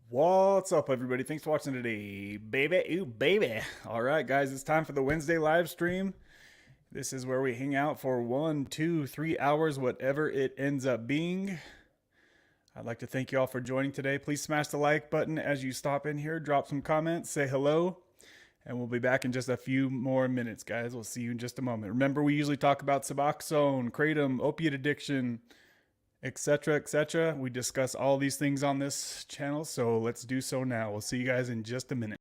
What's up, everybody? Thanks for watching today, baby. Ooh, baby. All right, guys, it's time for the Wednesday live stream. This is where we hang out for 1, 2, 3 hours, whatever it ends up being. I'd like to thank you all for joining today. Please smash the like button as you stop in here, drop some comments, say hello, and we'll be back in just a few more minutes, guys. We'll see you in just a moment. Remember, we usually talk about Suboxone, kratom, opiate addiction, etc., etc. We discuss all these things on this channel, so let's do so now. We'll see you guys in just a minute.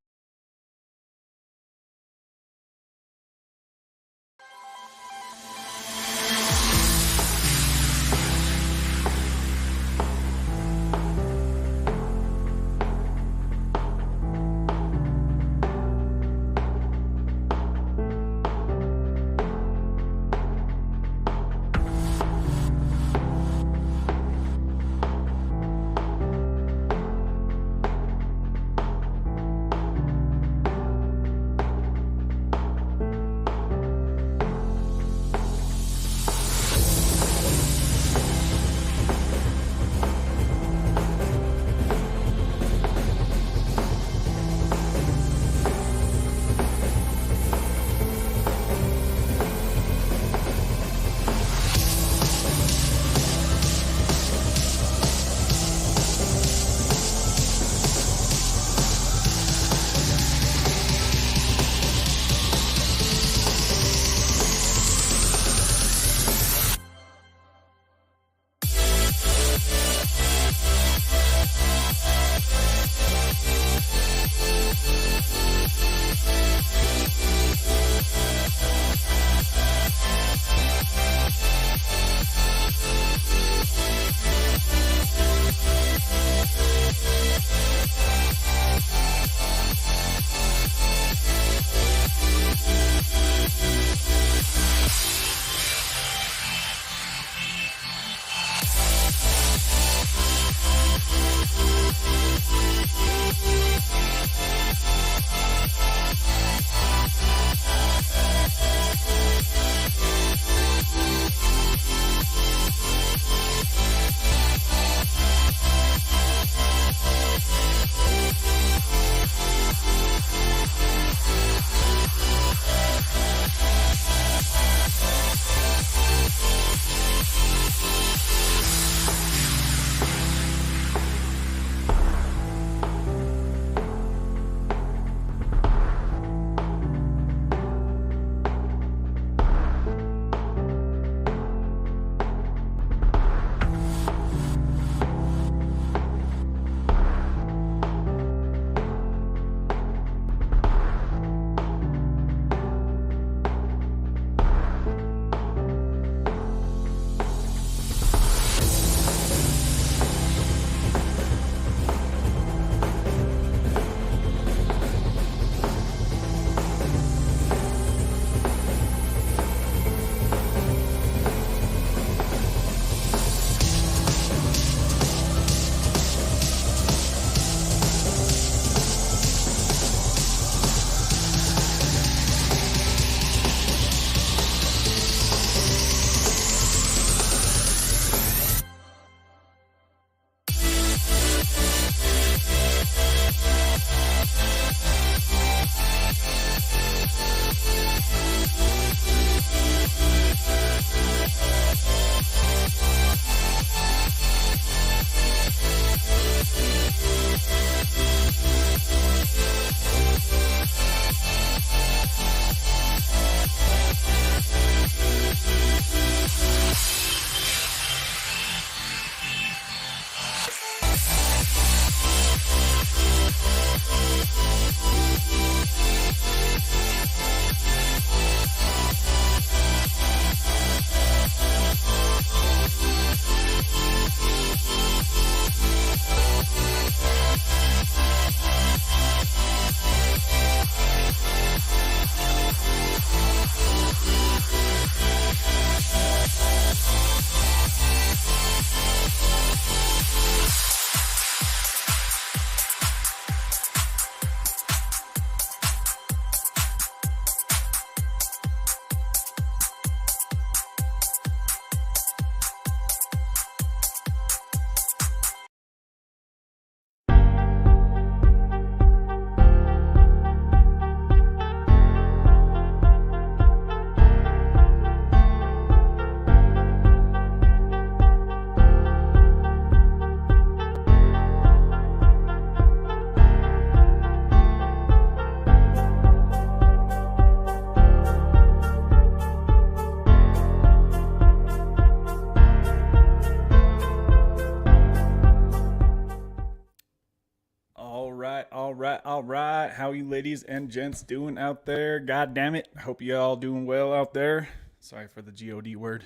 all right. How you ladies and gents doing out there? God damn it. I hope you all doing well out there. Sorry for the God word.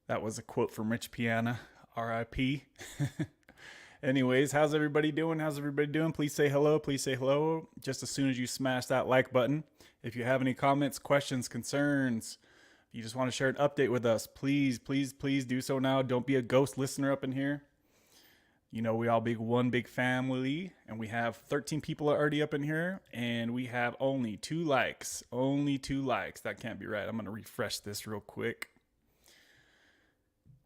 That was a quote from Rich Piana, R.I.P. Anyways, how's everybody doing? How's everybody doing? Please say hello. Please say hello just as soon as you smash that like button. If you have any comments, questions, concerns, if you just want to share an update with us, please, please, please do so now. Don't be a ghost listener up in here. You know, we all be one big family, and we have 13 people already up in here, and we have only 2 likes. Only 2 likes. That can't be right. I'm going to refresh this real quick.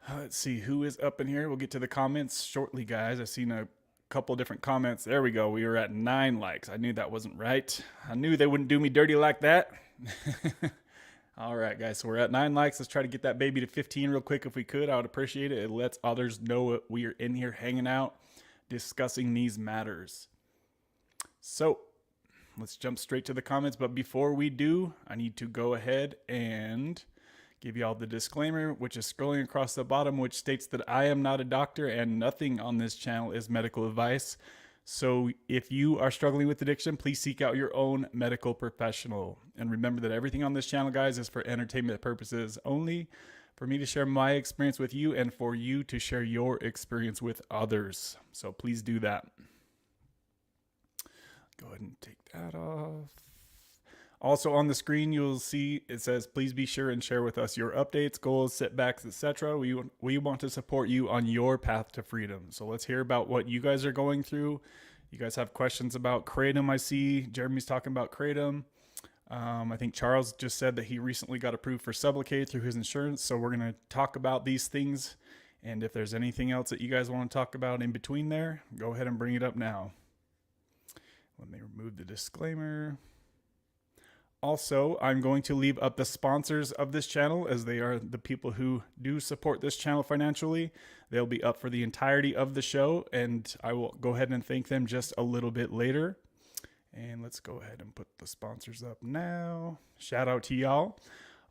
Let's see who is up in here. We'll get to the comments shortly, guys. I've seen a couple different comments. There we go. We were at 9 likes. I knew that wasn't right. I knew they wouldn't do me dirty like that. All right, guys. So we're at 9 likes. Let's try to get that baby to 15 real quick if we could. I would appreciate it. It lets others know we are in here hanging out, discussing these matters. So let's jump straight to the comments. But before we do, I need to go ahead and give you all the disclaimer, which is scrolling across the bottom, which states that I am not a doctor and nothing on this channel is medical advice. So if you are struggling with addiction, please seek out your own medical professional. And remember that everything on this channel, guys, is for entertainment purposes only, for me to share my experience with you and for you to share your experience with others. So please do that. Go ahead and take that off. Also on the screen, you'll see it says, please be sure and share with us your updates, goals, setbacks, etc. We want to support you on your path to freedom. So let's hear about what you guys are going through. You guys have questions about Kratom, I see. Jeremy's talking about Kratom. I think Charles just said that he recently got approved for Suboxone through his insurance. So we're going to talk about these things. And if there's anything else that you guys want to talk about in between there, go ahead and bring it up now. Let me remove the disclaimer. Also, I'm going to leave up the sponsors of this channel, as they are the people who do support this channel financially. They'll be up for the entirety of the show, and I will go ahead and thank them just a little bit later. And let's go ahead and put the sponsors up now. Shout out to y'all.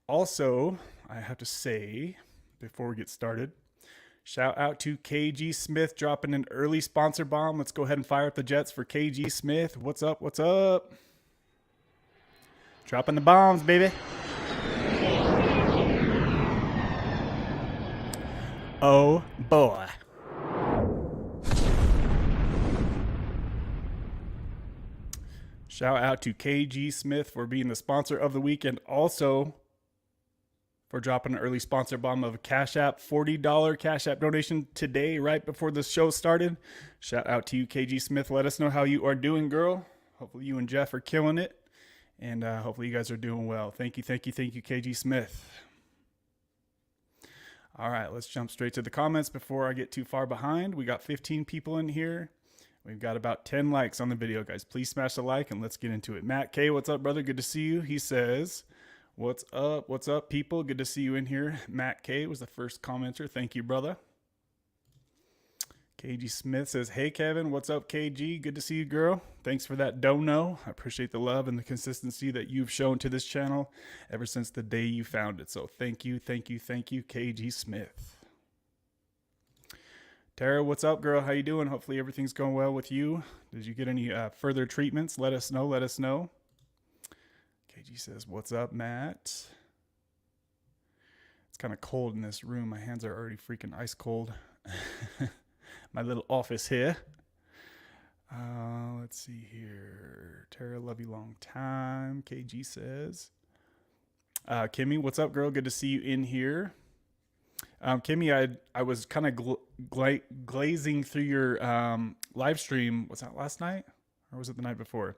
Also, I have to say, before we get started, shout out to KG Smith dropping an early sponsor bomb. Let's go ahead and fire up the jets for KG Smith. What's up? What's up? Dropping the bombs, baby. Oh, boy. Shout out to KG Smith for being the sponsor of the week and also for dropping an early sponsor bomb of a Cashapp, $40 Cashapp donation today, right before the show started. Shout out to you, KG Smith. Let us know how you are doing, girl. Hopefully you and Jeff are killing it. And hopefully you guys are doing well. Thank you, thank you, thank you, KG Smith. All right, let's jump straight to the comments before I get too far behind. We got 15 people in here. We've got about 10 likes on the video, guys. Please smash the like and let's get into it. Matt K, what's up, brother? Good to see you. He says, what's up, people? Good to see you in here. Matt K was the first commenter. Thank you, brother. KG Smith says, hey, Kevin, what's up, KG? Good to see you, girl. Thanks for that dono. I appreciate the love and the consistency that you've shown to this channel ever since the day you found it. So thank you, thank you, thank you, KG Smith. Tara, what's up, girl? How you doing? Hopefully everything's going well with you. Did you get any further treatments? Let us know. Let us know. KG says, what's up, Matt? It's kind of cold in this room. My hands are already freaking ice cold. My little office here. Let's see here. Tara, love you long time. KG says. Kimmy, what's up, girl? Good to see you in here. Kimmy, I was kind of glazing through your live stream. Was that last night? Or was it the night before?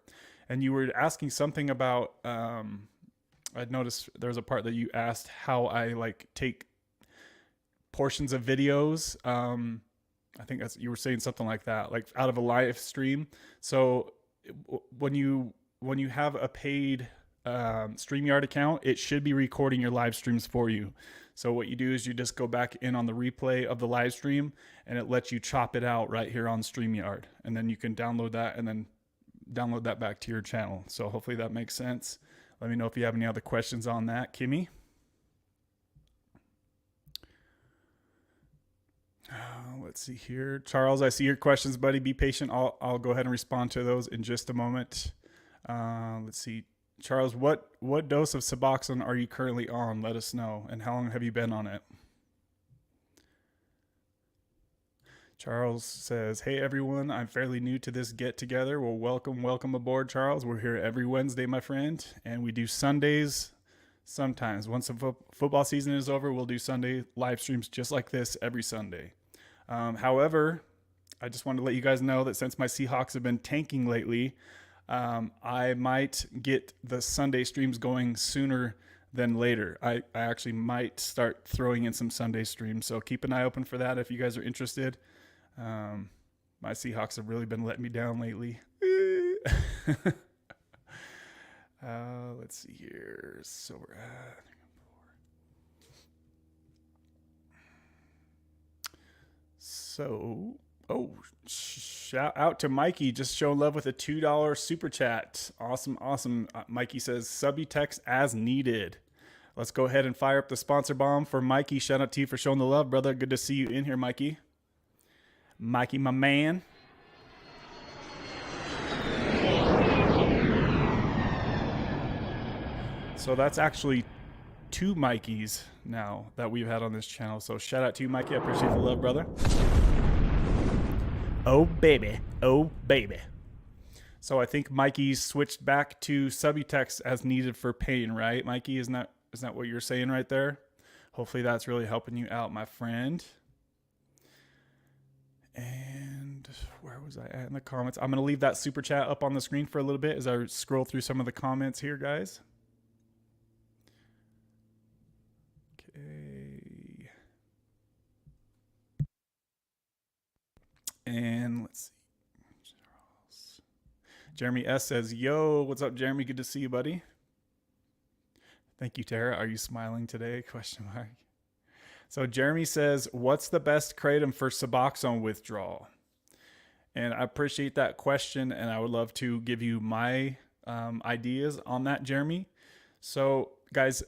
And you were asking something about, I'd noticed there was a part that you asked how I take portions of videos. I think you were saying something like that, like out of a live stream. So when you have a paid StreamYard account, it should be recording your live streams for you. So what you do is you just go back in on the replay of the live stream and it lets you chop it out right here on StreamYard. And then you can download that and then download that back to your channel. So hopefully that makes sense. Let me know if you have any other questions on that, Kimmy. Let's see here. Charles, I see your questions, buddy. Be patient. I'll go ahead and respond to those in just a moment. Let's see. Charles, what dose of Suboxone are you currently on? Let us know. And how long have you been on it? Charles says, hey, everyone. I'm fairly new to this get-together. Well, welcome aboard, Charles. We're here every Wednesday, my friend. And we do Sundays sometimes. Once the football season is over, we'll do Sunday live streams just like this every Sunday. However, I just wanted to let you guys know that since my Seahawks have been tanking lately, I might get the Sunday streams going sooner than later. I actually might start throwing in some Sunday streams. So keep an eye open for that if you guys are interested. My Seahawks have really been letting me down lately. Let's see here. So we're at... So, shout out to Mikey, just showing love with a $2 super chat. Awesome. Mikey says, subby text as needed. Let's go ahead and fire up the sponsor bomb for Mikey. Shout out to you for showing the love, brother. Good to see you in here, Mikey. Mikey, my man. So that's actually 2 Mikeys now that we've had on this channel. So shout out to you, Mikey. I appreciate the love, brother. Oh, baby. So I think Mikey's switched back to Subutex as needed for pain, right? Mikey, isn't that what you're saying right there? Hopefully that's really helping you out, my friend. And where was I at in the comments? I'm going to leave that super chat up on the screen for a little bit as I scroll through some of the comments here, guys. Okay. And let's see. Jeremy S says, yo, what's up, Jeremy? Good to see you, buddy. Thank you, Tara. Are you smiling today? Question mark. So Jeremy says, what's the best kratom for Suboxone withdrawal? And I appreciate that question, and I would love to give you my ideas on that, Jeremy. So guys,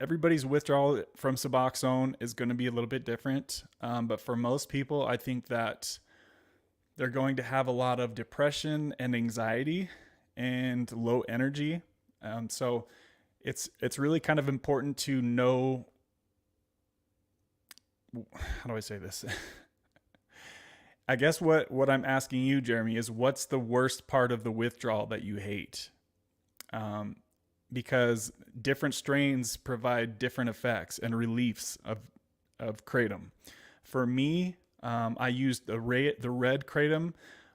everybody's withdrawal from Suboxone is going to be a little bit different. But for most people, I think that they're going to have a lot of depression and anxiety and low energy. So it's really kind of important to know, how do I say this? I guess what I'm asking you, Jeremy, is what's the worst part of the withdrawal that you hate? Because different strains provide different effects and reliefs of kratom. For me, I used the red kratom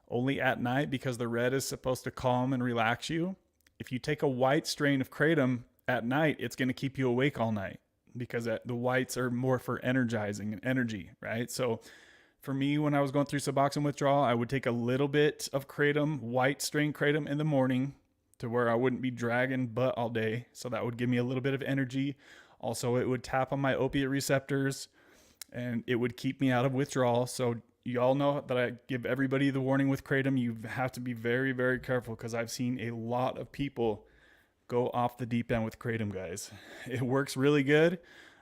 only at night because the red is supposed to calm and relax you. If you take a white strain of kratom at night, it's going to keep you awake all night because the whites are more for energizing and energy, right? So for me, when I was going through Suboxone withdrawal, I would take a little bit of kratom, white strain kratom in the morning to where I wouldn't be dragging butt all day. So that would give me a little bit of energy. Also, it would tap on my opiate receptors and it would keep me out of withdrawal. So you all know that I give everybody the warning with kratom. You have to be very, very careful because I've seen a lot of people go off the deep end with kratom, guys. It works really good,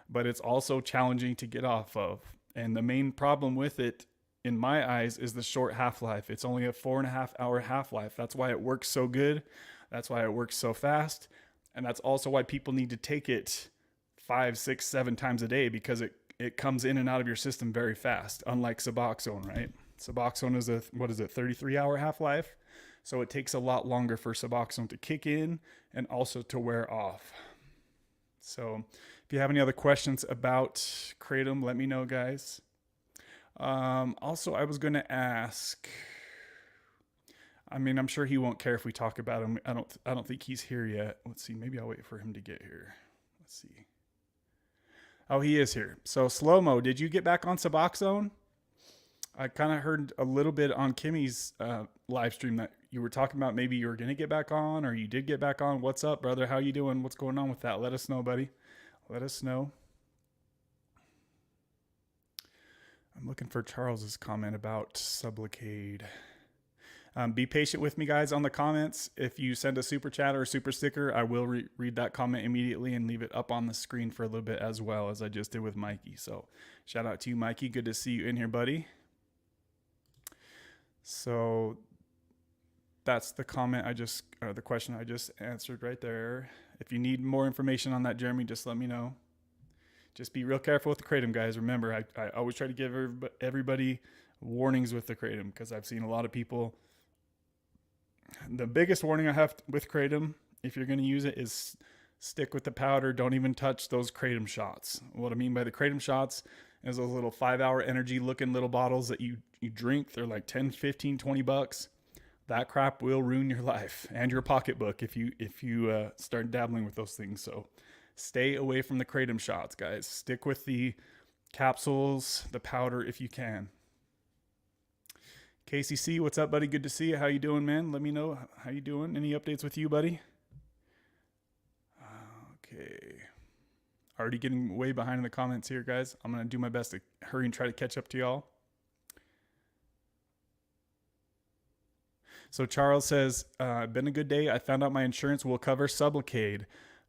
but it's also challenging to get off of. And the main problem with it, in my eyes, is the short half-life. It's only a 4.5 hour half-life. That's why it works so good. That's why it works so fast. And that's also why people need to take it 5, 6, 7 times a day because it comes in and out of your system very fast, unlike Suboxone, right? Suboxone is 33 hour half-life. So it takes a lot longer for Suboxone to kick in and also to wear off. So if you have any other questions about kratom, let me know, guys. Also, I was going to ask, I mean, I'm sure he won't care if we talk about him. I don't think he's here yet. Let's see. Maybe I'll wait for him to get here. Let's see. Oh, he is here. So Slow-Mo, did you get back on Suboxone? I kind of heard a little bit on Kimmy's live stream that you were talking about maybe you were going to get back on or you did get back on. What's up, brother? How you doing? What's going on with that? Let us know, buddy. Let us know. I'm looking for Charles's comment about Sublocade. Be patient with me, guys, on the comments. If you send a super chat or a super sticker, I will read that comment immediately and leave it up on the screen for a little bit as well as I just did with Mikey. So shout out to you, Mikey. Good to see you in here, buddy. So that's the comment or the question I just answered right there. If you need more information on that, Jeremy, just let me know. Just be real careful with the kratom, guys. Remember, I always try to give everybody warnings with the kratom, because I've seen a lot of people. The biggest warning I have with kratom, if you're going to use it, is stick with the powder. Don't even touch those kratom shots. What I mean by the kratom shots is those little 5-hour energy looking little bottles that you drink. They're like 10, 15, 20 bucks. That crap will ruin your life and your pocketbook if you start dabbling with those things. So stay away from the kratom shots, guys. Stick with the capsules, the powder if you can. KCC, what's up, buddy? Good to see you. How you doing, man? Let me know how you doing. Any updates with you, buddy? Okay. Already getting way behind in the comments here, guys. I'm going to do my best to hurry and try to catch up to y'all. So Charles says, been a good day. I found out my insurance will cover Suboxone,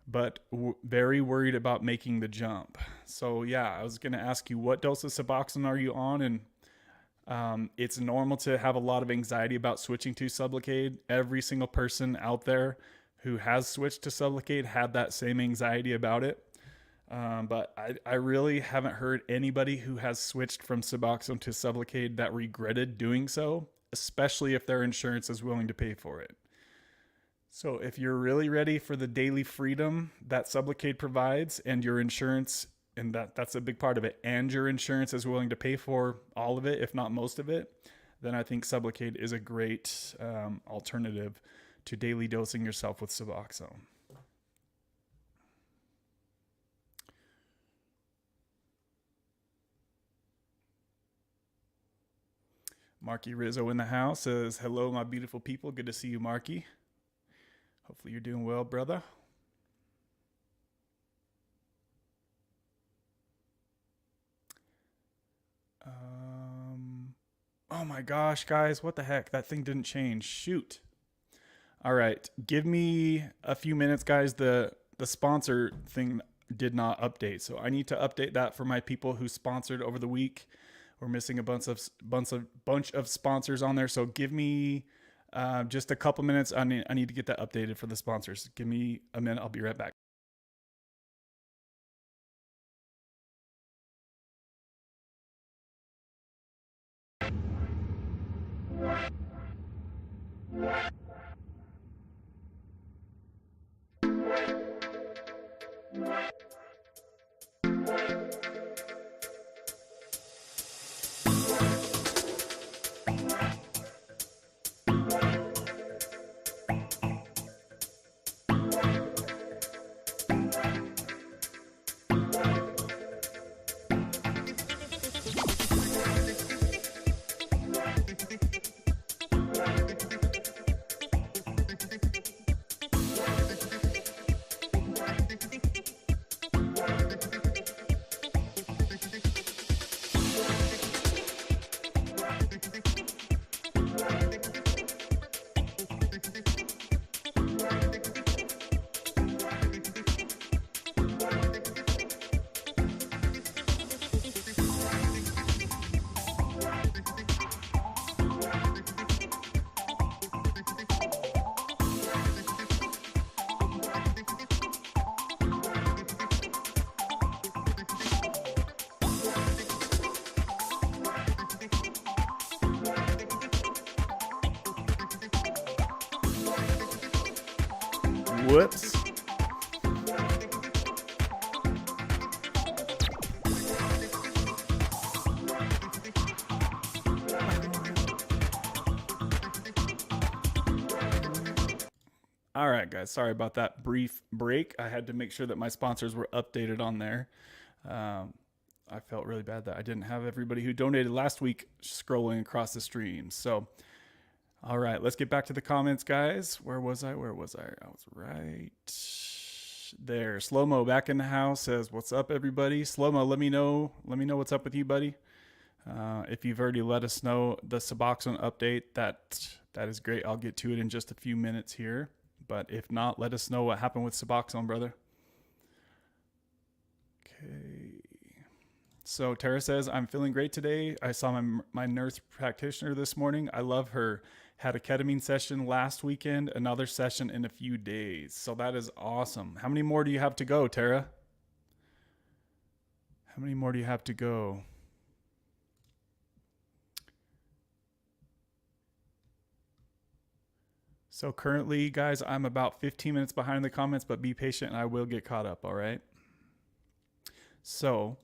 but very worried about making the jump. So yeah, I was going to ask you, what dose of Suboxone are you on? And it's normal to have a lot of anxiety about switching to Suboxone. Every single person out there who has switched to Suboxone had that same anxiety about it. But I really haven't heard anybody who has switched from Suboxone to Suboxone that regretted doing so, especially if their insurance is willing to pay for it. So if you're really ready for the daily freedom that Suboxone provides, and your insurance, and that's a big part of it, and your insurance is willing to pay for all of it, if not most of it, then I think Suboxone is a great alternative to daily dosing yourself with Suboxone. Marky Rizzo in the house says, hello, my beautiful people. Good to see you, Marky. Hopefully you're doing well, brother. Oh my gosh, guys, what the heck? That thing didn't change. Shoot. All right, give me a few minutes, guys. The sponsor thing did not update, so I need to update that for my people who sponsored over the week. We're missing a bunch of sponsors on there, so give me just a couple minutes. I need to get that updated for the sponsors. Give me a minute. I'll be right back. Whoops. All right, guys, sorry about that brief break. I had to make sure that my sponsors were updated on there. I felt really bad that I didn't have everybody who donated last week scrolling across the stream. So, all right, let's get back to the comments, guys. Where was I? I was right there. Slow-mo back in the house says, what's up, everybody? Slow-mo, let me know what's up with you, buddy. If you've already let us know the Suboxone update, that is great. I'll get to it in just a few minutes here. But if not, let us know what happened with Suboxone, brother. Okay. So Tara says, I'm feeling great today. I saw my nurse practitioner this morning. I love her. Had a ketamine session last weekend, another session in a few days. So that is awesome. How many more do you have to go, Tara? How many more do you have to go? So currently, guys, I'm about 15 minutes behind the comments, but be patient and I will get caught up, all right? So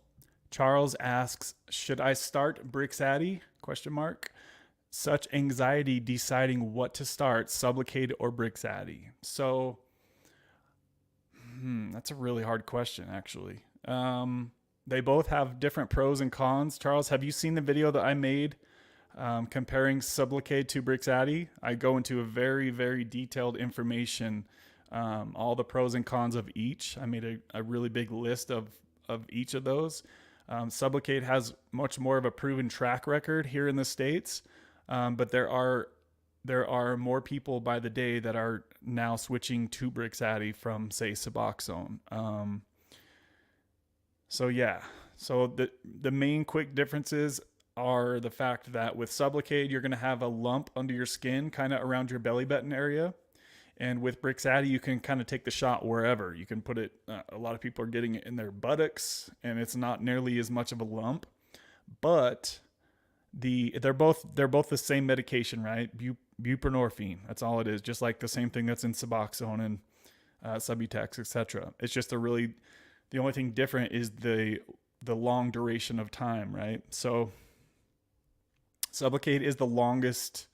Charles asks, should I start Brixadi? Question mark. Such anxiety deciding what to start, Sublocade or Brixadi. So that's a really hard question, actually. They both have different pros and cons. Charles, have you seen the video that I made comparing Sublocade to Brixadi? I go into a very, very detailed information, all the pros and cons of each. I made a really big list of each of those. Sublocade has much more of a proven track record here in the States, but there are more people by the day that are now switching to Brixadi from, say, Suboxone. So yeah, so the main quick differences are the fact that with Sublocade, you're going to have a lump under your skin, kind of around your belly button area. And with Brixadi, you can kind of take the shot wherever. You can put it, a lot of people are getting it in their buttocks, and it's not nearly as much of a lump. But they're both the same medication, right? Buprenorphine. That's all it is. Just like the same thing that's in Suboxone and Subutex, etc. It's just the only thing different is the long duration of time, right? So Sublocade is the longest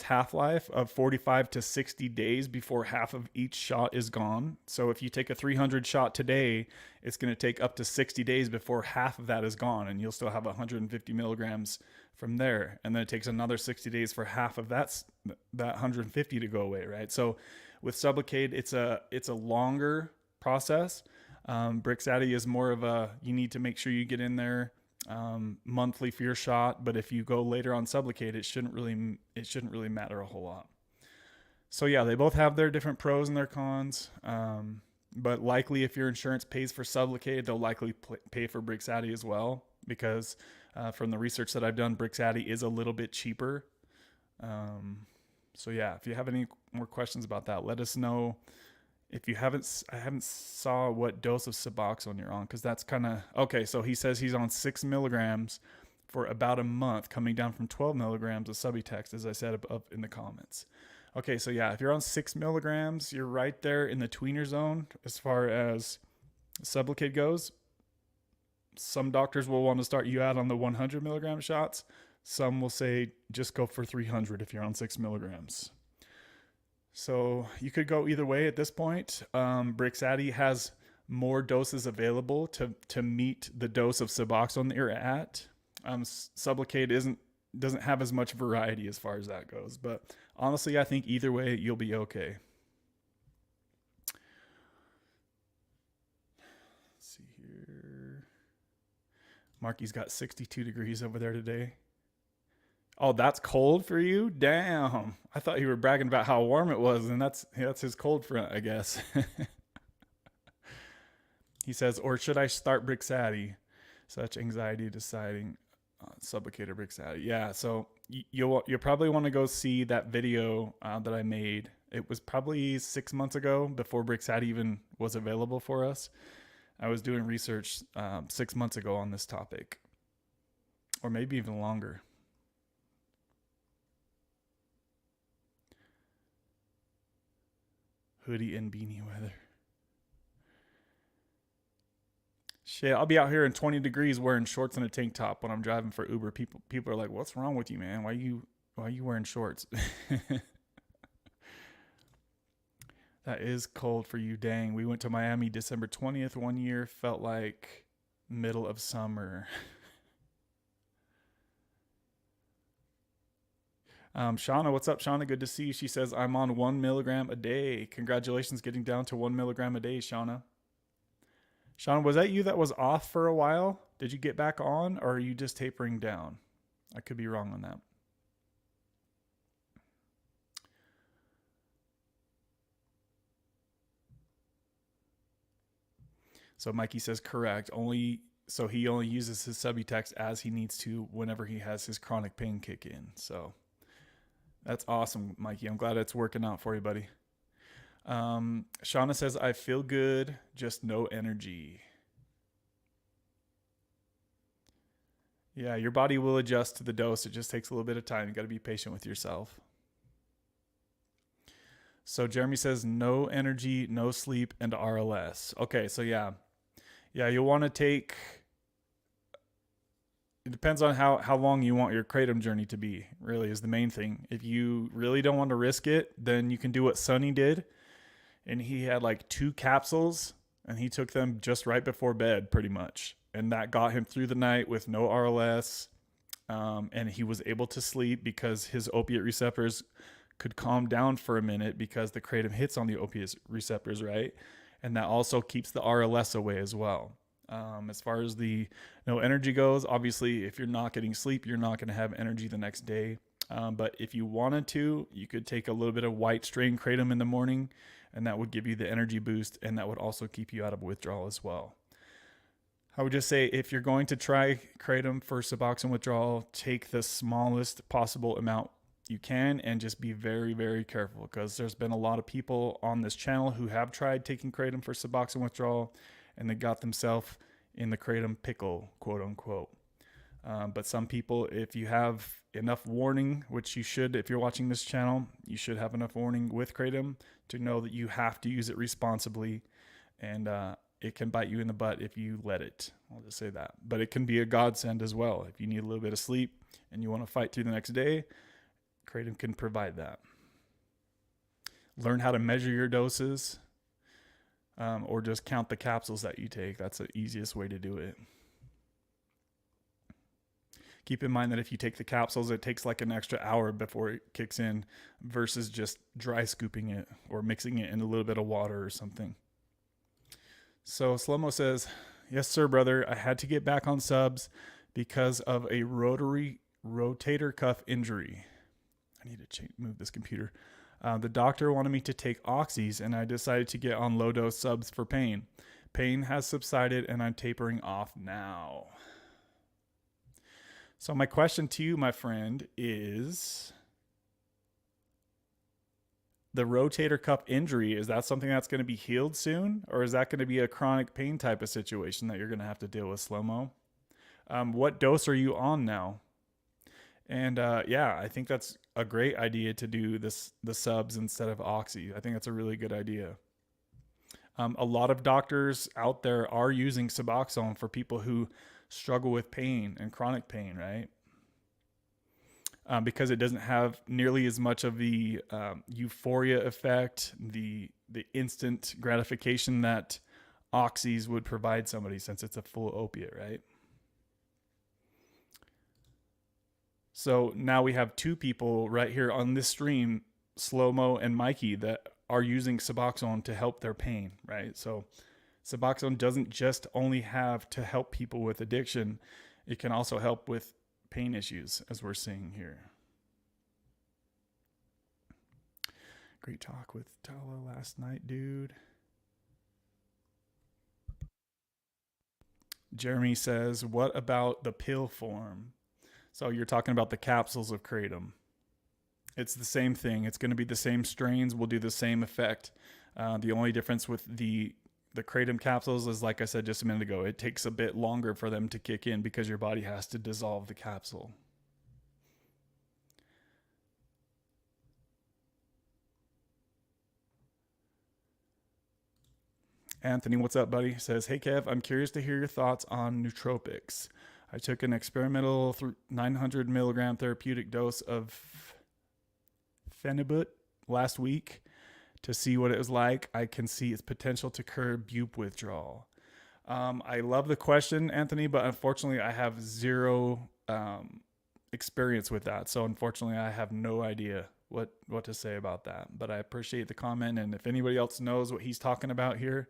half-life of 45 to 60 days before half of each shot is gone. So if you take a 300 shot today, it's going to take up to 60 days before half of that is gone, and you'll still have 150 milligrams from there. And then it takes another 60 days for half of that 150 to go away, right? So with Sublocade, it's a longer process. Brixadi is more of you need to make sure you get in there monthly for your shot, but if you go later on Sublocade, it shouldn't really matter a whole lot. So yeah, they both have their different pros and their cons, but likely if your insurance pays for Sublocade, they'll likely pay for Brixadi as well, because from the research that I've done, Brixadi is a little bit cheaper. So yeah, if you have any more questions about that, let us know. If you I haven't saw what dose of Suboxone you're on, because that's kind of okay. So he says he's on 6 milligrams for about a month, coming down from 12 milligrams of Subutex, as I said above in the comments. Okay, so yeah, if you're on 6 milligrams, you're right there in the tweener zone as far as Sublocade goes. Some doctors will want to start you out on the 100 milligram shots. Some will say just go for 300 if you're on 6 milligrams. So you could go either way at this point. Brixadi has more doses available to meet the dose of Suboxone that you're at. Sublocade doesn't have as much variety as far as that goes. But honestly, I think either way, you'll be okay. Let's see here. Marky's got 62 degrees over there today. Oh, that's cold for you? Damn. I thought you were bragging about how warm it was, and that's his cold front, I guess. He says, or should I start Brixadi? Such anxiety deciding Sublocade or Brixadi. Yeah, so you'll probably want to go see that video that I made. It was probably 6 months ago, before Brixadi even was available for us. I was doing research 6 months ago on this topic, or maybe even longer. Hoodie and beanie weather. Shit, I'll be out here in 20 degrees wearing shorts and a tank top when I'm driving for Uber. People are like, "What's wrong with you, man? Why are you wearing shorts?" That is cold for you. Dang. We went to Miami December 20th one year. Felt like middle of summer. Shauna, what's up, Shauna? Good to see you. She says, I'm on 1 milligram a day. Congratulations getting down to 1 milligram a day, Shauna. Shauna, was that you that was off for a while? Did you get back on, or are you just tapering down? I could be wrong on that. So Mikey says correct. So he only uses his Subutex as he needs to whenever he has his chronic pain kick in. So that's awesome, Mikey. I'm glad it's working out for you, buddy. Shauna says, I feel good, just no energy. Yeah, your body will adjust to the dose. It just takes a little bit of time. You got to be patient with yourself. So Jeremy says, no energy, no sleep, and RLS. Okay, so yeah, you'll want to take, it depends on how long you want your kratom journey to be, really, is the main thing. If you really don't want to risk it, then you can do what Sonny did. And he had like 2 capsules, and he took them just right before bed, pretty much. And that got him through the night with no RLS. And he was able to sleep because his opiate receptors could calm down for a minute because the kratom hits on the opiate receptors, right? And that also keeps the RLS away as well. As far as the no energy goes, obviously, if you're not getting sleep, you're not going to have energy the next day. But if you wanted to, you could take a little bit of white strain kratom in the morning, and that would give you the energy boost, and that would also keep you out of withdrawal as well. I would just say, if you're going to try kratom for Suboxone withdrawal, take the smallest possible amount you can and just be very, very careful, because there's been a lot of people on this channel who have tried taking kratom for Suboxone withdrawal and they got themselves in the kratom pickle, quote unquote. But some people, if you have enough warning, which you should, if you're watching this channel, you should have enough warning with kratom to know that you have to use it responsibly, and it can bite you in the butt if you let it. I'll just say that. But it can be a godsend as well. If you need a little bit of sleep and you want to fight through the next day, kratom can provide that. Learn how to measure your doses, or just count the capsules that you take. That's the easiest way to do it. Keep in mind that if you take the capsules, it takes like an extra hour before it kicks in versus just dry scooping it or mixing it in a little bit of water or something. So Slow-Mo says, yes, sir, brother. I had to get back on subs because of a rotary rotator cuff injury. I need to move this computer. The doctor wanted me to take oxys, and I decided to get on low-dose subs for pain. Pain has subsided, and I'm tapering off now. So my question to you, my friend, is the rotator cuff injury, is that something that's going to be healed soon? Or is that going to be a chronic pain type of situation that you're going to have to deal with, Slow-Mo? What dose are you on now? And yeah, I think that's a great idea to do the subs instead of oxy. I think that's a really good idea. A lot of doctors out there are using Suboxone for people who struggle with pain and chronic pain, right? Because it doesn't have nearly as much of the euphoria effect, the instant gratification that oxys would provide somebody, since it's a full opiate, right? So now we have 2 people right here on this stream, Slow-Mo and Mikey, that are using Suboxone to help their pain, right? So Suboxone doesn't just only have to help people with addiction. It can also help with pain issues, as we're seeing here. Great talk with Tala last night, dude. Jeremy says, what about the pill form? So you're talking about the capsules of kratom. It's the same thing. It's going to be the same strains, will do the same effect. The only difference with the kratom capsules is, like I said just a minute ago, it takes a bit longer for them to kick in because your body has to dissolve the capsule. Anthony, what's up, buddy? Says, hey, Kev, I'm curious to hear your thoughts on nootropics. I took an experimental 900 milligram therapeutic dose of phenibut last week to see what it was like. I can see its potential to curb bupe withdrawal. I love the question, Anthony, but unfortunately I have zero experience with that. So unfortunately I have no idea what to say about that, but I appreciate the comment. And if anybody else knows what he's talking about here,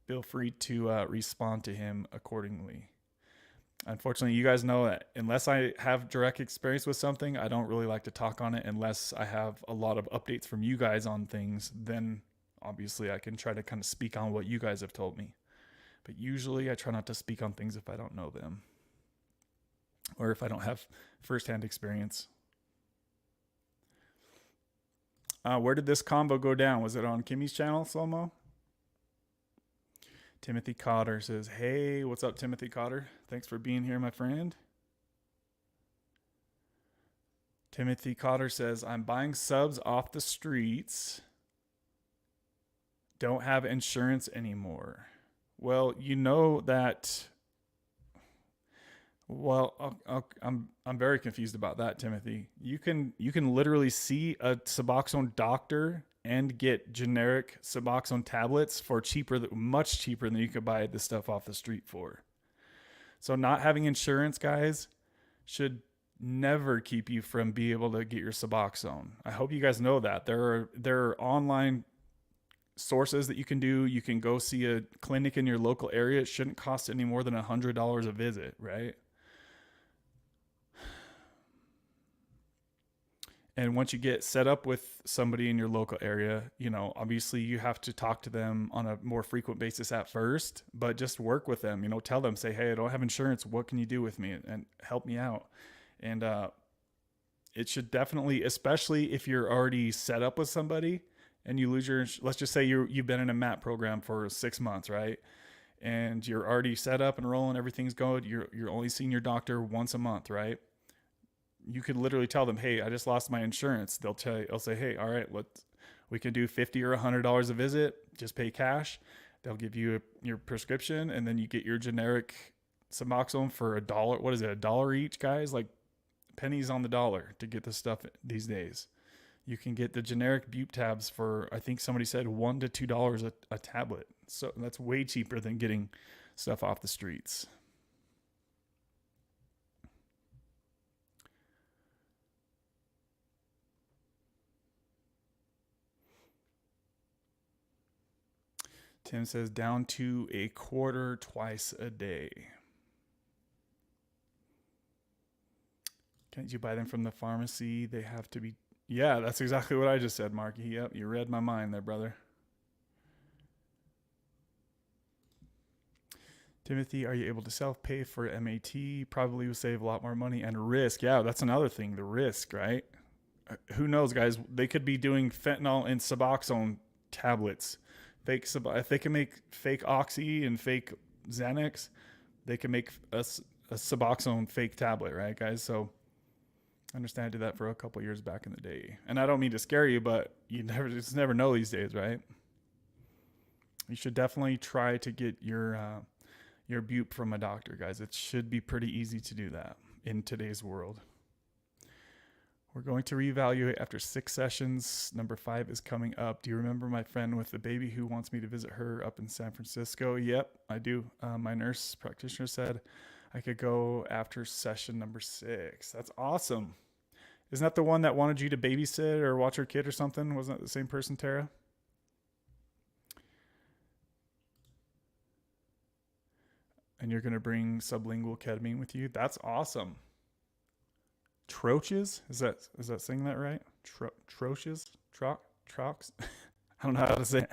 feel free to respond to him accordingly. Unfortunately, you guys know that unless I have direct experience with something, I don't really like to talk on it unless I have a lot of updates from you guys on things. Then obviously I can try to kind of speak on what you guys have told me. But usually I try not to speak on things if I don't know them or if I don't have firsthand experience. Where did this combo go down? Was it on Kimmy's channel, Slomo? Timothy Cotter says, hey, what's up, Timothy Cotter? Thanks for being here, my friend. Timothy Cotter says, I'm buying subs off the streets. Don't have insurance anymore. Well, you know that. Well, I'm very confused about that, Timothy. You can literally see a Suboxone doctor and get generic Suboxone tablets for much cheaper than you could buy this stuff off the street for. So not having insurance, guys, should never keep you from being able to get your Suboxone. I hope you guys know that. There are online sources that you can do. You can go see a clinic in your local area. It shouldn't cost any more than $100 a visit, right? And once you get set up with somebody in your local area, you know, obviously you have to talk to them on a more frequent basis at first, but just work with them, you know, tell them, say, hey, I don't have insurance. What can you do with me and help me out? And it should definitely, especially if you're already set up with somebody and you lose your, let's just say you've been in a MAP program for 6 months, right? And you're already set up and rolling, everything's good. You're only seeing your doctor once a month, right? You could literally tell them, hey, I just lost my insurance. They'll say, hey, all right, we can do $50 or $100 a visit. Just pay cash. They'll give you your prescription, and then you get your generic Suboxone for $1. What is it, $1 each, guys? Like pennies on the dollar to get this stuff these days. You can get the generic Bupe tabs for, I think somebody said $1 to $2 a tablet. So that's way cheaper than getting stuff off the streets. Tim says down to a quarter twice a day. Can't you buy them from the pharmacy? They have to be. Yeah, that's exactly what I just said, Marky. Yep, you read my mind there, brother. Timothy, are you able to self-pay for MAT? Probably would save a lot more money and risk. Yeah, that's another thing, the risk, right? Who knows, guys? They could be doing fentanyl and Suboxone tablets. If they can make fake Oxy and fake Xanax, they can make a Suboxone fake tablet, right, guys? So I understand I did that for a couple years back in the day. And I don't mean to scare you, but you just never know these days, right? You should definitely try to get your Bupe from a doctor, guys. It should be pretty easy to do that in today's world. We're going to reevaluate after 6 sessions. Number 5 is coming up. Do you remember my friend with the baby who wants me to visit her up in San Francisco? Yep, I do. My nurse practitioner said I could go after session number 6. That's awesome. Isn't that the one that wanted you to babysit or watch her kid or something? Wasn't that the same person, Tara? And you're going to bring sublingual ketamine with you? That's awesome. Troches? Is that saying that right? Troches? Trox? I don't know how to say it.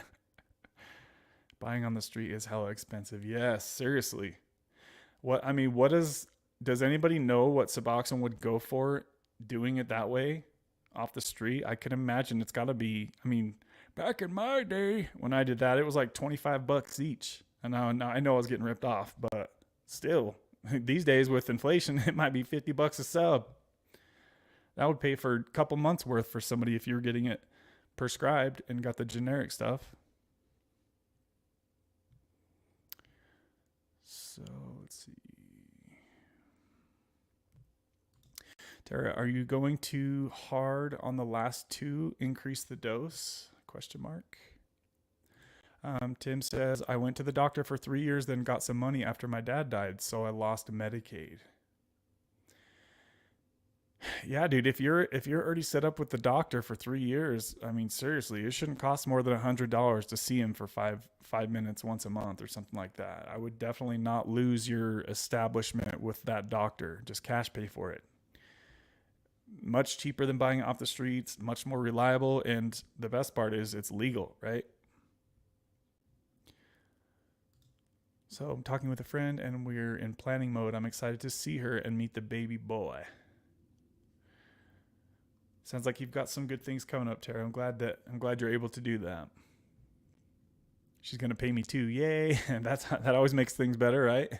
Buying on the street is hella expensive. Yes, seriously. Does anybody know what Suboxone would go for doing it that way off the street? I can imagine it's got to be, back in my day when I did that, it was like $25 each. And now I know I was getting ripped off, but still, these days with inflation, it might be $50 a sub. That would pay for a couple months worth for somebody if you were getting it prescribed and got the generic stuff. So let's see. Tara, are you going too hard on the last 2? Increase the dose? ? Tim says, I went to the doctor for 3 years, then got some money after my dad died, so I lost Medicaid. Yeah, dude, if you're already set up with the doctor for 3 years, seriously, it shouldn't cost more than $100 to see him for five minutes once a month or something like that. I would definitely not lose your establishment with that doctor. Just cash pay for it. Much cheaper than buying it off the streets, much more reliable, and the best part is it's legal, right? So I'm talking with a friend and we're in planning mode. I'm excited to see her and meet the baby boy. Sounds like you've got some good things coming up, Tara. I'm glad you're able to do that. She's gonna pay me too. Yay. And that always makes things better, right?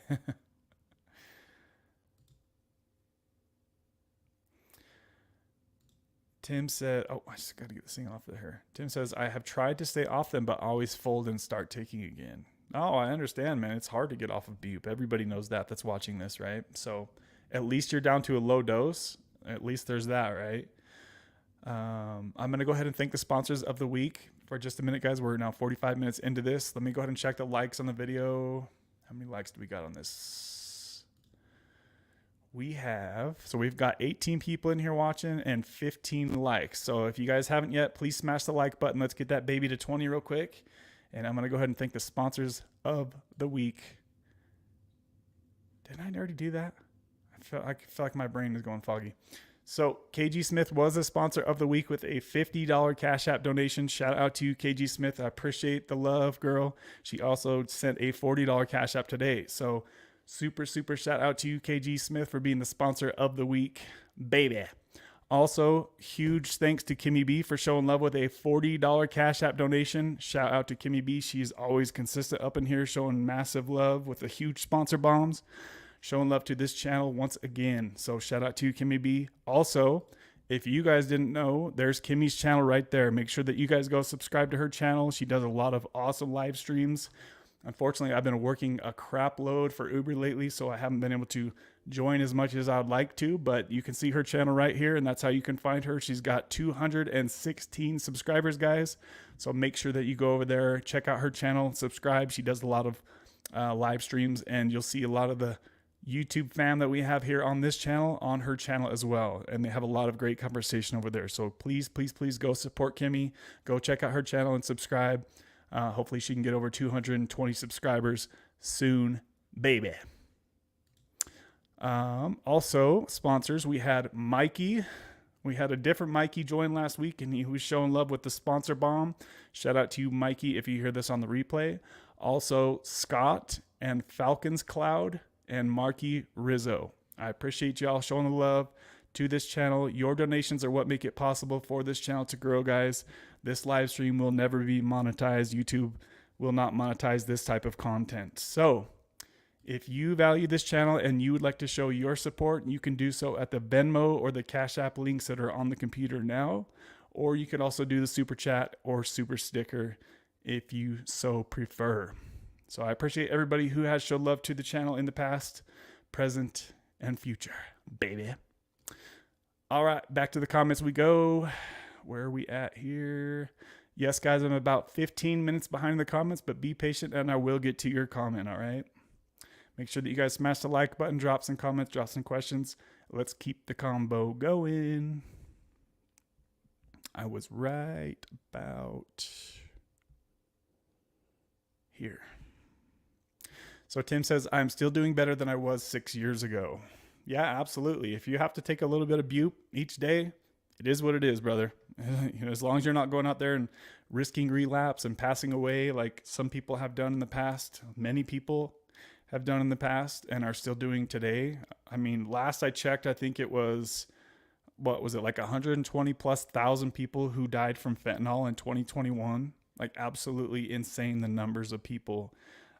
Tim said, oh, I just got to get this thing off of her. Tim says, I have tried to stay off them, but always fold and start taking again. Oh, I understand, man. It's hard to get off of bupe. Everybody knows that that's watching this, right? So at least you're down to a low dose. At least there's that, right? I'm going to go ahead and thank the sponsors of the week for just a minute, guys. We're now 45 minutes into this. Let me go ahead and check the likes on the video. How many likes do we got on this? We've got 18 people in here watching and 15 likes. So if you guys haven't yet, please smash the like button. Let's get that baby to 20 real quick. And I'm going to go ahead and thank the sponsors of the week. Didn't I already do that? I feel like my brain is going foggy. So KG Smith was the sponsor of the week with a $50 Cash App donation. Shout out to you, KG Smith. I appreciate the love, girl. She also sent a $40 Cash App today. So super shout out to you, KG Smith, for being the sponsor of the week, baby. Also, huge thanks to Kimmy B for showing love with a $40 Cash App donation. Shout out to Kimmy B. She's always consistent up in here, showing massive love with the huge sponsor bombs. Showing love to this channel once again. So shout out to you, Kimmy B. Also, if you guys didn't know, there's Kimmy's channel right there. Make sure that you guys go subscribe to her channel. She does a lot of awesome live streams. Unfortunately, I've been working a crap load for Uber lately, so I haven't been able to join as much as I'd like to, but you can see her channel right here, and that's how you can find her. She's got 216 subscribers, guys, so make sure that you go over there, check out her channel, subscribe. She does a lot of live streams, and you'll see a lot of the YouTube fam that we have here on this channel on her channel as well, and they have a lot of great conversation over there. So please go support Kimmy. Go check out her channel and subscribe. Hopefully she can get over 220 subscribers soon, baby. Also, sponsors, we had Mikey. We had a different Mikey join last week, and he was showing love with the sponsor bomb. Shout out to you, Mikey, if you hear this on the replay. Also, Scott and Falcons Cloud and Marky Rizzo. I appreciate y'all showing the love to this channel. Your donations are what make it possible for this channel to grow, guys. This live stream will never be monetized. YouTube will not monetize this type of content. So if you value this channel and you would like to show your support, you can do so at the Venmo or the Cash App links that are on the computer now, or you could also do the super chat or super sticker if you so prefer. So I appreciate everybody who has showed love to the channel in the past, present, and future, baby. All right, back to the comments we go. Where are we at here? Yes, guys, I'm about 15 minutes behind the comments, but be patient and I will get to your comment, all right? Make sure that you guys smash the like button, drop some comments, drop some questions. Let's keep the combo going. I was right about here. So Tim says, I'm still doing better than I was 6 years ago. Yeah, absolutely. If you have to take a little bit of bupe each day, it is what it is, brother. You know, as long as you're not going out there and risking relapse and passing away like some people have done in the past, many people have done in the past and are still doing today. I mean, last I checked, I think it was, what was it, like 120,000+ people who died from fentanyl in 2021. Like absolutely insane, the numbers of people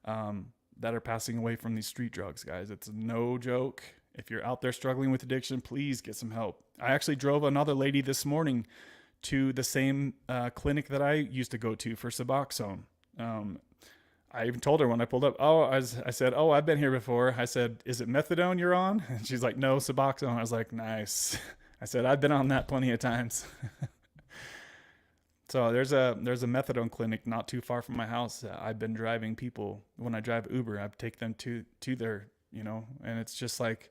that are passing away from these street drugs, guys. It's no joke. If you're out there struggling with addiction, please get some help. I actually drove another lady this morning to the same clinic that I used to go to for Suboxone. I even told her when I pulled up, I said, I've been here before. I said, is it Methadone you're on? And she's like, no, Suboxone. I was like, nice. I said, I've been on that plenty of times. So there's a Methadone clinic not too far from my house. I've been driving people when I drive Uber. I take them to their, and it's just like,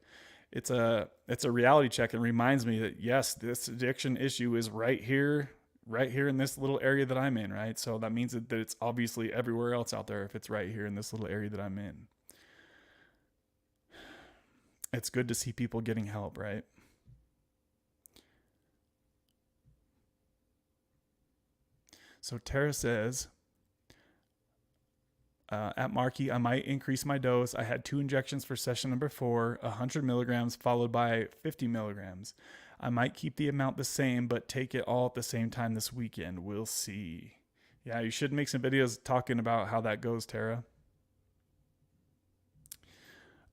it's a reality check. It reminds me that yes, this addiction issue is right here in this little area that I'm in, right? So that means that it's obviously everywhere else out there if it's right here in this little area that I'm in. It's good to see people getting help, right? So Tara says, At Markey, I might increase my dose. I had 2 injections for session number 4, 100 milligrams followed by 50 milligrams. I might keep the amount the same, but take it all at the same time this weekend. We'll see. Yeah, you should make some videos talking about how that goes, Tara.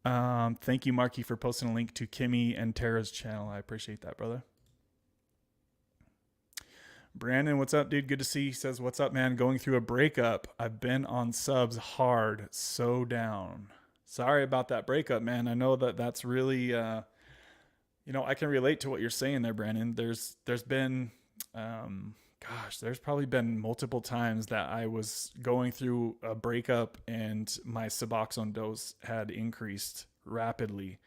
Thank you, Markey, for posting a link to Kimmy and Tara's channel. I appreciate that, brother. Brandon, what's up, dude? Good to see you. He says, what's up, man? Going through a breakup. I've been on subs hard, so down. Sorry about that breakup, man. I know that that's really, you know, I can relate to what you're saying there, Brandon. There's been, there's probably been multiple times that I was going through a breakup and my Suboxone dose had increased rapidly.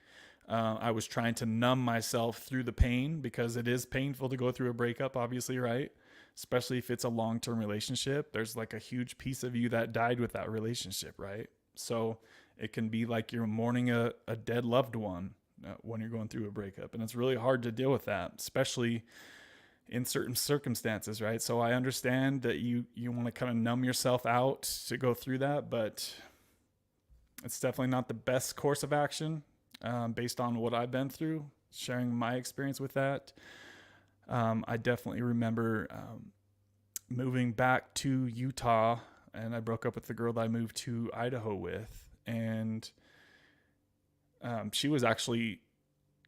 I was trying to numb myself through the pain because it is painful to go through a breakup, obviously, right? Especially if it's a long-term relationship. There's like a huge piece of you that died with that relationship, right? So it can be like you're mourning a dead loved one when you're going through a breakup. And it's really hard to deal with that, especially in certain circumstances, right? So I understand that you want to kind of numb yourself out to go through that, but it's definitely not the best course of action. Based on what I've been through, sharing my experience with that. I definitely remember moving back to Utah, and I broke up with the girl that I moved to Idaho with, and she was actually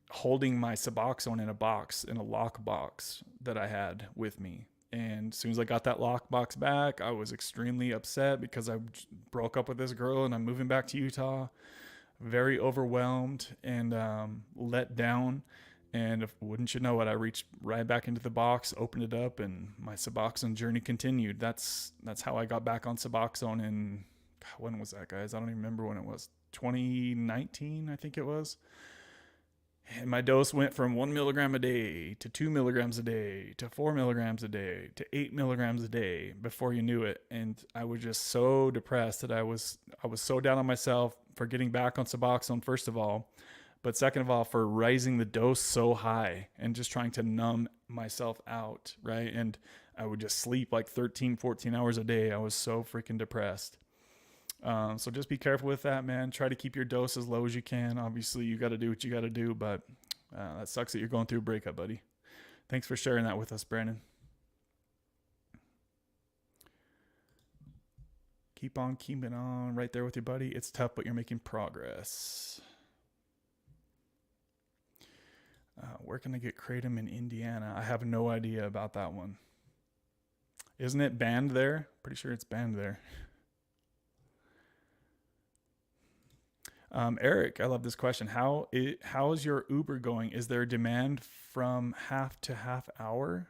holding my Suboxone in a box, in a lock box that I had with me. And as soon as I got that lock box back, I was extremely upset because I broke up with this girl and I'm moving back to Utah. Very overwhelmed and let down. And wouldn't you know it, I reached right back into the box, opened it up, and my Suboxone journey continued. That's how I got back on Suboxone in, when was that, guys? I don't even remember when it was. 2019, I think it was. And my dose went from 1 milligram a day to 2 milligrams a day to 4 milligrams a day to 8 milligrams a day before you knew it. And I was just so depressed that I was so down on myself for getting back on Suboxone, first of all, but second of all, for raising the dose so high and just trying to numb myself out, right? And I would just sleep like 13, 14 hours a day. I was so freaking depressed. So just be careful with that, man. Try to keep your dose as low as you can. Obviously, you got to do what you got to do, but that sucks that you're going through a breakup, buddy. Thanks for sharing that with us, Brandon. Keep on keeping on right there with your buddy. It's tough, but you're making progress. Where can I get Kratom in Indiana? I have no idea about that one. Isn't it banned there? Pretty sure it's banned there. Eric, I love this question. How is your Uber going? Is there demand from half to half hour?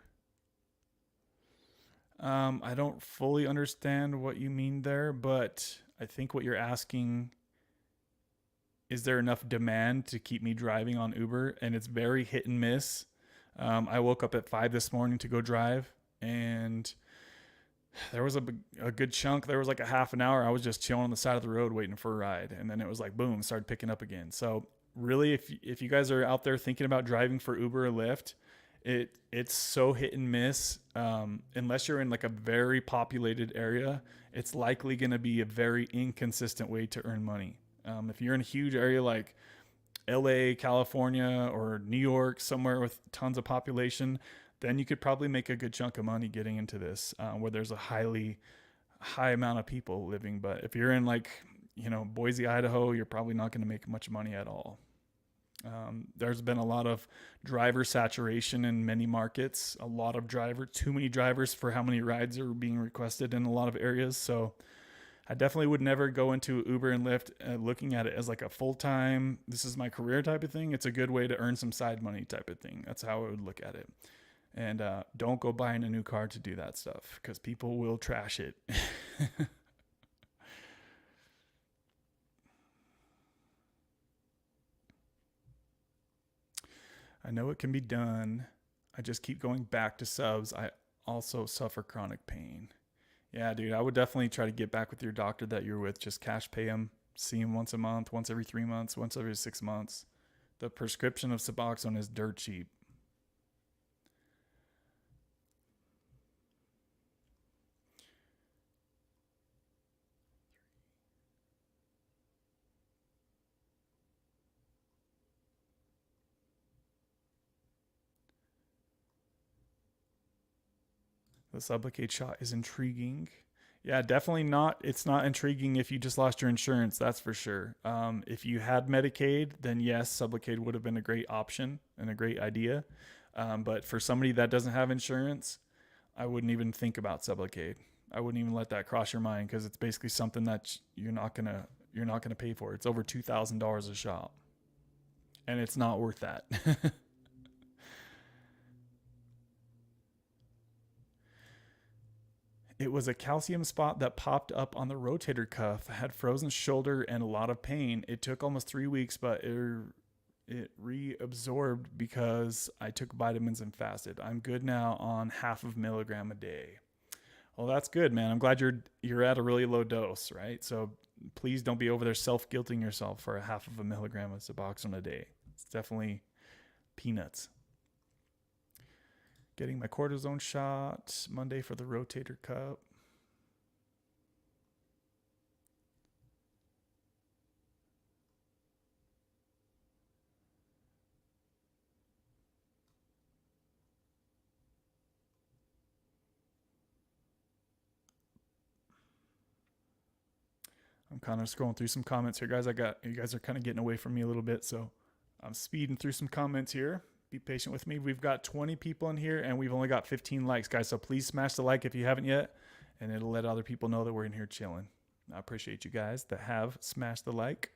I don't fully understand what you mean there, but I think what you're asking, is there enough demand to keep me driving on Uber? And it's very hit and miss. I woke up at 5 this morning to go drive, and there was a good chunk. There was like a half an hour. I was just chilling on the side of the road waiting for a ride. And then it was like, boom, started picking up again. So really, if you guys are out there thinking about driving for Uber or Lyft, it's so hit and miss. Unless you're in like a very populated area, it's likely going to be a very inconsistent way to earn money. If you're in a huge area like LA, California, or New York, somewhere with tons of population, then you could probably make a good chunk of money getting into this, where there's a high amount of people living. But if you're in like, Boise, Idaho, you're probably not going to make much money at all. There's been a lot of driver saturation in many markets, too many drivers for how many rides are being requested in a lot of areas. So I definitely would never go into Uber and Lyft looking at it as like a full-time, this is my career type of thing. It's a good way to earn some side money type of thing. That's how I would look at it. And don't go buying a new car to do that stuff, because people will trash it. I know it can be done. I just keep going back to subs. I also suffer chronic pain. Yeah, dude, I would definitely try to get back with your doctor that you're with. Just cash pay him. See him once a month, once every 3 months, once every 6 months. The prescription of Suboxone is dirt cheap. The Sublocade shot is intriguing. Yeah, definitely not. It's not intriguing if you just lost your insurance, that's for sure. If you had Medicaid, then yes, Sublocade would have been a great option and a great idea. But for somebody that doesn't have insurance, I wouldn't even think about Sublocade. I wouldn't even let that cross your mind because it's basically something that you're not gonna pay for. It's over $2,000 a shot, and it's not worth that. It was a calcium spot that popped up on the rotator cuff. I had frozen shoulder and a lot of pain. It took almost 3 weeks, but it reabsorbed because I took vitamins and fasted. I'm good now on 0.5 milligram a day. Well, that's good, man. I'm glad you're at a really low dose, right? So please don't be over there self-guilting yourself for 0.5 milligram of Suboxone a day. It's definitely peanuts. Getting my cortisone shot Monday for the rotator cuff. I'm kind of scrolling through some comments here, guys. You guys are kind of getting away from me a little bit, so I'm speeding through some comments here. Be patient with me. We've got 20 people in here, and we've only got 15 likes, guys. So please smash the like if you haven't yet, and it'll let other people know that we're in here chilling. I appreciate you guys that have smashed the like.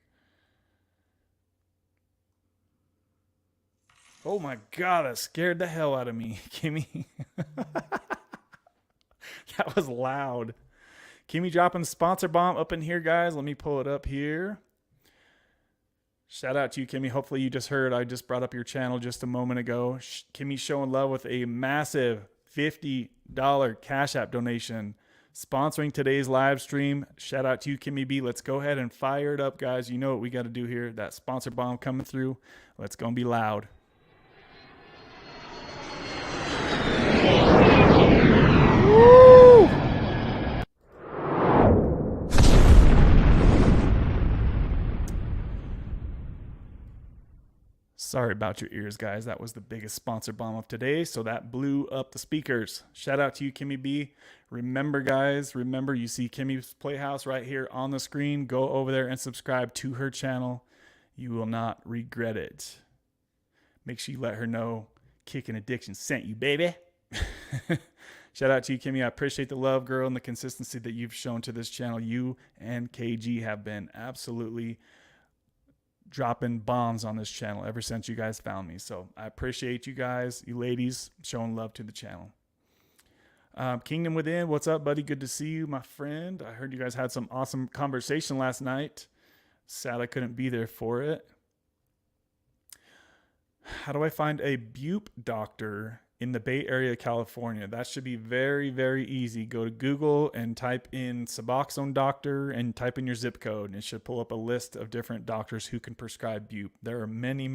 Oh my God, that scared the hell out of me, Kimmy. That was loud. Kimmy dropping the sponsor bomb up in here, guys. Let me pull it up here. Shout out to you, Kimmy. Hopefully you just heard I just brought up your channel just a moment ago. Kimmy's showing love with a massive $50 Cash App donation, sponsoring today's live stream. Shout out to you, Kimmy B. Let's go ahead and fire it up, guys. You know what we got to do here. That sponsor bomb coming through. Let's go and be loud. Woo! Sorry about your ears, guys. That was the biggest sponsor bomb of today, so that blew up the speakers. Shout out to you, Kimmy B. Remember, guys, you see Kimmy's Playhouse right here on the screen. Go over there and subscribe to her channel. You will not regret it. Make sure you let her know Kicking Addiction sent you, baby. Shout out to you, Kimmy. I appreciate the love, girl, and the consistency that you've shown to this channel. You and KG have been absolutely dropping bombs on this channel ever since you guys found me. So I appreciate you guys, you ladies, showing love to the channel. Kingdom Within, what's up, buddy? Good to see you, my friend. I heard you guys had some awesome conversation last night. Sad I couldn't be there for it. How do I find a bupe doctor in the Bay Area, California? That should be very, very easy. Go to Google and type in Suboxone doctor and type in your zip code, and it should pull up a list of different doctors who can prescribe bupe. There are many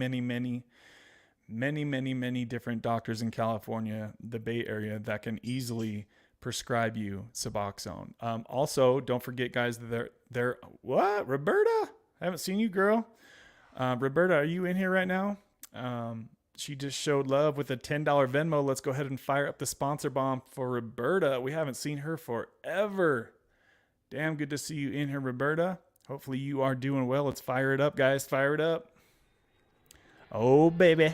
different doctors in California, the Bay Area, that can easily prescribe you Suboxone. Also, don't forget, guys, they're what? Roberta? I haven't seen you, girl. Roberta, are you in here right now? She just showed love with a $10 Venmo. Let's go ahead and fire up the sponsor bomb for Roberta. We haven't seen her forever. Damn good to see you in here, Roberta. Hopefully you are doing well. Let's fire it up, guys. Fire it up. Oh, baby.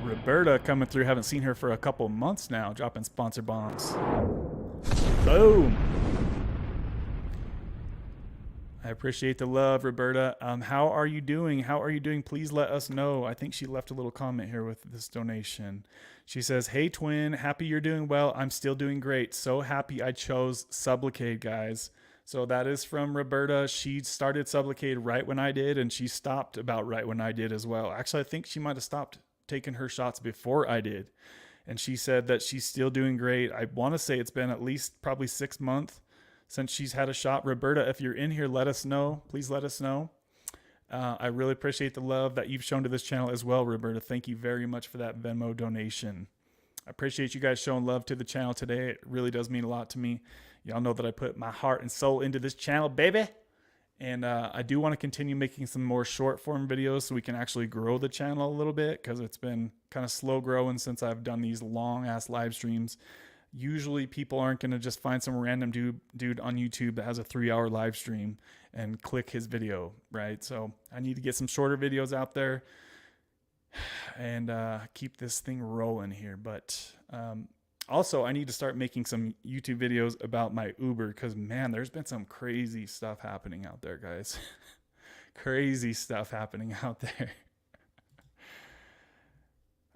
Roberta coming through. Haven't seen her for a couple months now, dropping sponsor bombs. Boom. I appreciate the love, Roberta. How are you doing? How are you doing? Please let us know. I think she left a little comment here with this donation. She says, hey, twin, happy you're doing well. I'm still doing great. So happy I chose Sublocade, guys. So that is from Roberta. She started Sublocade right when I did, and she stopped about right when I did as well. Actually, I think she might have stopped taking her shots before I did. And she said that she's still doing great. I want to say it's been at least probably 6 months since she's had a shot. Roberta, if you're in here, let us know. Please let us know. I really appreciate the love that you've shown to this channel as well, Roberta. Thank you very much for that Venmo donation. I appreciate you guys showing love to the channel today. It really does mean a lot to me. Y'all know that I put my heart and soul into this channel, baby. And I do want to continue making some more short form videos so we can actually grow the channel a little bit, because it's been kind of slow growing since I've done these long ass live streams. Usually people aren't going to just find some random dude on YouTube that has a 3-hour live stream and click his video, right? So I need to get some shorter videos out there and keep this thing rolling here. But also, I need to start making some YouTube videos about my Uber, because, man, there's been some crazy stuff happening out there, guys. Crazy stuff happening out there.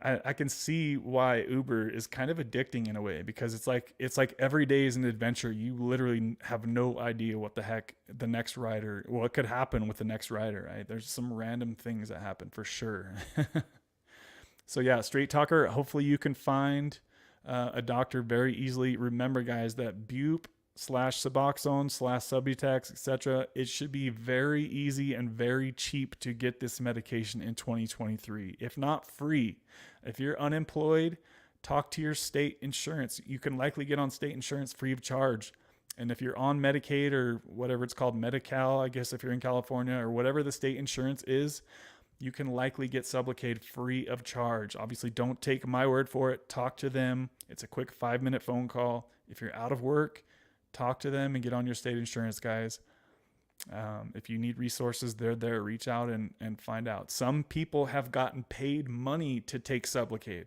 I can see why Uber is kind of addicting in a way, because it's like every day is an adventure. You literally have no idea what the heck the next rider, what could happen with the next rider, right? There's some random things that happen for sure. So yeah, Straight Talker, hopefully you can find a doctor very easily. Remember, guys, that Bupe / Suboxone / Subutex, etc. It should be very easy and very cheap to get this medication in 2023, if not free. If you're unemployed, talk to your state insurance. You can likely get on state insurance free of charge. And if you're on Medicaid or whatever it's called, Medi-Cal, I guess if you're in California, or whatever the state insurance is, you can likely get Sublocade free of charge. Obviously, don't take my word for it. Talk to them. It's a quick 5-minute phone call. If you're out of work, talk to them and get on your state insurance, guys. If you need resources, they're there. Reach out and find out. Some people have gotten paid money to take Sublocade.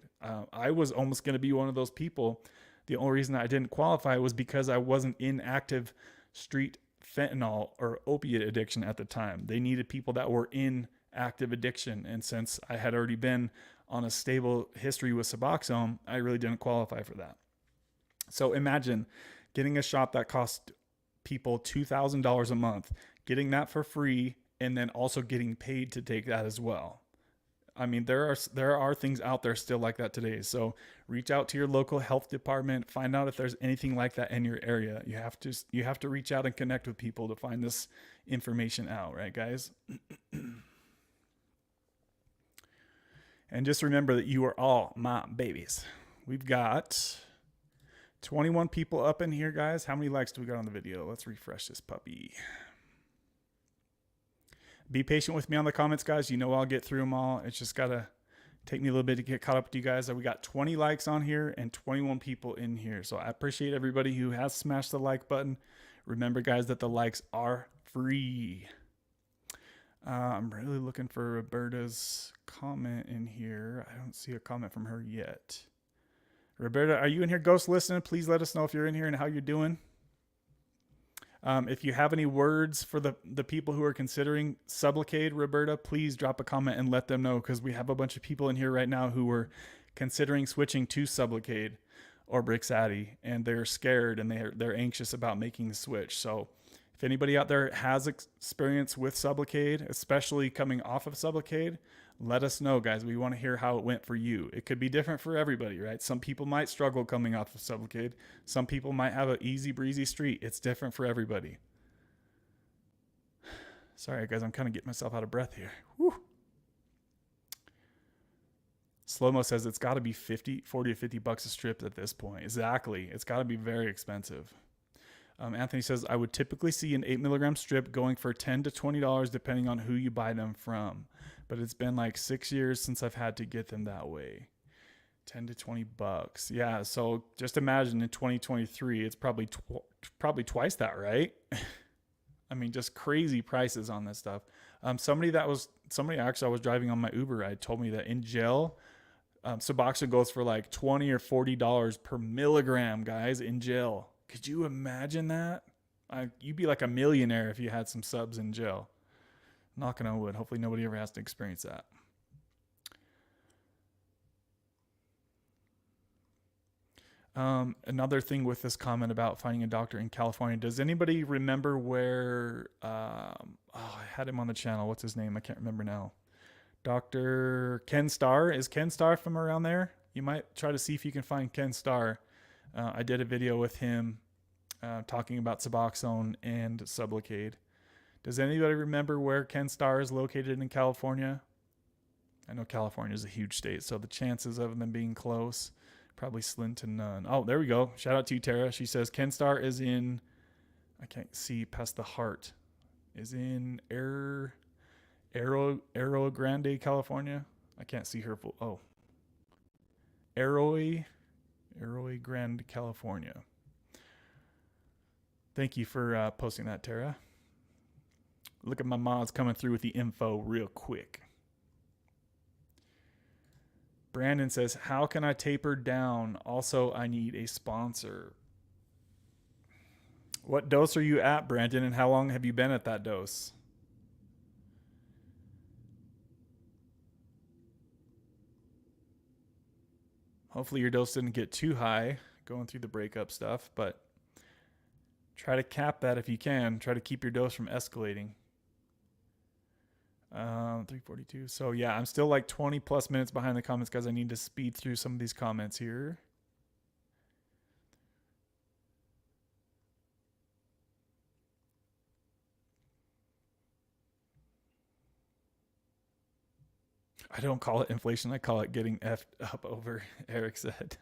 I was almost going to be one of those people. The only reason I didn't qualify was because I wasn't in active street fentanyl or opiate addiction at the time. They needed people that were in active addiction. And since I had already been on a stable history with Suboxone, I really didn't qualify for that. So imagine getting a shot that cost people $2,000 a month, getting that for free, and then also getting paid to take that as well. I mean, there are things out there still like that today. So reach out to your local health department, find out if there's anything like that in your area. You have to reach out and connect with people to find this information out, right, guys? And just remember that you are all my babies. We've got 21 people up in here, guys. How many likes do we got on the video? Let's refresh this puppy. Be patient with me on the comments, guys. You know I'll get through them all. It's just got to take me a little bit to get caught up with you guys. We got 20 likes on here and 21 people in here. So I appreciate everybody who has smashed the like button. Remember, guys, that the likes are free. I'm really looking for Roberta's comment in here. I don't see a comment from her yet. Roberta, are you in here ghost listening? Please let us know if you're in here and how you're doing. If you have any words for the people who are considering Sublocade, Roberta, please drop a comment and let them know, because we have a bunch of people in here right now who are considering switching to Sublocade or Brixadi, and they're scared and they're anxious about making the switch. So if anybody out there has experience with Sublocade, especially coming off of Sublocade, let us know, guys. We want to hear how it went for you. It could be different for everybody, right? Some people might struggle coming off of Sublocade. Some people might have an easy breezy street. It's different for everybody. Sorry, guys. I'm kind of getting myself out of breath here. Whew. Slow-mo says it's got to be 40 to 50 bucks a strip at this point. Exactly. It's got to be very expensive. Anthony says, I would typically see an 8 milligram strip going for $10 to $20 depending on who you buy them from. But it's been like 6 years since I've had to get them that way. 10 to 20 bucks. Yeah, so just imagine in 2023, it's probably twice that, right? I mean, just crazy prices on this stuff. Somebody actually I was driving on my Uber ride told me that in gel, Suboxone goes for like $20 or $40 per milligram, guys, in gel. Could you imagine that? You'd be like a millionaire if you had some subs in gel. Knocking on wood. Hopefully nobody ever has to experience that. Another thing with this comment about finding a doctor in California. Does anybody remember where, I had him on the channel. What's his name? I can't remember now. Dr. Ken Starr. Is Ken Starr from around there? You might try to see if you can find Ken Starr. I did a video with him talking about Suboxone and Sublocade. Does anybody remember where Ken Starr is located in California? I know California is a huge state, so the chances of them being close, probably slim to none. Oh, there we go. Shout out to you, Tara. She says Ken Starr is in, I can't see past the heart. is in Arroyo Grande, California. I can't see her full. Oh, Arroyo Grande, California. Thank you for posting that, Tara. Look at my mods coming through with the info real quick. Brandon says, how can I taper down? Also, I need a sponsor. What dose are you at, Brandon, and how long have you been at that dose? Hopefully your dose didn't get too high going through the breakup stuff, but try to cap that if you can. Try to keep your dose from escalating. 342. So yeah, I'm still like 20 plus minutes behind the comments, guys. I need to speed through some of these comments here. I don't call it inflation. I call it getting effed up over, Eric said.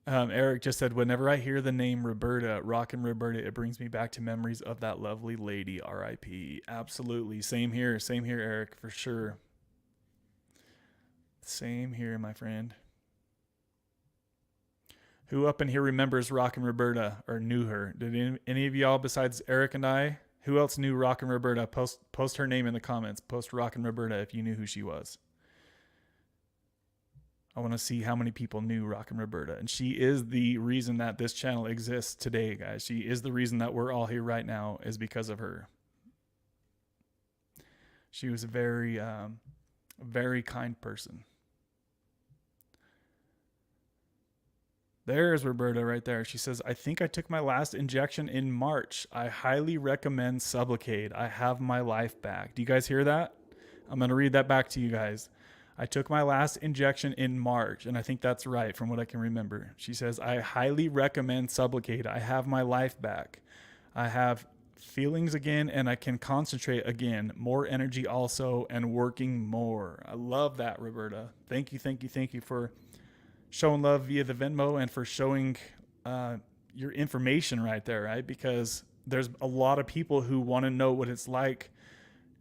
Eric just said, whenever I hear the name Roberta, Rockin' Roberta, it brings me back to memories of that lovely lady, R.I.P. Absolutely. Same here, Eric, for sure. Same here, my friend. Who up in here remembers Rockin' Roberta or knew her? Did any of y'all besides Eric and I? Who else knew Rockin' Roberta? Post her name in the comments. Post Rockin' Roberta if you knew who she was. I want to see how many people knew Rockin' Roberta. And she is the reason that this channel exists today, guys. She is the reason that we're all here right now is because of her. She was a very, very kind person. There's Roberta right there. She says, I think I took my last injection in March. I highly recommend Suboxone. I have my life back. Do you guys hear that? I'm going to read that back to you guys. I took my last injection in March, and I think that's right from what I can remember. She says, I highly recommend Suboxone. I have my life back. I have feelings again, and I can concentrate again. More energy also, and working more. I love that, Roberta. Thank you for showing love via the Venmo and for showing your information right there, right? Because there's a lot of people who want to know what it's like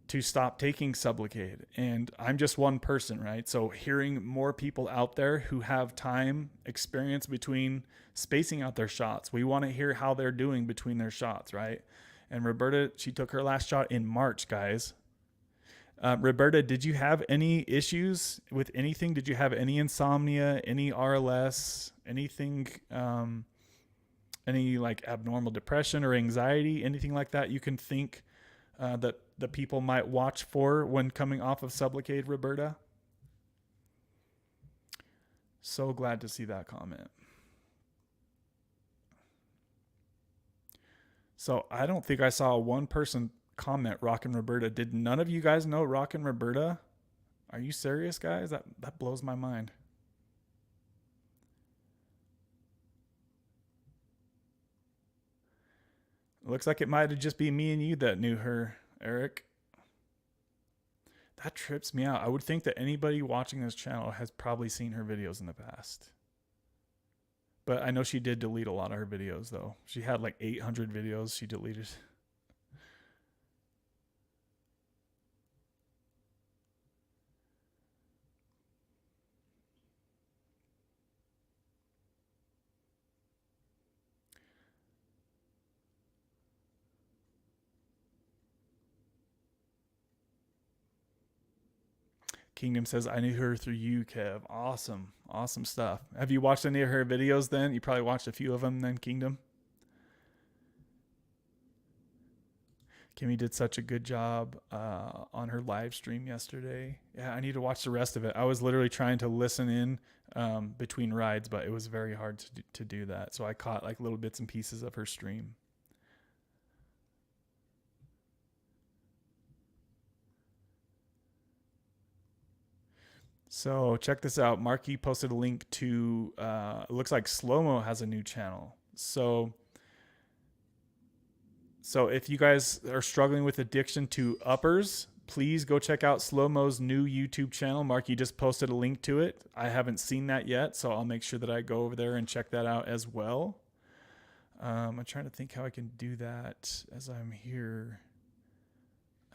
to stop taking Suboxone, and I'm just one person, right? So hearing more people out there who have time, experience between spacing out their shots, we want to hear how they're doing between their shots, right? And Roberta, she took her last shot in March, guys. Roberta, did you have any issues with anything? Did you have any insomnia, any RLS, anything, any like abnormal depression or anxiety, anything like that you can think that the people might watch for when coming off of Suboxone, Roberta? So glad to see that comment. So I don't think I saw one person comment Rockin' Roberta. Did none of you guys know Rockin' Roberta? Are you serious, guys? That blows my mind. Looks like it might have just been me and you that knew her, Eric. That trips me out. I would think that anybody watching this channel has probably seen her videos in the past. But I know she did delete a lot of her videos, though. She had like 800 videos she deleted. Kingdom says, I knew her through you, Kev. Awesome. Awesome stuff. Have you watched any of her videos then? You probably watched a few of them then, Kingdom. Kimmy did such a good job on her live stream yesterday. Yeah, I need to watch the rest of it. I was literally trying to listen in between rides, but it was very hard to do that. So I caught like little bits and pieces of her stream. So check this out. Marky posted a link to, it looks like Slow-Mo has a new channel. So if you guys are struggling with addiction to uppers, please go check out Slow-Mo's new YouTube channel. Marky just posted a link to it. I haven't seen that yet, so I'll make sure that I go over there and check that out as well. I'm trying to think how I can do that as I'm here.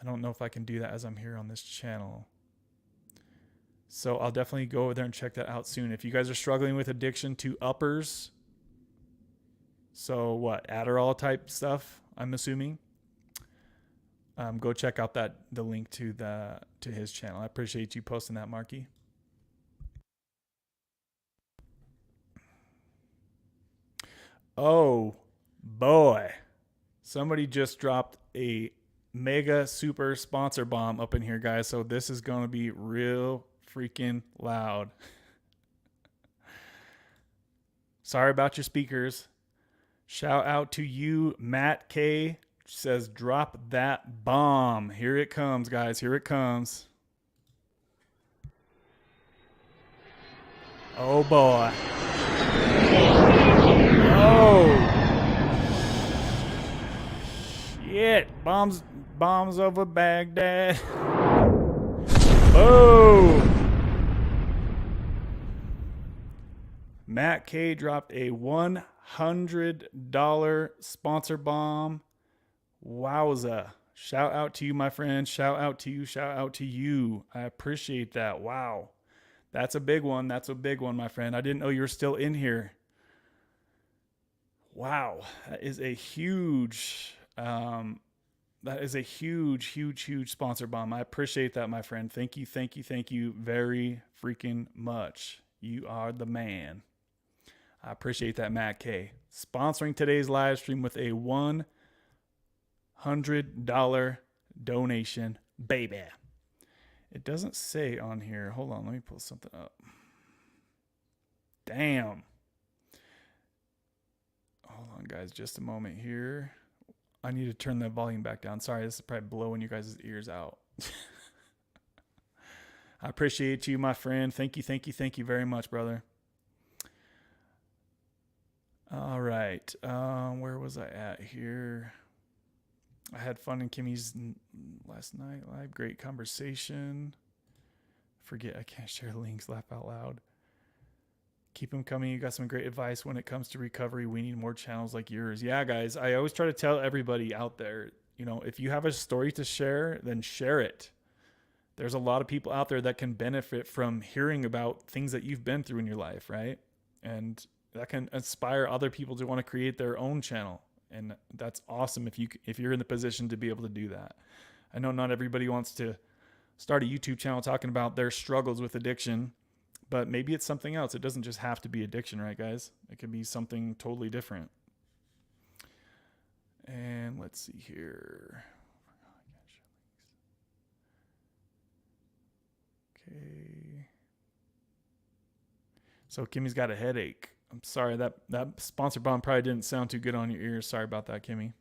I don't know if I can do that as I'm here on this channel. So I'll definitely go over there and check that out soon. If you guys are struggling with addiction to uppers, so what, Adderall type stuff, I'm assuming, go check out the link to his channel. I appreciate you posting that, Marky. Oh boy, somebody just dropped a mega super sponsor bomb up in here, guys. So this is going to be real freaking loud. Sorry about your speakers. Shout out to you, Matt K. Says, drop that bomb. Here it comes, guys. Here it comes. Oh boy. Oh. Shit. Bombs over Baghdad. Boom. Matt K dropped a $100 sponsor bomb. Wowza. Shout out to you, my friend. Shout out to you. Shout out to you. I appreciate that. Wow. That's a big one. That's a big one, my friend. I didn't know you were still in here. Wow. That is a huge, huge sponsor bomb. I appreciate that, my friend. Thank you, thank you, thank you very freaking much. You are the man. I appreciate that, Matt K. Sponsoring today's live stream with a $100 donation, baby. It doesn't say on here. Hold on, let me pull something up. Damn. Hold on, guys, just a moment here. I need to turn the volume back down. Sorry, this is probably blowing you guys' ears out. I appreciate you, my friend. Thank you, thank you, thank you very much, brother. All right. Where was I at here? I had fun in Kimmy's last night live. Great conversation. Forget, I can't share links. Laugh out loud. Keep them coming. You got some great advice when it comes to recovery. We need more channels like yours. Yeah, guys. I always try to tell everybody out there, if you have a story to share, then share it. There's a lot of people out there that can benefit from hearing about things that you've been through in your life, right? And that can inspire other people to want to create their own channel. And that's awesome if you're in the position to be able to do that. I know not everybody wants to start a YouTube channel talking about their struggles with addiction, but maybe it's something else. It doesn't just have to be addiction, right, guys? It could be something totally different. And let's see here. Okay. So Kimmy's got a headache. I'm sorry, that sponsor bomb probably didn't sound too good on your ears. Sorry about that, Kimmy.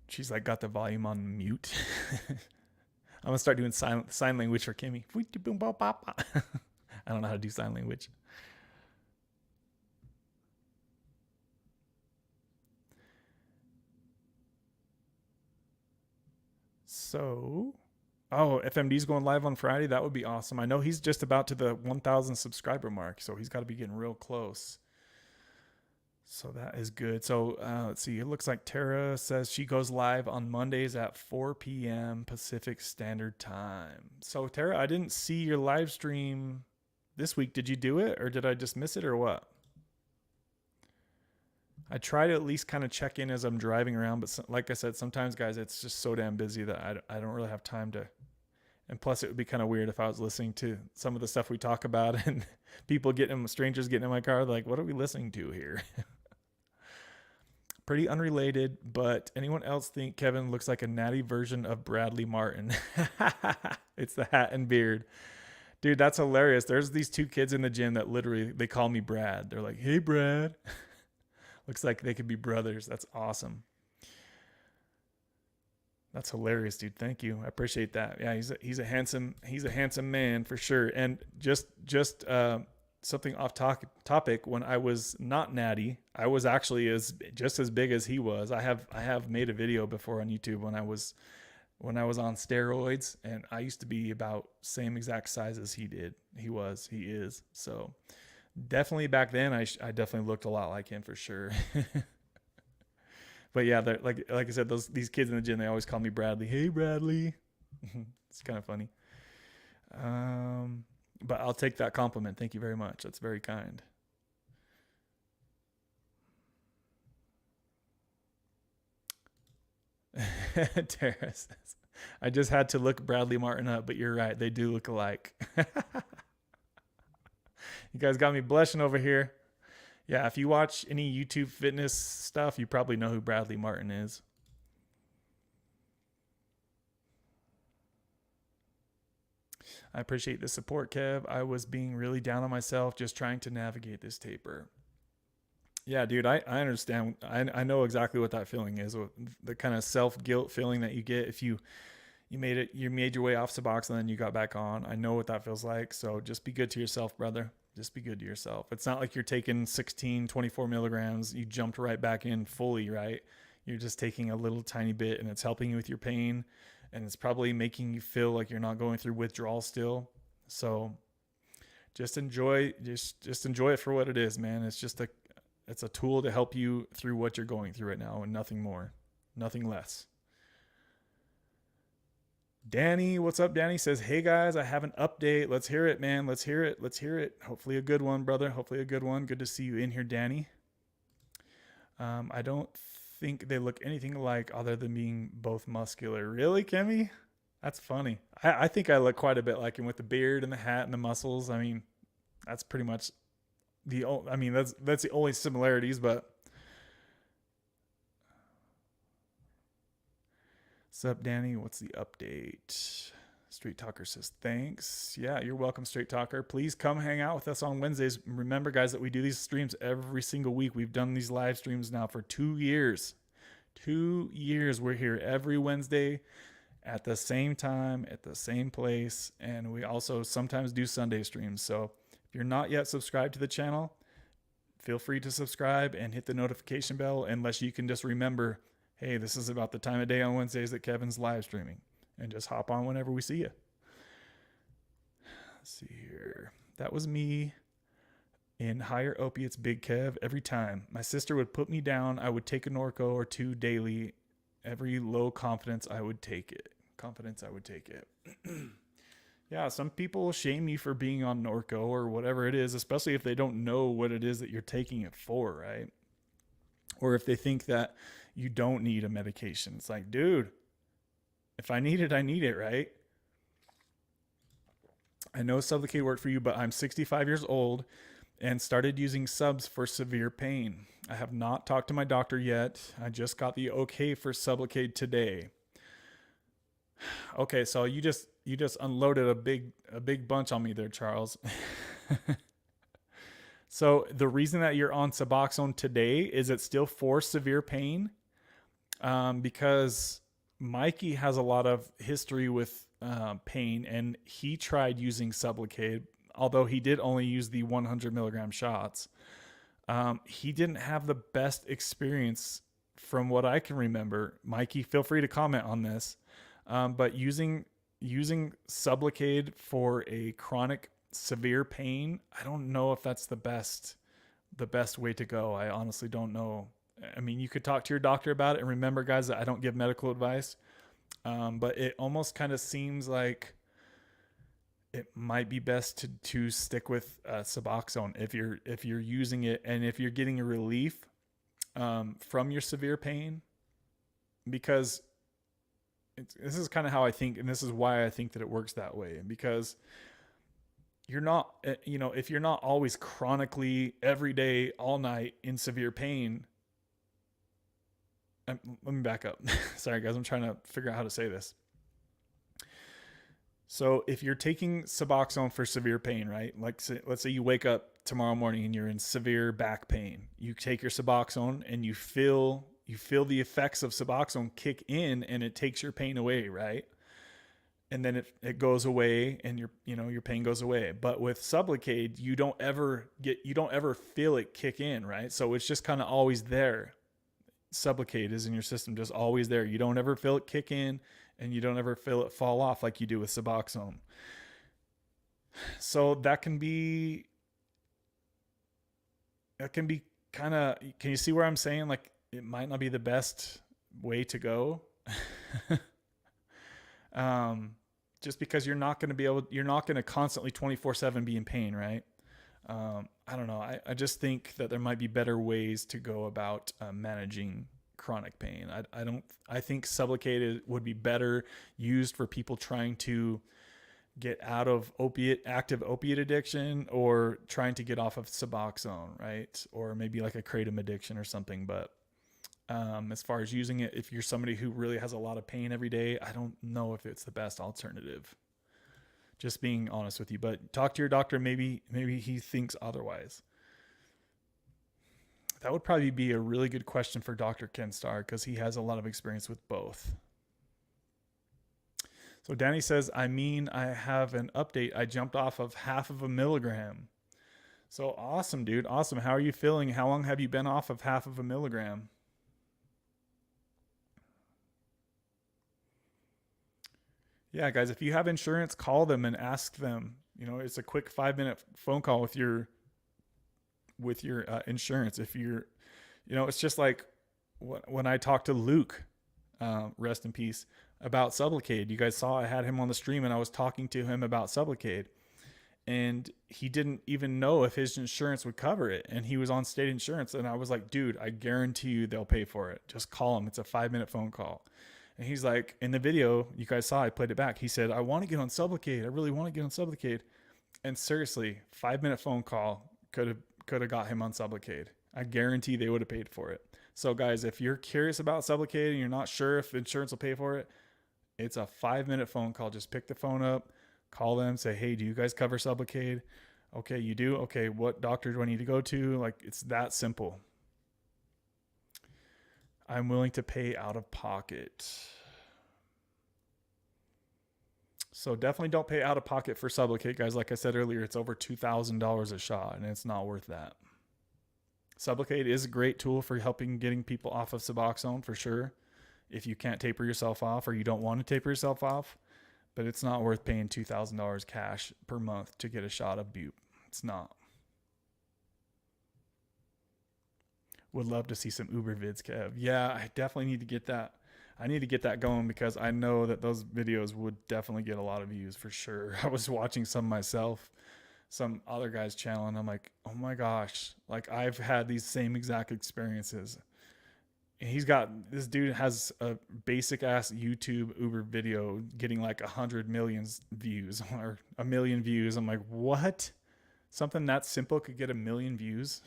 She's like got the volume on mute. I'm gonna start doing sign language for Kimmy. I don't know how to do sign language. So, FMD's going live on Friday. That would be awesome. I know he's just about to the 1,000 subscriber mark, so he's got to be getting real close. So that is good. So let's see. It looks like Tara says she goes live on Mondays at 4 p.m. Pacific Standard Time. So Tara, I didn't see your live stream this week. Did you do it, or did I just miss it, or what? I try to at least kind of check in as I'm driving around, but like I said, sometimes, guys, it's just so damn busy that I don't really have time to. And plus, it would be kind of weird if I was listening to some of the stuff we talk about and strangers getting in my car, like, what are we listening to here? Pretty unrelated, but anyone else think Kevin looks like a natty version of Bradley Martin? It's the hat and beard. Dude, that's hilarious. There's these two kids in the gym that literally, they call me Brad. They're like, hey, Brad. Looks like they could be brothers. That's awesome. That's hilarious, dude. Thank you. I appreciate that. Yeah, he's a handsome man for sure. And just something off topic. When I was not natty, I was actually just as big as he was. I have made a video before on YouTube when I was on steroids, and I used to be about same exact size as he is. So Definitely back then, I definitely looked a lot like him for sure. But yeah, they're like I said, these kids in the gym, they always call me Bradley. Hey, Bradley. It's kind of funny. But I'll take that compliment. Thank you very much. That's very kind. Tara says, I just had to look Bradley Martin up, but you're right. They do look alike. You guys got me blushing over here. Yeah, if you watch any YouTube fitness stuff, you probably know who Bradley Martin is. I appreciate the support, Kev. I was being really down on myself just trying to navigate this taper. Yeah, dude, I understand. I know exactly what that feeling is. The kind of self-guilt feeling that you get if you made your way off Suboxone and then you got back on. I know what that feels like. So just be good to yourself, brother. Just be good to yourself. It's not like you're taking 16, 24 milligrams. You jumped right back in fully, right? You're just taking a little tiny bit and it's helping you with your pain. And it's probably making you feel like you're not going through withdrawal still. So just enjoy it for what it is, man. It's a tool to help you through what you're going through right now and nothing more, nothing less. Danny, what's up? Danny says, hey guys, I have an update. Let's hear it, man. Let's hear it. Let's hear it. Hopefully a good one, brother. Hopefully a good one. Good to see you in here, Danny. I don't think they look anything alike other than being both muscular. Really, Kimmy? That's funny. I think I look quite a bit like him with the beard and the hat and the muscles. I mean, that's pretty much that's the only similarities, but what's up, Danny? What's the update? Straight Talker says, thanks. Yeah, you're welcome, Straight Talker. Please come hang out with us on Wednesdays. Remember, guys, that we do these streams every single week. We've done these live streams now for 2 years. 2 years. We're here every Wednesday at the same time, at the same place. And we also sometimes do Sunday streams. So if you're not yet subscribed to the channel, feel free to subscribe and hit the notification bell, unless you can just remember, hey, this is about the time of day on Wednesdays that Kevin's live streaming. And just hop on whenever we see you. Let's see here. That was me in higher opiates, Big Kev, every time. My sister would put me down. I would take a Norco or 2 daily. Every low confidence, I would take it. Yeah, some people shame you for being on Norco or whatever it is, especially if they don't know what it is that you're taking it for, right? Or if they think that you don't need a medication. It's like, dude, if I need it, I need it, right? I know Sublocade worked for you, but I'm 65 years old and started using subs for severe pain. I have not talked to my doctor yet. I just got the okay for Sublocade today. Okay, so you just unloaded a big bunch on me there, Charles. So the reason that you're on Suboxone today is it's still for severe pain, because Mikey has a lot of history with pain, and he tried using Sublocade, although he did only use the 100 milligram shots. He didn't have the best experience from what I can remember. Mikey, feel free to comment on this. But using Sublocade for a chronic severe pain, I don't know if that's the best way to go. I honestly don't know. I mean, you could talk to your doctor about it, and remember, guys, that I don't give medical advice. But it almost kind of seems like it might be best to stick with Suboxone if you're using it and if you're getting a relief from your severe pain, because this is kind of how I think, and this is why I think that it works that way, because you're not, if you're not always chronically every day, all night in severe pain. Let me back up. Sorry, guys. I'm trying to figure out how to say this. So if you're taking Suboxone for severe pain, right? Like, let's say you wake up tomorrow morning and you're in severe back pain. You take your Suboxone and you feel the effects of Suboxone kick in, and it takes your pain away, right? And then it goes away, and your pain goes away. But with Sublocade, you don't ever feel it kick in, right? So it's just kind of always there. Sublocade is in your system, just always there. You don't ever feel it kick in, and you don't ever feel it fall off like you do with Suboxone. So that can be that can be kind of, can you see where I'm saying like it might not be the best way to go? Just because you're not going to be able, you're not going to constantly 24/7 be in pain, right? I don't know. I just think that there might be better ways to go about managing chronic pain. I think Sublocade would be better used for people trying to get out of active opiate addiction, or trying to get off of Suboxone, right? Or maybe like a kratom addiction or something. But as far as using it, if you're somebody who really has a lot of pain every day, I don't know if it's the best alternative. Just being honest with you, but talk to your doctor. Maybe he thinks otherwise. That would probably be a really good question for Dr. Ken Starr, because he has a lot of experience with both. So Danny says, I have an update. I jumped off of 0.5 milligram. So awesome, dude. Awesome. How are you feeling? How long have you been off of 0.5 milligram? Yeah, guys, if you have insurance, call them and ask them. You know, it's a quick 5-minute phone call with your insurance. If you're, you know, it's just like when I talked to Luke, rest in peace, about Sublocade. You guys saw I had him on the stream and I was talking to him about Sublocade, and he didn't even know if his insurance would cover it, and he was on state insurance. And I was like, dude, I guarantee you they'll pay for it. Just call them. It's a 5-minute phone call. And he's like, in the video you guys saw, I played it back. He said, I want to get on Sublocade. I really want to get on Sublocade. And seriously, 5-minute phone call could have got him on Sublocade. I guarantee they would have paid for it. So guys, if you're curious about Sublocade and you're not sure if insurance will pay for it, it's a 5-minute phone call. Just pick the phone up, call them, say, hey, do you guys cover Sublocade? Okay, you do? Okay, what doctor do I need to go to? Like, it's that simple. I'm willing to pay out of pocket. So definitely don't pay out of pocket for Sublocade, guys. Like I said earlier, it's over $2,000 a shot, and it's not worth that. Sublocade is a great tool for helping getting people off of Suboxone, for sure, if you can't taper yourself off or you don't want to taper yourself off. But it's not worth paying $2,000 cash per month to get a shot of bupe. It's not. Would love to see some Uber vids, Kev. Yeah, I definitely need to get that. I need to get that going, because I know that those videos would definitely get a lot of views for sure. I was watching some myself, some other guy's channel, and I'm like, oh my gosh, like I've had these same exact experiences. And this dude has a basic ass YouTube Uber video getting like 100 million views or 1 million views. I'm like, what? Something that simple could get 1 million views?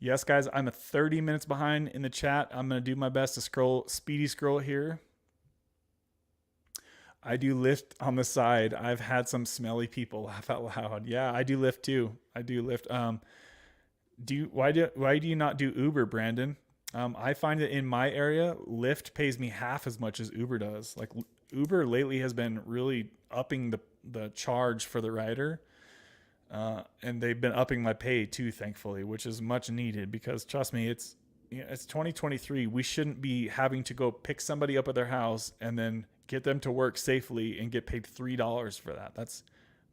Yes, guys, I'm 30 minutes behind in the chat. I'm going to do my best to speedy scroll here. I do lift on the side. I've had some smelly people laugh out loud. Yeah, I do lift too. I do lift. Why do you not do Uber, Brandon? I find that in my area, Lyft pays me half as much as Uber does. Like, Uber lately has been really upping the charge for the rider. And they've been upping my pay too, thankfully, which is much needed, because trust me, it's 2023. We shouldn't be having to go pick somebody up at their house and then get them to work safely and get paid $3 for that.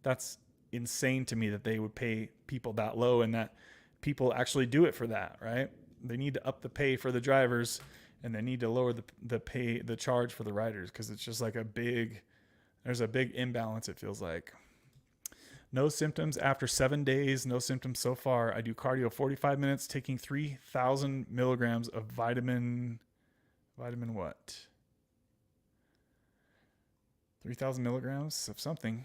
That's insane to me that they would pay people that low, and that people actually do it for that, right? They need to up the pay for the drivers, and they need to lower the charge for the riders, because it's just like there's a big imbalance, it feels like. No symptoms after 7 days. No symptoms so far. I do cardio 45 minutes, taking 3,000 milligrams of vitamin what? 3,000 milligrams of something.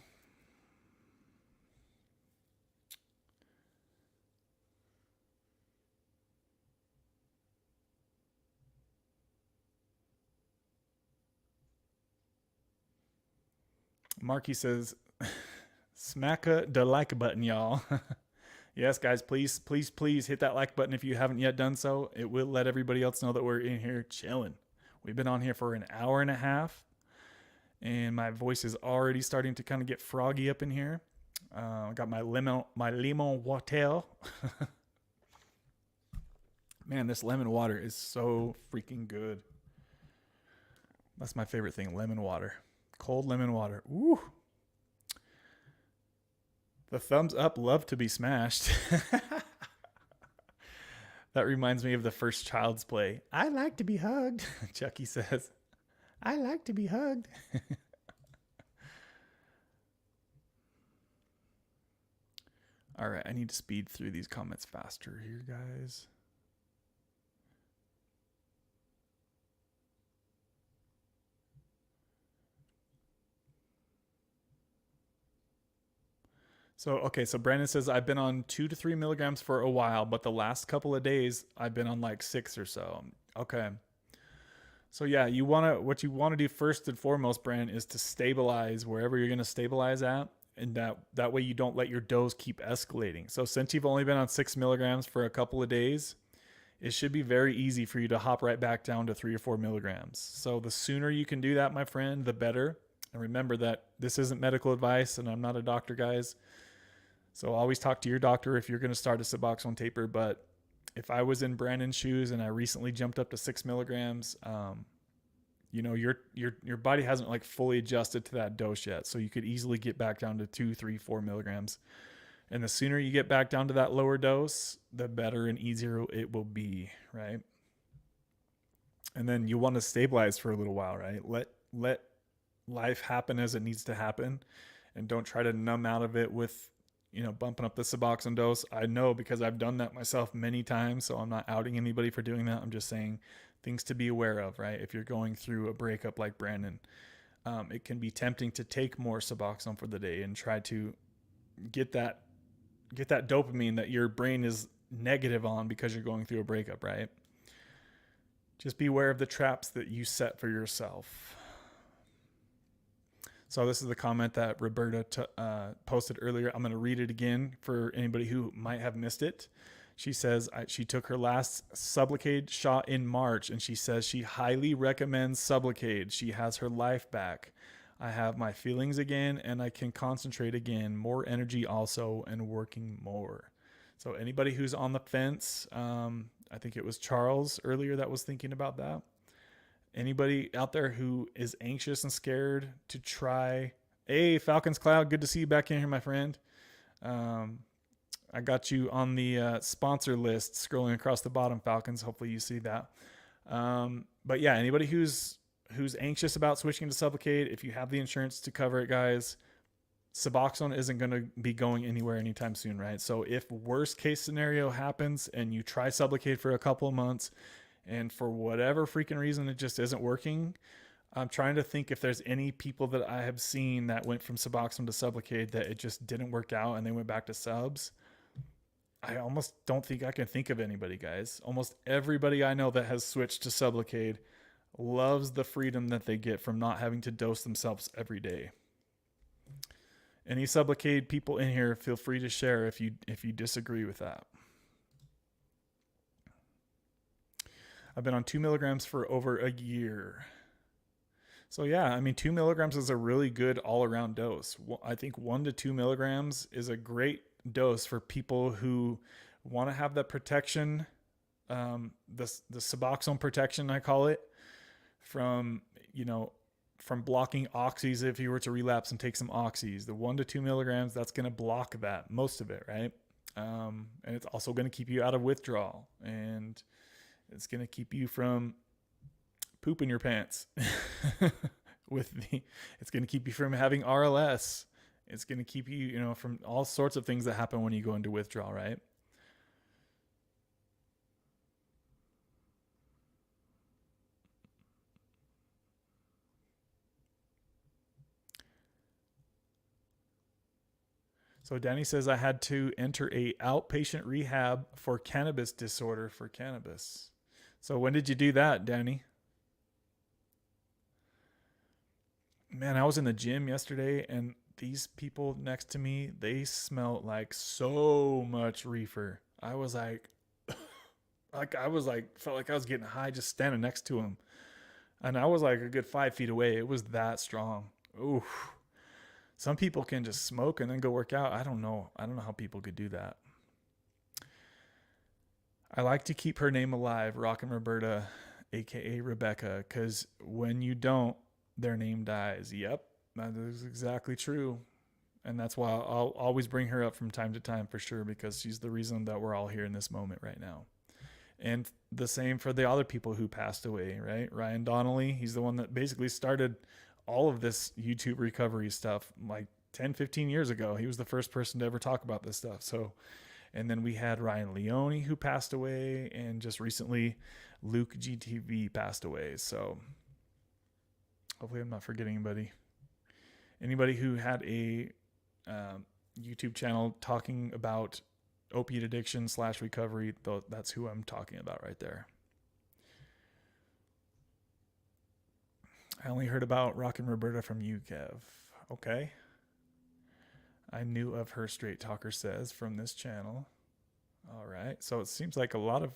Marky says, smack the like button, y'all. Yes, guys, please hit that like button if you haven't yet done so. It will let everybody else know that we're in here chilling. We've been on here for an hour and a half, and my voice is already starting to kind of get froggy up in here. I got my lemon water. Man, this lemon water is so freaking good. That's my favorite thing, lemon water. Cold lemon water. Ooh. The thumbs up love to be smashed. That reminds me of the first Child's Play. I like to be hugged. Chucky says, I like to be hugged. All right, I need to speed through these comments faster here, guys. So Brandon says, I've been on 2 to 3 milligrams for a while, but the last couple of days I've been on like 6 or so. Okay. So yeah, what you want to do first and foremost, Brandon, is to stabilize wherever you're going to stabilize at. And that way you don't let your dose keep escalating. So since you've only been on 6 milligrams for a couple of days, it should be very easy for you to hop right back down to 3 or 4 milligrams. So the sooner you can do that, my friend, the better. And remember that this isn't medical advice and I'm not a doctor, guys. So always talk to your doctor if you're going to start a Suboxone taper. But if I was in Brandon's shoes and I recently jumped up to 6 milligrams, your body hasn't like fully adjusted to that dose yet. So you could easily get back down to 2, 3, 4 milligrams. And the sooner you get back down to that lower dose, the better and easier it will be, right? And then you want to stabilize for a little while, right? Let life happen as it needs to happen, and don't try to numb out of it with bumping up the Suboxone dose. I know because I've done that myself many times, so I'm not outing anybody for doing that. I'm just saying things to be aware of, right? If you're going through a breakup like Brandon, it can be tempting to take more Suboxone for the day and try to get that dopamine that your brain is negative on because you're going through a breakup, right? Just be aware of the traps that you set for yourself. So this is the comment that Roberta posted earlier. I'm going to read it again for anybody who might have missed it. She says she took her last Sublocade shot in March, and she says she highly recommends Sublocade. She has her life back. I have my feelings again, and I can concentrate again. More energy also, and working more. So anybody who's on the fence, I think it was Charles earlier that was thinking about that. Anybody out there who is anxious and scared to try, hey, Falcons Cloud, good to see you back in here, my friend. I got you on the sponsor list scrolling across the bottom, Falcons. Hopefully you see that. But yeah, anybody who's anxious about switching to Sublocade, if you have the insurance to cover it, guys, Suboxone isn't going to be going anywhere anytime soon, right? So if worst case scenario happens and you try Sublocade for a couple of months, and for whatever freaking reason it just isn't working, I'm trying to think if there's any people that I have seen that went from Suboxone to Sublocade that it just didn't work out and they went back to subs. I almost don't think I can think of anybody, guys. Almost everybody I know that has switched to Sublocade loves the freedom that they get from not having to dose themselves every day. Any Sublocade people in here, feel free to share if you disagree with that. I've been on 2 milligrams for over a year. So yeah, 2 milligrams is a really good all-around dose. I think 1 to 2 milligrams is a great dose for people who want to have that protection, the Suboxone protection, I call it, from blocking oxys. If you were to relapse and take some oxys, the 1 to 2 milligrams, that's going to block that, most of it, right? And it's also going to keep you out of withdrawal, and it's going to keep you from pooping your pants. It's going to keep you from having RLS. It's going to keep you, from all sorts of things that happen when you go into withdrawal, right? So Danny says, I had to enter a outpatient rehab for cannabis disorder for cannabis. So when did you do that, Danny? Man, I was in the gym yesterday, and these people next to me, they smelled like so much reefer. I was like, felt like I was getting high just standing next to them. And I was like a good 5 feet away. It was that strong. Ooh. Some people can just smoke and then go work out. I don't know how people could do that. I like to keep her name alive, Rockin' Roberta, aka Rebecca, because when you don't, their name dies. Yep, that is exactly true. And that's why I'll always bring her up from time to time for sure, because she's the reason that we're all here in this moment right now. And the same for the other people who passed away, right? Ryan Donnelly, he's the one that basically started all of this YouTube recovery stuff like 10, 15 years ago. He was the first person to ever talk about this stuff. So, and then we had Ryan Leone who passed away, and just recently Luke GTV passed away. So hopefully I'm not forgetting anybody. Anybody who had a YouTube channel talking about opiate addiction / recovery, that's who I'm talking about right there. I only heard about Rockin' Roberta from you, Kev. Okay. I knew of her, Straight Talker says, from this channel. All right. So it seems like a lot of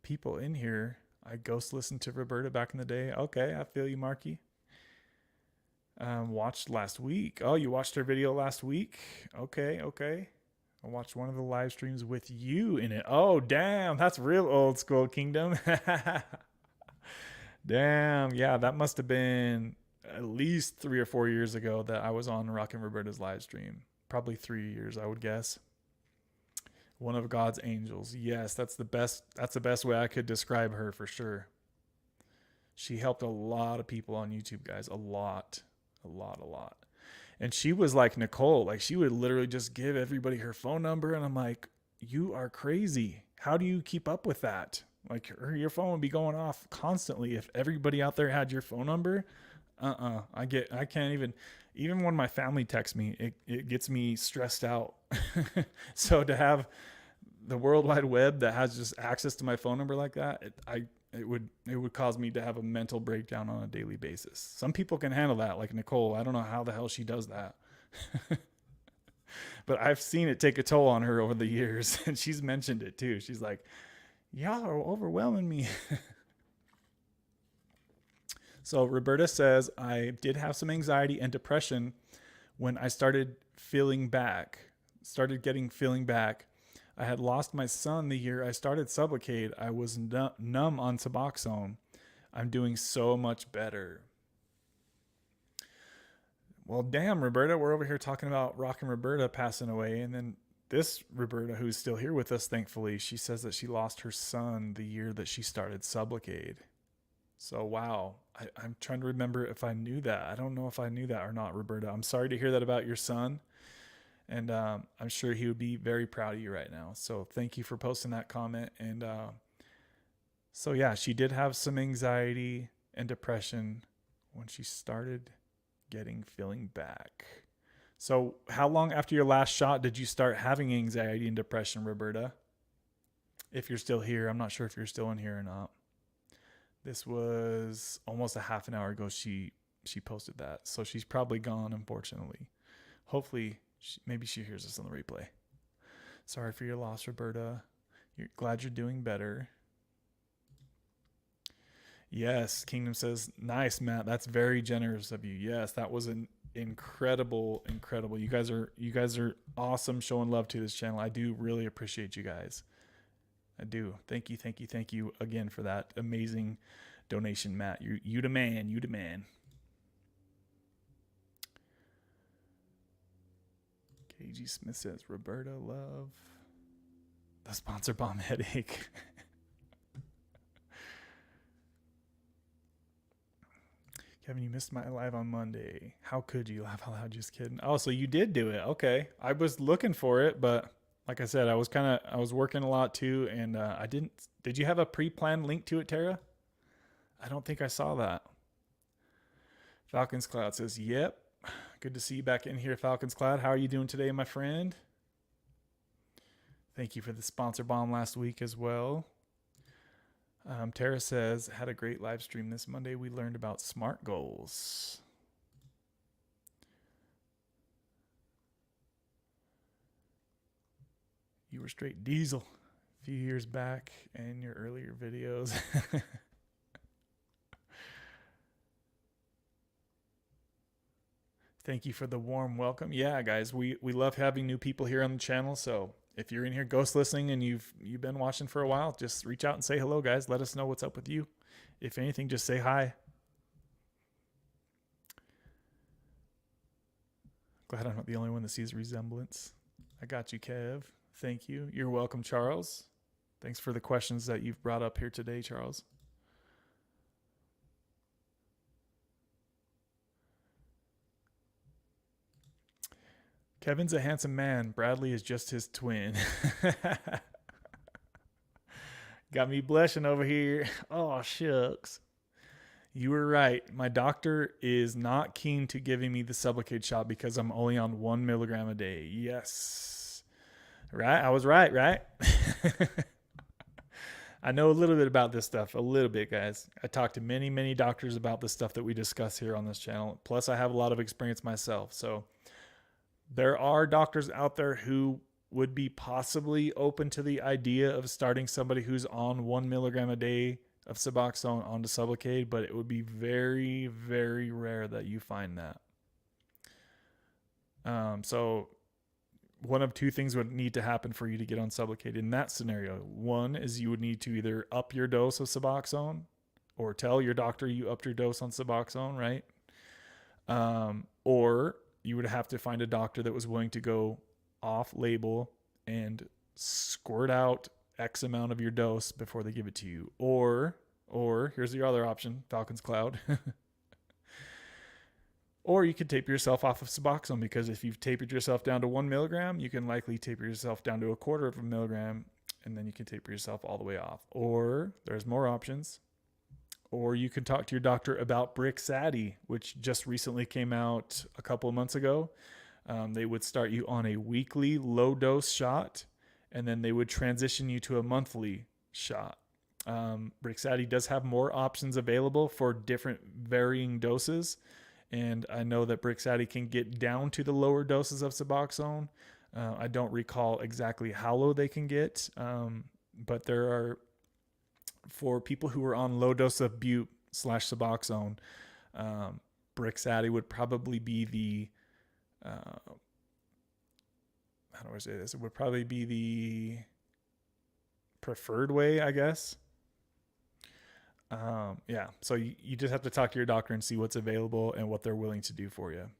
people in here. I ghost listened to Roberta back in the day. Okay, I feel you, Marky. Watched last week. Oh, you watched her video last week? Okay. I watched one of the live streams with you in it. Oh, damn. That's real old school, Kingdom. Damn. Yeah, that must have been at least 3 or 4 years ago that I was on Rockin' Roberta's live stream. Probably 3 years, I would guess. One of God's angels. Yes, that's the best way I could describe her for sure. She helped a lot of people on YouTube, guys. A lot. And she was like Nicole. Like, she would literally just give everybody her phone number. And I'm like, you are crazy. How do you keep up with that? Like, your phone would be going off constantly if everybody out there had your phone number. I can't even when my family texts me, it gets me stressed out. So to have the World Wide Web that has just access to my phone number like that, it would cause me to have a mental breakdown on a daily basis. Some people can handle that, like Nicole. I don't know how the hell she does that. But I've seen it take a toll on her over the years, and she's mentioned it too. She's like, y'all are overwhelming me. So Roberta says, I did have some anxiety and depression when I started getting feeling back. I had lost my son the year I started Suboxone. I was numb on Suboxone. I'm doing so much better. Well, damn, Roberta, we're over here talking about Rockin' Roberta passing away. And then this Roberta, who's still here with us, thankfully, she says that she lost her son the year that she started Suboxone. So, wow. I'm trying to remember if I knew that. I don't know if I knew that or not, Roberta. I'm sorry to hear that about your son. And I'm sure he would be very proud of you right now. So thank you for posting that comment. And so, yeah, she did have some anxiety and depression when she started feeling back. So how long after your last shot did you start having anxiety and depression, Roberta? If you're still here, I'm not sure if you're still in here or not. This was almost a half an hour ago she posted that. So she's probably gone, unfortunately. Hopefully, maybe she hears us on the replay. Sorry for your loss, Roberta. Glad you're doing better. Yes, Kingdom says, nice, Matt. That's very generous of you. Yes, that was an incredible. You guys are awesome, showing love to this channel. I do really appreciate you guys. I do. Thank you again for that amazing donation, Matt. You the man. KG Smith says, Roberta, love the sponsor bomb headache. Kevin, you missed my live on Monday. How could you? Laugh out loud, just kidding. Oh, so you did do it. Okay. I was looking for it, but like I said, I was working a lot too, and I didn't. Did you have a pre-planned link to it, Tara? I don't think I saw that. Falcons Cloud says, yep. Good to see you back in here, Falcons Cloud. How are you doing today, my friend? Thank you for the sponsor bomb last week as well. Tara says, had a great live stream this Monday. We learned about SMART goals. You were straight diesel a few years back in your earlier videos. Thank you for the warm welcome. Yeah, guys, we love having new people here on the channel. So if you're in here ghost listening and you've been watching for a while, just reach out and say hello, guys. Let us know what's up with you. If anything, just say hi. Glad I'm not the only one that sees resemblance. I got you, Kev. Thank you. You're welcome, Charles. Thanks for the questions that you've brought up here today, Charles. Kevin's a handsome man. Bradley is just his twin. Got me blushing over here. Oh, shucks. You were right. My doctor is not keen to giving me the Suboxone shot because I'm only on 1 milligram a day. Yes. Right? I was right, right? I know a little bit about this stuff. A little bit, guys. I talked to many, many doctors about the stuff that we discuss here on this channel. Plus, I have a lot of experience myself. So there are doctors out there who would be possibly open to the idea of starting somebody who's on 1 milligram a day of Suboxone onto Sublocade, but it would be very, very rare that you find that. So one of two things would need to happen for you to get on Sublocade in that scenario. One is you would need to either up your dose of Suboxone or tell your doctor you upped your dose on Suboxone, right? Or you would have to find a doctor that was willing to go off label and squirt out X amount of your dose before they give it to you. Or here's your other option, Falcon's Cloud. Or you could taper yourself off of Suboxone, because if you've tapered yourself down to 1 milligram, you can likely taper yourself down to 1/4 milligram, and then you can taper yourself all the way off. Or there's more options. Or you can talk to your doctor about Brixadi, which just recently came out a couple of months ago. They would start you on a weekly low dose shot, and then they would transition you to a monthly shot. Brixadi does have more options available for different varying doses. And I know that Brixadi can get down to the lower doses of Suboxone. I don't recall exactly how low they can get. But there are, for people who are on low dose of Butte/Suboxone, Brixadi would probably be the, how do I say this? It would probably be the preferred way, I guess. Yeah. So you just have to talk to your doctor and see what's available and what they're willing to do for you.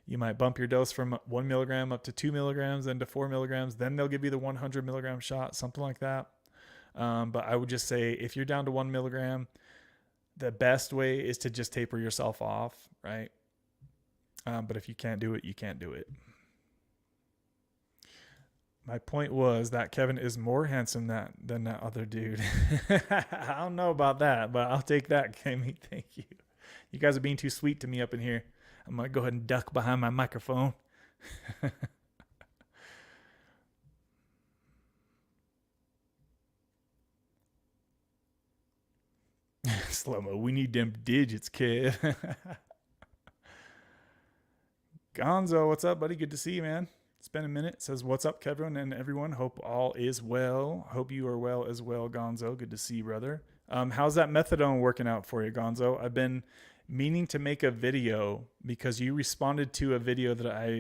You might bump your dose from 1 milligram up to 2 milligrams, then to 4 milligrams. Then they'll give you the 100 milligram shot, something like that. But I would just say if you're down to 1 milligram, the best way is to just taper yourself off, right? But if you can't do it, you can't do it. My point was that Kevin is more handsome than that other dude. I don't know about that, but I'll take that, Kimmy. Thank you. You guys are being too sweet to me up in here. I'm going to go ahead and duck behind my microphone. Slow-mo, we need them digits, kid. Gonzo, what's up, buddy? Good to see you, man. It's been a minute. It says, what's up, Kevin and everyone? Hope all is well. Hope you are well as well, Gonzo. Good to see you, brother. How's that methadone working out for you, Gonzo? I've been meaning to make a video because you responded to a video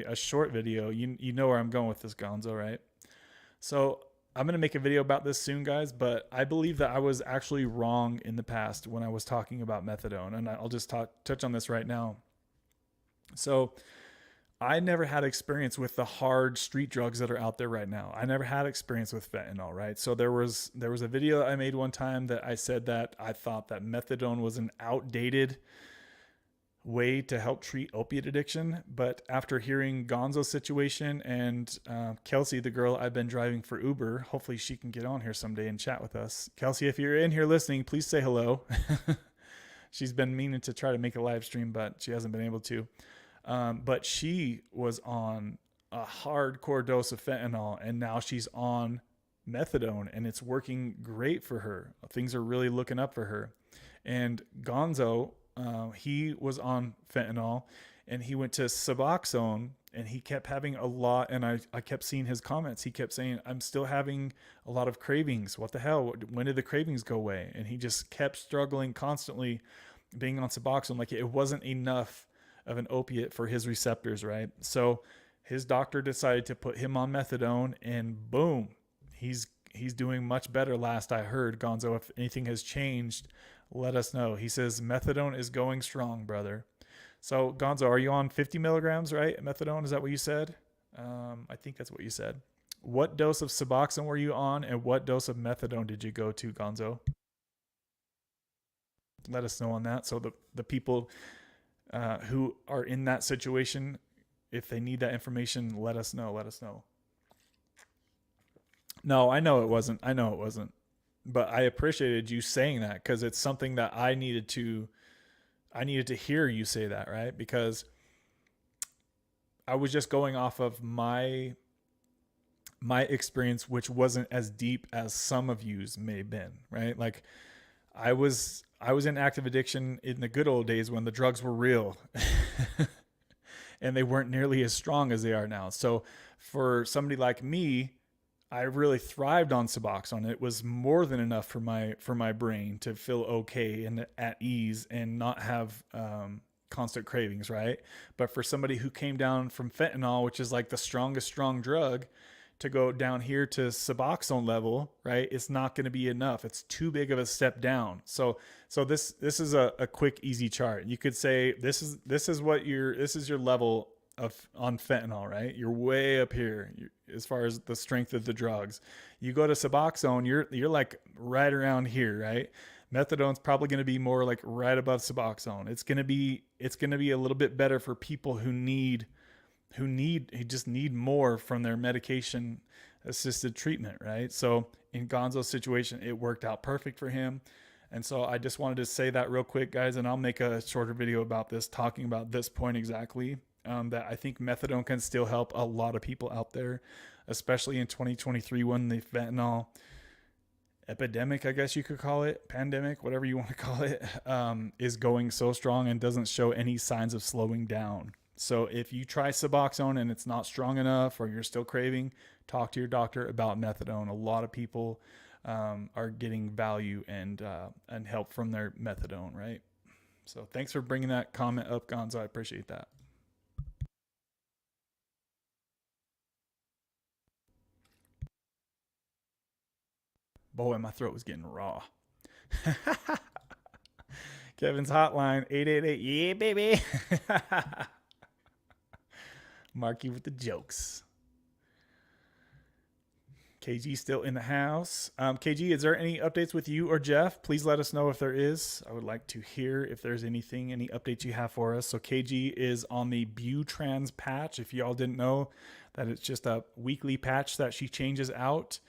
a short video. You know where I'm going with this, Gonzo, right? So I'm going to make a video about this soon, guys, but I believe that I was actually wrong in the past when I was talking about methadone, and I'll just touch on this right now. So I never had experience with the hard street drugs that are out there right now. I never had experience with fentanyl, right? So there was a video I made one time that I said that I thought that methadone was an outdated way to help treat opiate addiction. But after hearing Gonzo's situation and Kelsey, the girl I've been driving for Uber, hopefully she can get on here someday and chat with us. Kelsey, if you're in here listening, please say hello. She's been meaning to try to make a live stream, but she hasn't been able to. But she was on a hardcore dose of fentanyl, and now she's on methadone, and it's working great for her. Things are really looking up for her. And Gonzo, he was on fentanyl, and he went to Suboxone, and he kept having a lot, and I kept seeing his comments. He kept saying, I'm still having a lot of cravings. What the hell? When did the cravings go away? And he just kept struggling constantly being on Suboxone. Like, it wasn't enough of an opiate for his receptors, right? So his doctor decided to put him on methadone, and boom, he's doing much better last I heard. Gonzo, if anything has changed, let us know. He says methadone is going strong, brother. So Gonzo, are you on 50 milligrams, right? Methadone, is that what you said? I think that's what you said. What dose of Suboxone were you on, and what dose of methadone did you go to, Gonzo? Let us know on that. So the people who are in that situation, if they need that information, let us know. Let us know. No, I know it wasn't. I know it wasn't. But I appreciated you saying that because it's something that I needed to. I needed to hear you say that, right? Because I was just going off of my experience, which wasn't as deep as some of you's may have been, right? Like I was in active addiction in the good old days when the drugs were real and they weren't nearly as strong as they are now. So for somebody like me, I really thrived on Suboxone. It was more than enough for my brain to feel okay and at ease and not have constant cravings, right? But for somebody who came down from fentanyl, which is like the strongest strong drug, to go down here to Suboxone level, right? It's not going to be enough. It's too big of a step down. So this is a quick easy chart. You could say this is your level of on fentanyl, right? You're way up here as far as the strength of the drugs. You go to Suboxone, you're like right around here, right? Methadone's probably going to be more like right above Suboxone. It's going to be a little bit better for people who just need more from their medication assisted treatment, right? So in Gonzo's situation, it worked out perfect for him. And so I just wanted to say that real quick, guys, and I'll make a shorter video about this, talking about this point exactly. That I think methadone can still help a lot of people out there, especially in 2023 when the fentanyl epidemic, I guess you could call it, pandemic, whatever you want to call it, is going so strong and doesn't show any signs of slowing down. So if you try Suboxone and it's not strong enough or you're still craving, talk to your doctor about methadone. A lot of people are getting value and help from their methadone, right? So thanks for bringing that comment up, Gonzo. I appreciate that. Boy, my throat was getting raw. Kevin's hotline 888. Yeah, baby. Marky with the jokes. KG still in the house. KG, is there any updates with you or Jeff? Please let us know if there is. I would like to hear if there's any updates you have for us. So KG is on the Butrans patch. If y'all didn't know, that it's just a weekly patch that she changes out.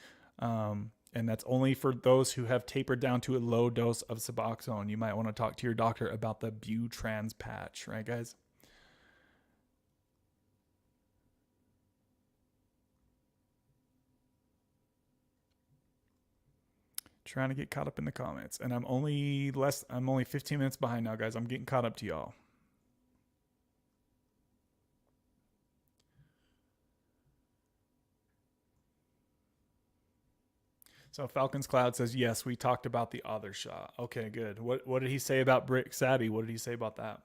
And that's only for those who have tapered down to a low dose of Suboxone. You might want to talk to your doctor about the Butrans patch, right, guys? Trying to get caught up in the comments, and I'm only 15 minutes behind now, guys. I'm getting caught up to y'all. So Falcons Cloud says, yes, we talked about the other shot. Okay, good. What did he say about Brick Savvy? What did he say about that?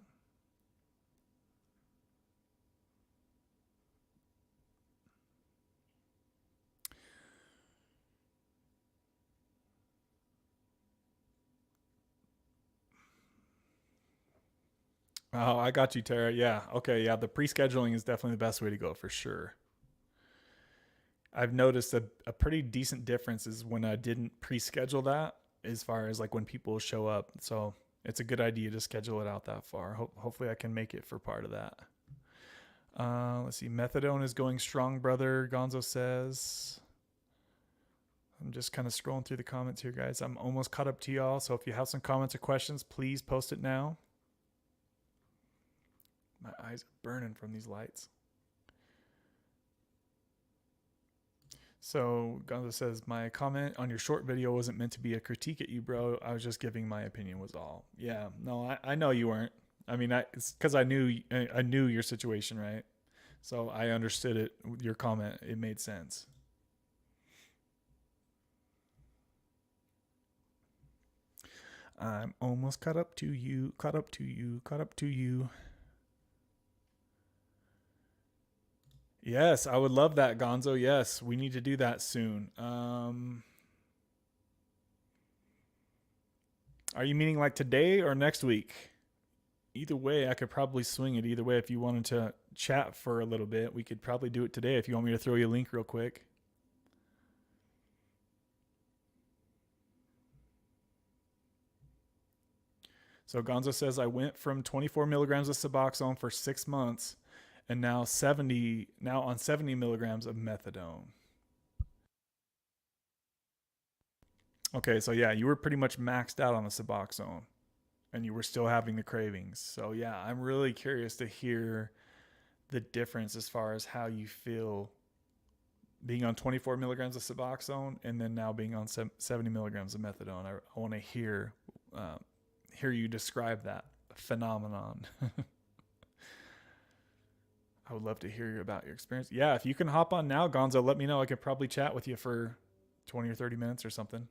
Oh, I got you, Tara. Yeah. Okay. Yeah. The pre-scheduling is definitely the best way to go for sure. I've noticed a pretty decent difference is when I didn't pre-schedule that as far as like when people show up. So it's a good idea to schedule it out that far. Hopefully I can make it for part of that. Let's see. Methadone is going strong, brother. Gonzo says. I'm just kind of scrolling through the comments here, guys. I'm almost caught up to y'all. So if you have some comments or questions, please post it now. My eyes are burning from these lights. So Gonzo says, my comment on your short video wasn't meant to be a critique at you, bro. I was just giving my opinion was all. Yeah, no, I know you weren't. I mean, it's because I knew your situation, right? So I understood it. Your comment, it made sense. I'm almost caught up to you. Caught up to you. Caught up to you. Yes, I would love that, Gonzo. Yes, we need to do that soon. Are you meaning like today or next week? either way, I could probably swing it either way. If you wanted to chat for a little bit, we could probably do it today if you want me to throw you a link real quick. So Gonzo says, I went from 24 milligrams of Suboxone for 6 months and now on 70 milligrams of Methadone. Okay, so yeah, you were pretty much maxed out on the Suboxone and you were still having the cravings. So yeah, I'm really curious to hear the difference as far as how you feel being on 24 milligrams of Suboxone and then now being on 70 milligrams of Methadone. I want to hear you describe that phenomenon. I would love to hear about your experience. Yeah, if you can hop on now, Gonzo, let me know. I could probably chat with you for 20 or 30 minutes or something.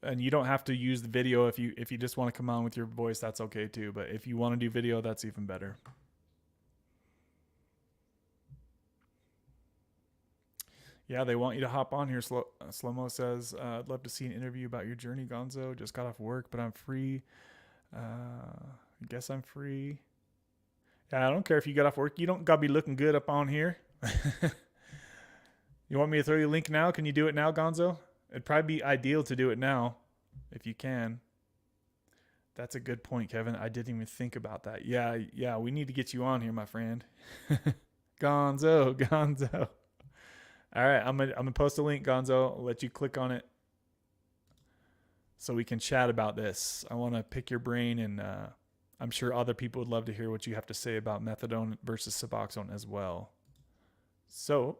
And you don't have to use the video if you just want to come on with your voice, that's okay too. But if you want to do video, that's even better. Yeah, they want you to hop on here. Slow-mo says, I'd love to see an interview about your journey, Gonzo. Just got off work, but I'm free. I guess I'm free. Yeah, I don't care if you got off work. You don't got to be looking good up on here. You want me to throw you a link now? Can you do it now, Gonzo? It'd probably be ideal to do it now, if you can. That's a good point, Kevin. I didn't even think about that. Yeah, we need to get you on here, my friend. Gonzo. All right, I'm gonna post a link, Gonzo. I'll let you click on it so we can chat about this. I want to pick your brain, and I'm sure other people would love to hear what you have to say about Methadone versus Suboxone as well. So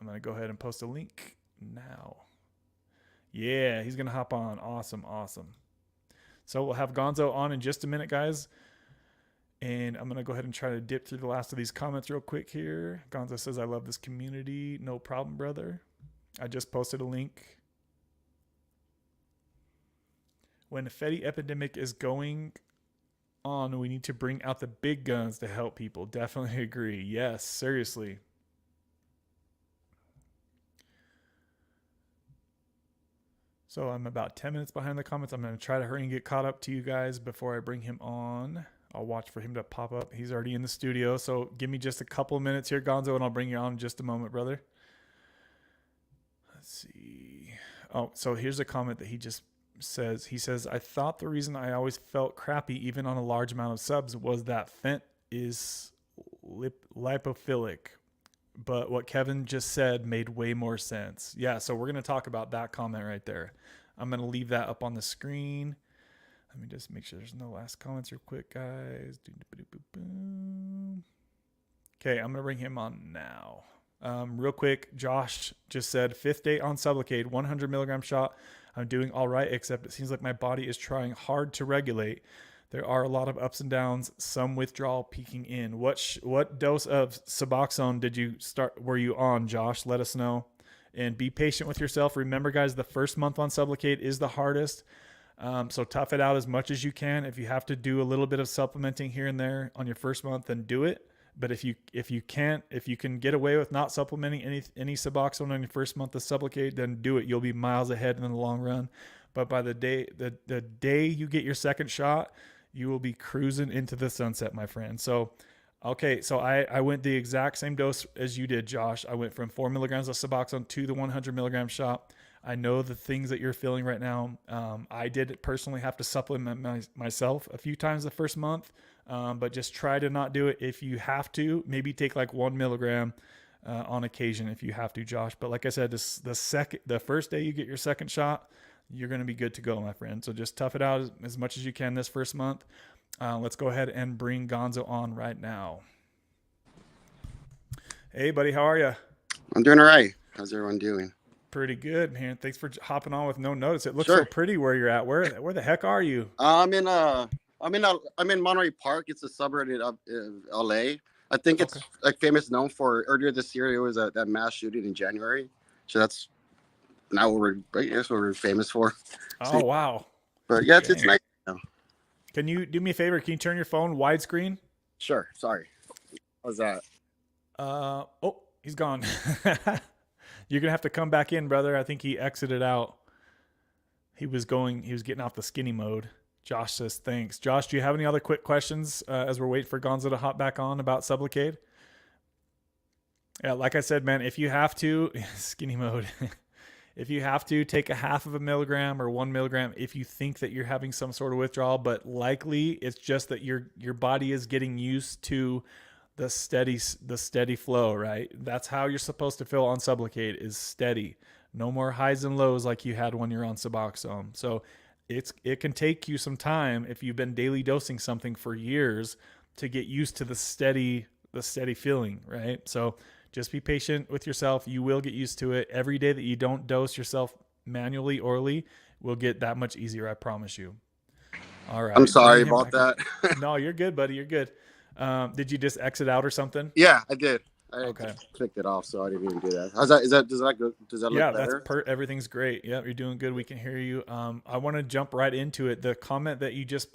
I'm gonna go ahead and post a link now. Yeah, he's gonna hop on. Awesome. So we'll have Gonzo on in just a minute, guys. And I'm going to go ahead and try to dip through the last of these comments real quick here. Gonzo says, I love this community. No problem, brother. I just posted a link. When the Fetty epidemic is going on, we need to bring out the big guns to help people. Definitely agree. Yes, seriously. So I'm about 10 minutes behind the comments. I'm going to try to hurry and get caught up to you guys before I bring him on. I'll watch for him to pop up. He's already in the studio. So give me just a couple of minutes here, Gonzo, and I'll bring you on in just a moment, brother. Let's see. Oh, so here's a comment that he just says. He says, I thought the reason I always felt crappy, even on a large amount of subs, was that Fent is lipophilic. But what Kevin just said made way more sense. Yeah, so we're going to talk about that comment right there. I'm going to leave that up on the screen. Let me just make sure there's no last comments real quick, guys. Okay, I'm going to bring him on now. Real quick, Josh just said, 5th day on Sublocade, 100 milligram shot. I'm doing all right, except it seems like my body is trying hard to regulate. There are a lot of ups and downs, some withdrawal peaking in. What dose of Suboxone were you on, Josh? Let us know. And be patient with yourself. Remember, guys, the first month on Sublocade is the hardest. So tough it out as much as you can. If you have to do a little bit of supplementing here and there on your first month, then do it. But if you can get away with not supplementing any Suboxone on your first month of Sublocade, then do it. You'll be miles ahead in the long run. But by the day you get your second shot, you will be cruising into the sunset, my friend. So, okay, so I went the exact same dose as you did, Josh. I went from 4 milligrams of Suboxone to the 100 milligram shot. I know the things that you're feeling right now. I did personally have to supplement myself a few times the first month, but just try to not do it. If you have to, maybe take like 1 milligram on occasion if you have to, Josh. But like I said, the first day you get your second shot, you're going to be good to go, my friend. So just tough it out as much as you can this first month. Let's go ahead and bring Gonzo on right now. Hey, buddy, how are you? I'm doing all right. How's everyone doing? Pretty good, man. Thanks for hopping on with no notice. It looks so pretty where you're at. Where the heck are you? I'm in Monterey Park. It's a suburb of LA. I think it's like known for earlier this year. It was that mass shooting in January. So that's now what we're famous for. Oh, wow. But yeah, it's nice. Can you do me a favor? Can you turn your phone widescreen? Sure. Sorry. How's that? Oh, he's gone. You're going to have to come back in, brother. I think he exited out. He was getting off the skinny mode. Josh says thanks. Josh, do you have any other quick questions as we're waiting for Gonzo to hop back on about Sublocade? Yeah, like I said, man, if you have to, skinny mode. If you have to, take a half of a milligram or 1 milligram if you think that you're having some sort of withdrawal, but likely it's just that your body is getting used to the steady flow, right? That's how you're supposed to feel on Sublocade, is steady. No more highs and lows like you had when you're on Suboxone. So it can take you some time if you've been daily dosing something for years to get used to the steady feeling, right? So just be patient with yourself. You will get used to it. Every day that you don't dose yourself manually, orally, will get that much easier, I promise you. All right. I'm sorry about that. No, you're good, buddy. You're good. Did you just exit out or something? Yeah, I did. I Okay. just clicked it off, so I didn't even do that. How's that? Does that look better? Everything's great. Yeah, you're doing good. We can hear you. I want to jump right into it. The comment that you just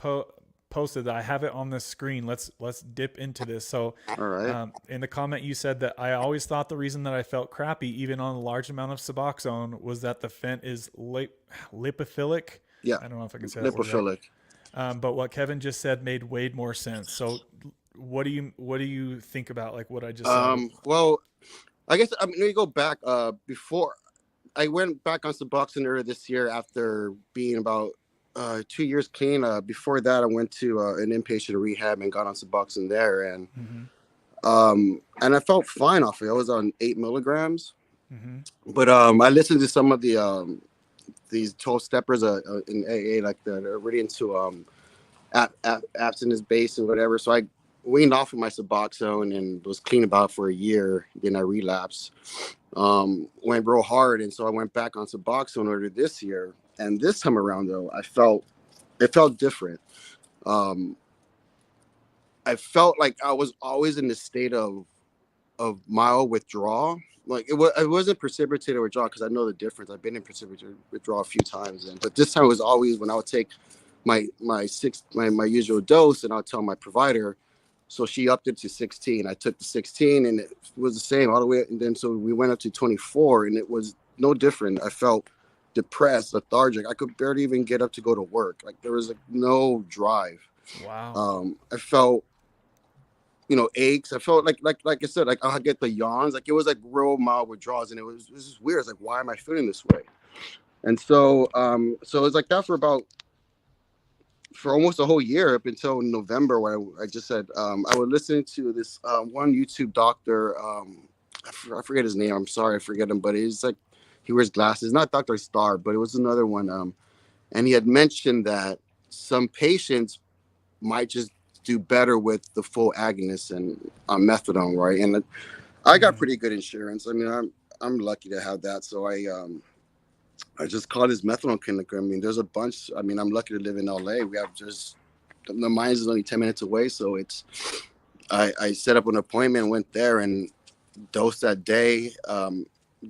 posted, I have it on the screen. Let's dip into this. So, all right. In the comment, you said that I always thought the reason that I felt crappy, even on a large amount of Suboxone, was that the fent is lipophilic. Yeah, I don't know if I can say that word right. But what Kevin just said made way more sense. So, what do you think about like what I just said? Well, I guess let me go back. Before I went back on Suboxone earlier this year after being about 2 years clean. Before that, I went to an inpatient rehab and got on Suboxone there, and I felt fine off it. I was on 8 milligrams, but I listened to some of the these 12 steppers in AA, like they're really into abstinence based and whatever. So I weaned off of my Suboxone and was clean about for a year. Then I relapsed, went real hard, and so I went back on Suboxone earlier this year. And this time around, though, it felt different. I felt like I was always in the state of mild withdrawal. Like it wasn't precipitated withdrawal, because I know the difference. I've been in precipitated withdrawal a few times, but this time it was always when I would take my usual dose, and I'll tell my provider. So she upped it to 16. I took the 16, and it was the same all the way. And then so we went up to 24, and it was no different. I felt depressed, lethargic. I could barely even get up to go to work. Like there was like no drive. Wow. I felt, aches. I felt like I said, like I get the yawns. Like it was like real mild withdrawals, and it was just weird. It's like, why am I feeling this way? And so, so it was like that for almost a whole year up until November, where I just said I would listen to this one YouTube doctor. I forget his name. I'm sorry, I forget him, but he's like, he wears glasses. Not Dr. Star, but it was another one. And he had mentioned that some patients might just do better with the full agonist and methadone, right? And I got pretty good insurance. I mean, I'm lucky to have that. So I just called his methadone clinic. I mean, there's a bunch. I mean, I'm lucky to live in LA. We have just, the mines is only 10 minutes away. So I set up an appointment, went there and dosed that day.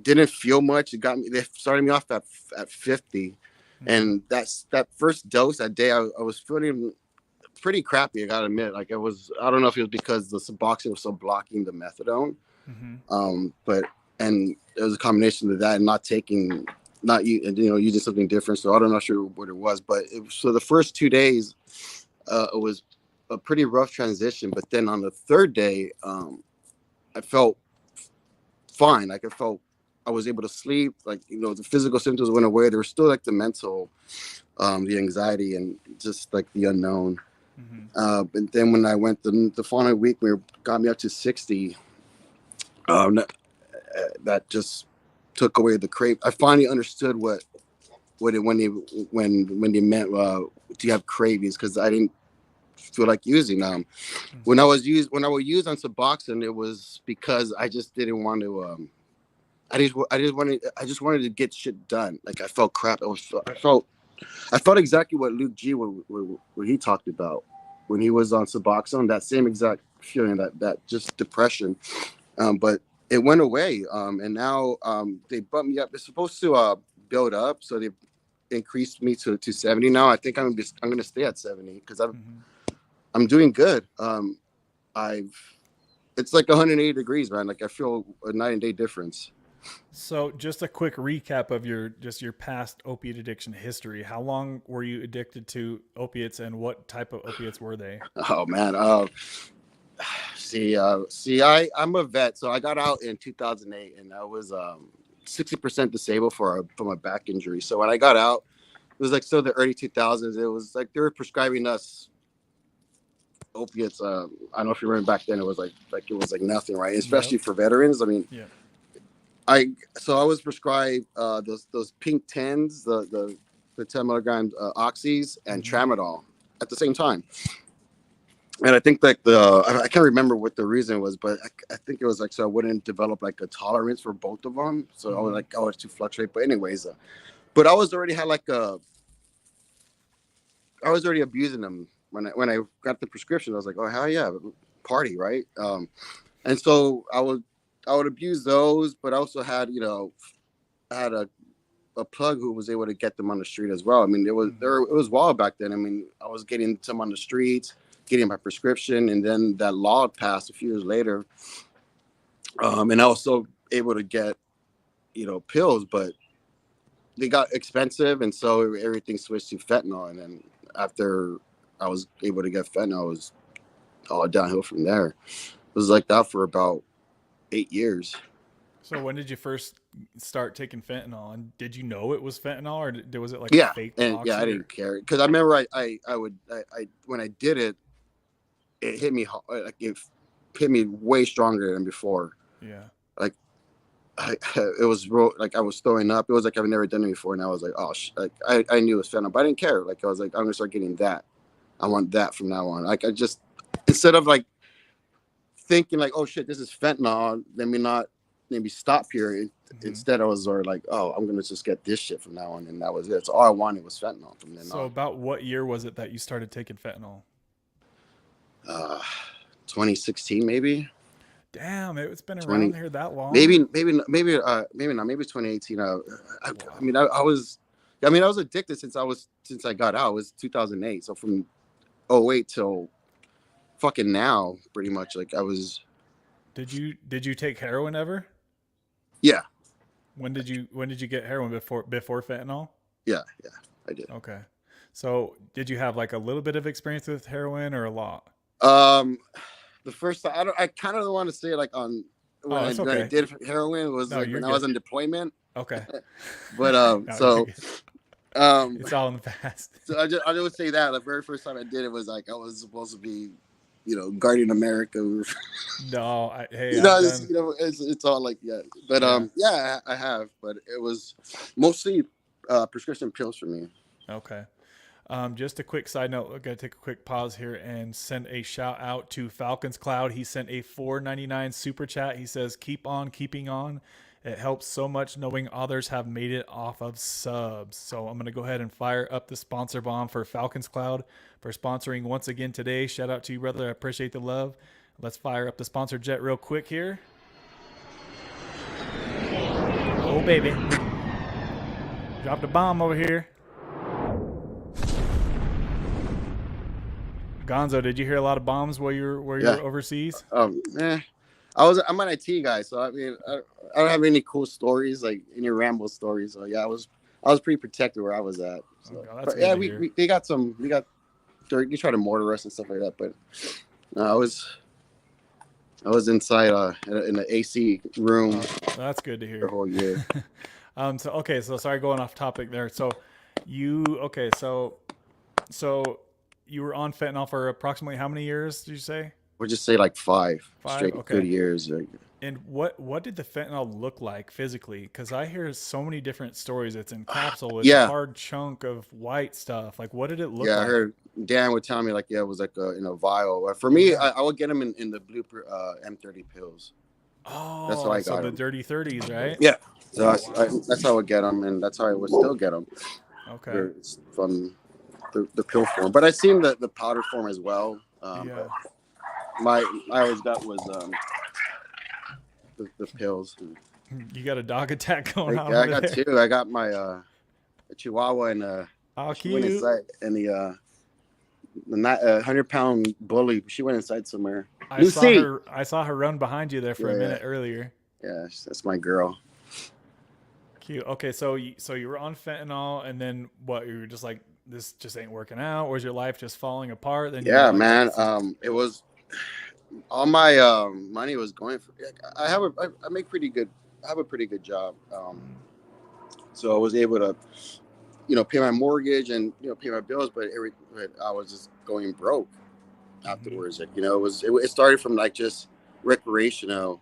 Didn't feel much. They started me off at 50. And that first dose that day, I was feeling pretty crappy, I gotta admit. Like I don't know if it was because the Suboxone was so blocking the methadone. But it was a combination of that and using something different. So I don't know sure what it was, but so the first 2 days, it was a pretty rough transition. But then on the third day, I felt fine. Like I was able to sleep. Like, the physical symptoms went away. There was still like the mental, the anxiety and just like the unknown. But then when I went the following week, got me up to 60. That just took away the crave. I finally understood what it when they meant do you have cravings, because I didn't feel like using them. When I would use on Suboxone, it was because I just didn't want to. I just wanted to get shit done. Like I felt crap. I felt exactly what Luke G what he talked about when he was on Suboxone. That same exact feeling, that just depression. But it went away. And now they bumped me up. It's supposed to build up, so they increased me to 70 now. I think I'm gonna stay at 70 because I'm doing good. It's like 180 degrees, man. Like I feel a night and day difference. So just a quick recap of your past opiate addiction history. How long were you addicted to opiates, and what type of opiates were they? Oh man. I'm a vet, so I got out in 2008, and I was 60% disabled from a back injury. So when I got out, it was like still the early 2000s. It was like they were prescribing us opiates. I don't know if you remember back then. It was like it was like nothing, right? Especially for veterans. I mean, Yeah. I was prescribed those pink tens, the 10 milligram oxys and tramadol at the same time. And I think like I can't remember what the reason was, but I think it was like so I wouldn't develop like a tolerance for both of them. So I was like, oh, it's too fluctuate. But anyways, but I was already had like I was already abusing them when I got the prescription. I was like, oh hell yeah, party, right? And so I would abuse those, but I also had I had a plug who was able to get them on the street as well. I mean, it was wild back then. I mean, I was getting some on the streets, getting my prescription, and then that law passed a few years later, and I was also able to get pills, but they got expensive, and so everything switched to fentanyl. And then after I was able to get fentanyl, it was all downhill from there. It was like that for about 8 years. So when did you first start taking fentanyl, and did you know it was fentanyl, or was it like a Yeah, fake and oxy? I didn't care because I remember I when I did it, it hit me like it hit me way stronger than before. Yeah. Like it was like I was throwing up. It was like I've never done it before, and I was like, oh, like I knew it was fentanyl, but I didn't care. Like I was like, I'm gonna start getting that. I want that from now on. Like I just instead of like thinking like, oh shit, this is fentanyl. Let me not maybe stop here. Instead, I was sort of like, oh, I'm gonna just get this shit from now on, and that was it. So all I wanted was fentanyl from then on. So about what year was it that you started taking fentanyl? 2016 maybe. Damn, it's been around here that long. Maybe not. Maybe 2018. I mean, I was addicted since I got out. It was 2008. So from 08 till fucking now, pretty much. Like I was. Did you take heroin ever? Yeah. When did you get heroin before fentanyl? Yeah, I did. Okay. So did you have like a little bit of experience with heroin or a lot? The first time I kind of want to say like on when I did heroin was like when I was on deployment. Okay. But it's all in the past. So I would say that the very first time I did it was like I was supposed to be, guarding America. No, it's all like but I have, but it was mostly prescription pills for me. Okay. Just a quick side note. I'm gonna take a quick pause here and send a shout out to Falcons Cloud. He sent a $4.99 super chat. He says, "Keep on keeping on. It helps so much knowing others have made it off of subs." So I'm gonna go ahead and fire up the sponsor bomb for Falcons Cloud for sponsoring once again today. Shout out to you, brother. I appreciate the love. Let's fire up the sponsor jet real quick here. Oh baby, dropped a bomb over here. Gonzo, did you hear a lot of bombs while you were overseas? I'm an IT guy, so I mean, I don't have any cool stories, like any Rambo stories. So yeah, I was pretty protected where I was at. So. We got you try to mortar us and stuff like that, but I was inside in the AC room. That's good to hear. The whole year. So sorry, going off topic there. So you you were on fentanyl for approximately how many years, did you say? We'll just say like five straight good years. And what did the fentanyl look like physically? Because I hear so many different stories. It's in capsule. It's a hard chunk of white stuff. Like, what did it look like? Yeah, I heard Dan would tell me like, it was like in a vial. For me, I would get them in the blue M30 pills. Oh, that's how I got so the dirty 30s, right? Yeah. So that's how I would get them, and that's how I would still get them. Okay. From the pill form, but I seen the powder form as well. My I always got was the pills. You got a dog attack going on? Yeah, I got two. I got my a Chihuahua and cute. Went inside, and the 100-pound bully. She went inside somewhere. I saw her run behind you there for a minute earlier. Yeah, that's my girl. Cute. Okay, so you were on fentanyl, and then what? You were just like, this just ain't working out, or is your life just falling apart? Then you Yeah, like took man. some. It was all my money was going for. I make pretty good. I have a pretty good job. So I was able to, pay my mortgage and pay my bills, but I was just going broke Mm-hmm. afterwards. Like, it started from like just recreational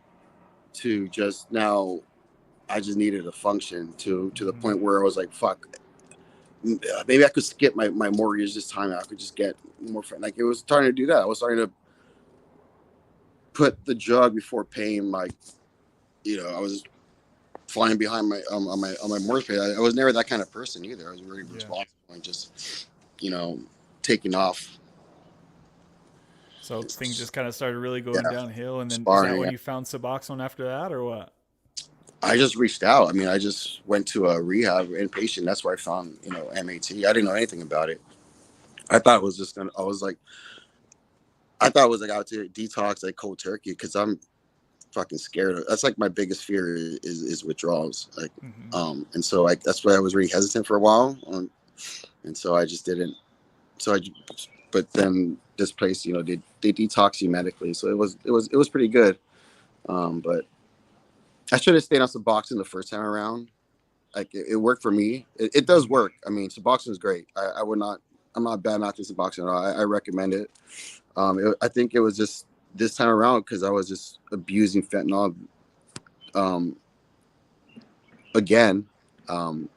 to just now. I just needed to function to the Mm-hmm. point where I was like, fuck, maybe I could skip my mortgage this time. I could just get more. Like it was starting to do that. I was starting to put the drug before paying my. I was flying behind my on my mortgage pay. I was never that kind of person either. I was really Yeah. responsible and just you know taking off. So things just kind of started really going Yeah, downhill, and then is that sparring. when Yeah. you found Suboxone after that, or what? I just reached out. I mean, I just went to a rehab inpatient. That's where I found MAT. I didn't know anything about it. I thought it was just gonna. I thought it was like out to detox like cold turkey because I'm fucking scared. That's like my biggest fear is withdrawals. Like, Mm-hmm. and so like that's why I was really hesitant for a while, and so I just didn't. So I, but then this place, they detox you medically, so it was pretty good. But I should have stayed on Suboxone the first time around. Like it worked for me. It does Mm-hmm. work. I mean, Suboxone is great. I would not. I'm not bad mouthing Suboxone at all. I recommend it. I think it was just this time around because I was just abusing fentanyl um, again. Um,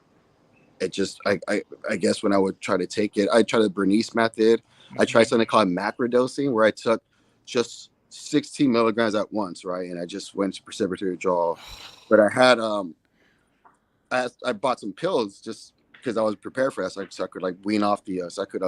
it just I guess when I would try to take it, I tried the Bernice method. I tried Mm-hmm. something called macrodosing where I took just 16 milligrams at once, right? And I just went to precipitatory withdrawal. But I had I bought some pills just because I was prepared for that, so I could like wean off the so I could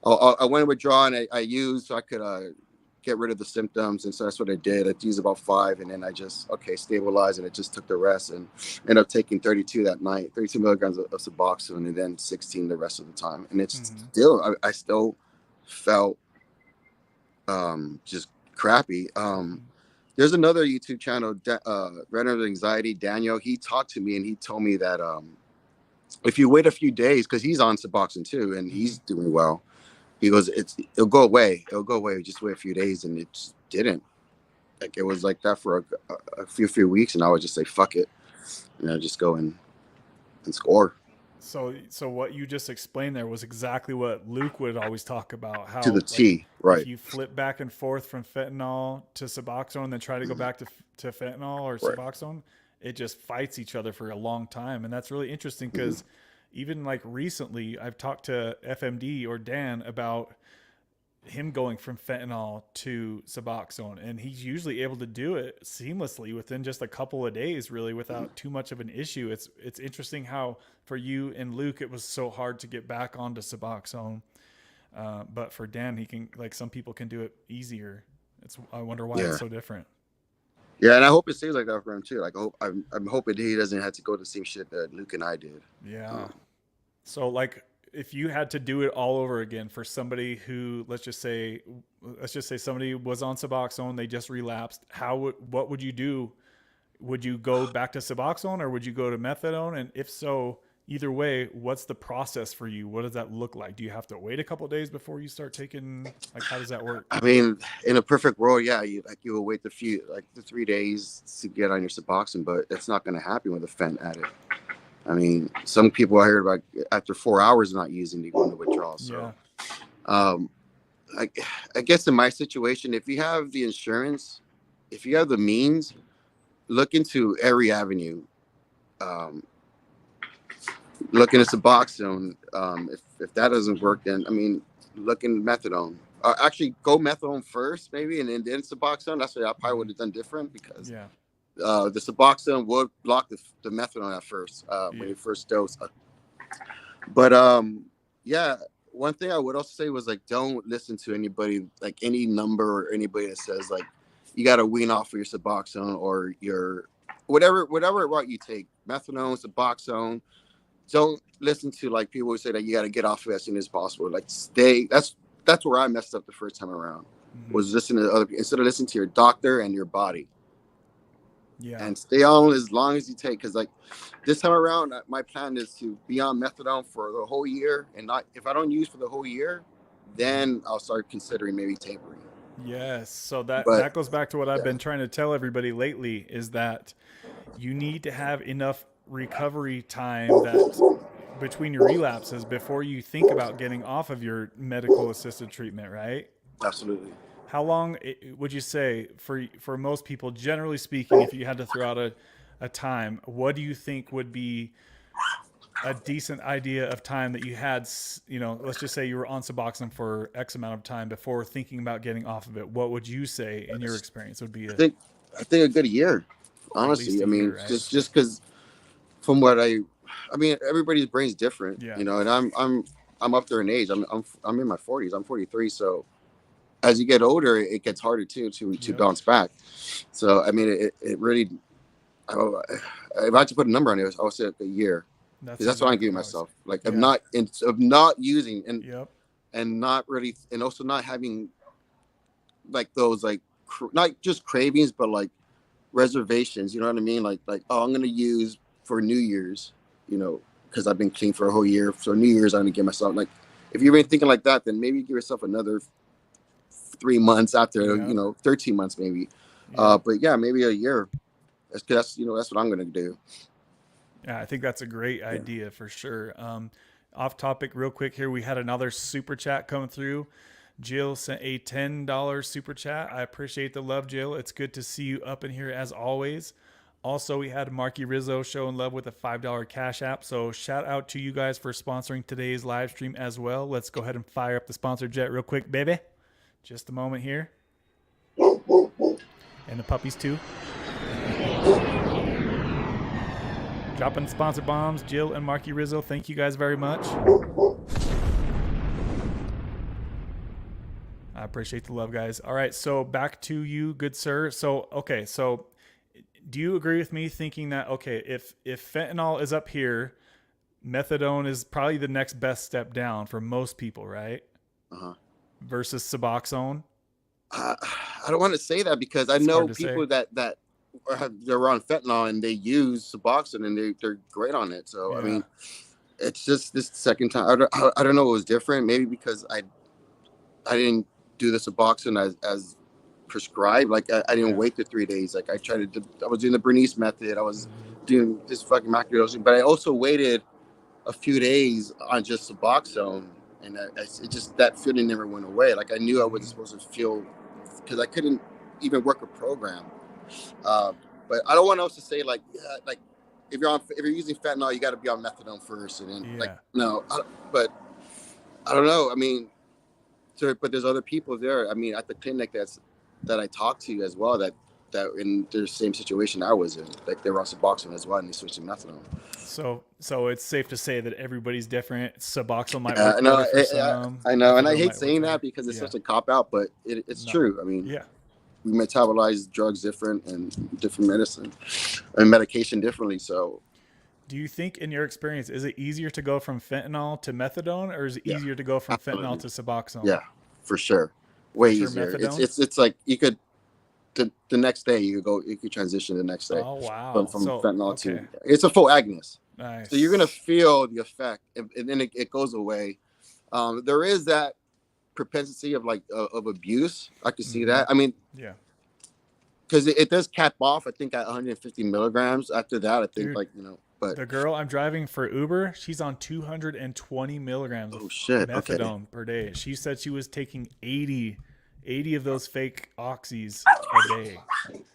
I went withdraw and I used so I could get rid of the symptoms, and so that's what I did. I used about 5, and then I just stabilized, and it just took the rest, and ended up taking 32 that night, 32 milligrams of Suboxone, and then 16 the rest of the time. And it's Mm-hmm. still I still felt just crappy. There's another YouTube channel, Runner Anxiety, Daniel. He talked to me and he told me that if you wait a few days, because he's on Suboxone too, and Mm-hmm. he's doing well. He goes, it'll go away. It'll go away. Just wait a few days, and it just didn't. Like it was like that for a few weeks, and I would just say fuck it, just go and score So what you just explained there was exactly what Luke would always talk about. to the How like T. if Right, you flip back and forth from fentanyl to Suboxone, and then try to go back to fentanyl or right. Suboxone, it just fights each other for a long time, and that's really interesting Mm-hmm. because even like recently, I've talked to FMD or Dan about him going from fentanyl to Suboxone, and he's usually able to do it seamlessly within just a couple of days, really, without too much of an issue. It's interesting how for you and Luke it was so hard to get back onto Suboxone, but for Dan, he can, like, some people can do it easier. I wonder why it's Yeah, so different. yeah, and I hope it stays like that for him too. Like I'm hoping he doesn't have to go to the same shit that Luke and I did. Yeah. Um, So, like, if you had to do it all over again for somebody who, let's just say somebody was on Suboxone, they just relapsed, what would you do? Would you go back to Suboxone, or would you go to Methadone? And if so, either way, what's the process for you? What does that look like? Do you have to wait a couple days before you start taking, like, how does that work? I mean, in a perfect world, yeah, you will wait the 3 days to get on your Suboxone, but that's not going to happen with a fent addict. I mean, some people I heard about after 4 hours of not using, they go into withdrawal. Yeah. So, um, I, I guess in my situation, if you have the insurance, if you have the means, look into every avenue. Um, look into Suboxone. If that doesn't work, then I mean, look in Methadone. Actually, go Methadone first, maybe, and then Suboxone. That's what I probably Mm-hmm. would have done different because Yeah. the Suboxone would block the Methadone at first when Yeah. you first dose. But yeah, one thing I would also say was like, don't listen to anybody, like any number or anybody that says like you got to wean off of your Suboxone or your whatever route you take, methadone, Suboxone. Don't listen to like people who say that you got to get off of it as soon as possible. Like stay. That's where I messed up the first time around. Mm-hmm. Was listening to other people instead of listening to your doctor and your body. Yeah. and stay on as long as you take. Because like this time around, my plan is to be on methadone for the whole year, and not if I don't use for the whole year, then I'll start considering maybe tapering. Yes. So that But that goes back to what I've yeah, been trying to tell everybody lately is that you need to have enough recovery time that between your relapses before you think about getting off of your medical assisted treatment, right? absolutely. How long would you say for most people, generally speaking, if you had to throw out a time, what do you think would be a decent idea of time that you had, let's just say you were on Suboxone for X amount of time before thinking about getting off of it? What would you say in your experience would be I think I think a good year. at least Honestly, a I mean, year, right? just because from what I mean, everybody's brain's different, Yeah. you know, and I'm up there in age. I'm in my 40s. I'm 43, so as you get older, it gets harder too to Yep. bounce back. So I mean, it really. If I had to put a number on it, I would say a year, That's because that's what I'm exactly giving what I was. myself. Like Yeah. of not using Yep. and not really, and also not having like those like not just cravings, but like reservations. You know what I mean? Like oh, I'm gonna use for New Year's, you know, because I've been clean for a whole year. So New Year's, I'm gonna give myself like, if you've been thinking like that, then maybe give yourself another 3 months after, Yep. 13 months maybe. Yep. But yeah, maybe a year. That's that's what I'm gonna do. Yeah, I think that's a great Yeah. idea for sure. Off topic, real quick here, we had another super chat come through. Jill sent a $10 super chat. I appreciate the love, Jill. It's good to see you up in here as always. Also, we had Marky Rizzo showing love with a $5 Cash App. So shout out to you guys for sponsoring today's live stream as well. Let's go ahead and fire up the sponsor jet real quick, baby. Just a moment here. And the puppies too. Dropping sponsor bombs, Jill and Marky Rizzo. Thank you guys very much. I appreciate the love, guys. All right, so back to you, good sir. So, okay, so do you agree with me thinking that, okay, if fentanyl is up here, methadone is probably the next best step down for most people, right? Uh-huh. Versus Suboxone? I don't want to say that because I It's know hard to say. people that they're on fentanyl and they use Suboxone and they're great on it. So I Yeah. mean, it's just this second time. I don't know what was different. Maybe because I didn't do the Suboxone as prescribed. Like I didn't Yeah. wait the 3 days. Like I was doing the Bernice method. I was Mhm. doing this fucking microdosing, but I also waited a few days on just Suboxone, and it just that feeling never went away. Like I knew I wasn't supposed to feel because I couldn't even work a program. Uh, but I don't want else to say like yeah, like if you're using fentanyl, you got to be on methadone first, and then like Yeah. no, but I don't know. I mean, but there's other people there. I mean, at the clinic that I talked to as well that in the same situation I was in, like they were on Suboxone as well, and they switched to methadone. So it's safe to say that everybody's different. Suboxone might I work know, better for some. I know, and I Methadone hate might work saying better. that because it's Yeah. such a cop out, but it's No. true. I mean, Yeah. we metabolize drugs different and different medicine and medication differently. So Do you think, in your experience, is it easier to go from fentanyl to methadone, or is it yeah, easier to go from fentanyl absolutely, to Suboxone? yeah, for sure, For way sure, easier. methadone. It's like you could the next day you could transition the next day Oh from wow. from So fentanyl to okay, it's a full agonist. So you're gonna nice. feel the effect, and then it goes away. There is that propensity of like of abuse. I can see Mm-hmm. that. I mean, Yeah, because it does cap off. I think at 150 milligrams. After that, I think dude. like But The girl I'm driving for Uber, she's on 220 milligrams oh of shit. Okay. methadone per day. She said she was taking 80 of those fake oxys a day.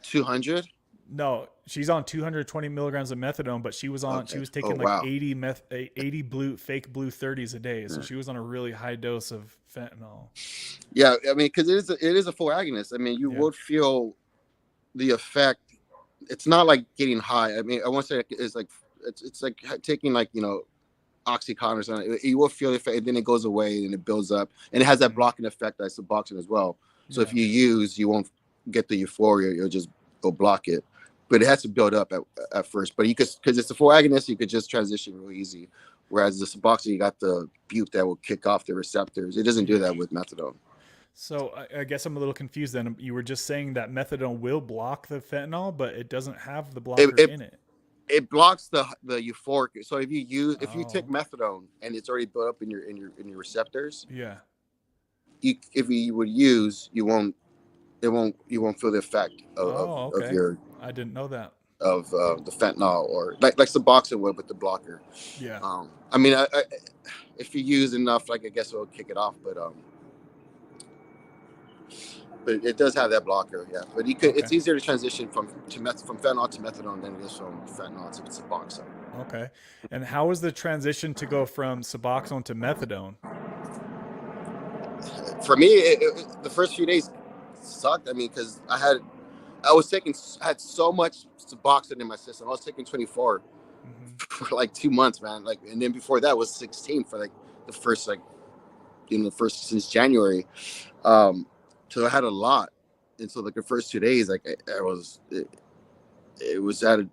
200. No, she's on 220 milligrams of methadone, but she Okay. was Oh taking like wow. 80 fake blue 30s a day. So Yeah. she was on a really high dose of fentanyl. Yeah. I mean, because it is a full agonist. I mean, you Yeah. would feel the effect. It's not like getting high. I mean, I want to say it's like it's like taking like Oxycontin or something. You will feel the effect, and then it goes away and it builds up, and it has that blocking effect that's Suboxone as well. So Yeah. if you use, you won't get the euphoria. You'll just go block it, but it has to build up at first. But you could, because it's a full agonist, you could just transition real easy. Whereas the Suboxone, you got the butte that will kick off the receptors. It doesn't do Yeah. that with methadone. So I guess I'm a little confused then. You were just saying that methadone will block the fentanyl, but it doesn't have the It, blocker it in it. it blocks the euphoric. So if you take Oh, methadone and it's already built up in your receptors, yeah. if you would use, you won't feel the effect Oh, of okay. your I didn't know that. of the fentanyl, or like Suboxone would with the blocker. Yeah. I mean, if you use enough, like I guess it'll kick it off, but it does have that blocker, yeah. But Okay. it's easier to transition from fentanyl to methadone than it is from fentanyl to Suboxone. Okay. And how was the transition to go from Suboxone to methadone? For me, the first few days sucked. I mean, because I had so much Suboxone in my system. I was taking 24 Hmm. for like 2 months, man. Like, and then before that was 16 for like the first the first since January. So I had a lot, and so like the first 2 days, like it was at a,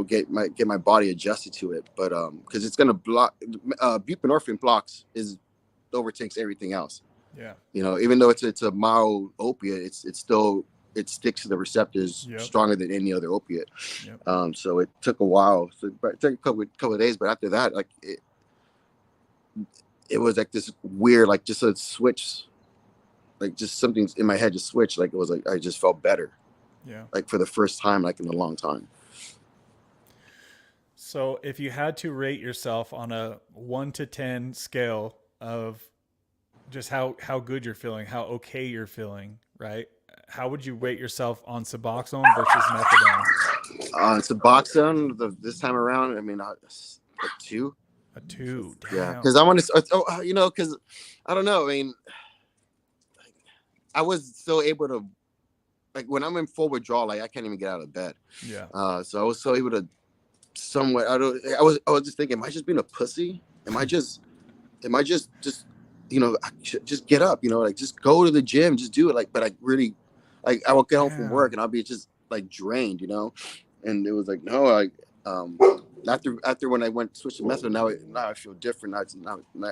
get my body adjusted to it, but because it's gonna block buprenorphine blocks overtakes everything else. Yeah. Even though it's a mild opiate, it's still it sticks to the receptors Yep. stronger than any other opiate. Yep. So it took a while. So but it took a couple of days, but after that, like it was like this weird, like just a switch, like just something in my head just switched. Like it was like I just felt better, Yeah. like for the first time, like in a long time. So if you had to rate yourself on a 1 to 10 scale of just how good you're feeling, how okay you're feeling, right? How would you rate yourself on Suboxone versus methadone? Suboxone this time around, I mean, a 2. A 2. Yeah, Damn. because I want to, because I don't know. I mean, I was still able to, like, when I'm in full withdrawal, like I can't even get out of bed. Yeah. So I was so able to somewhat. I was just thinking, am I just being a pussy? Am I just just get up? Like just go to the gym, just do it. Like, but I really, like, I will get home from work Damn. and I'll be just like drained. And it was like, no, like, after when I went switched to methadone, now I feel different.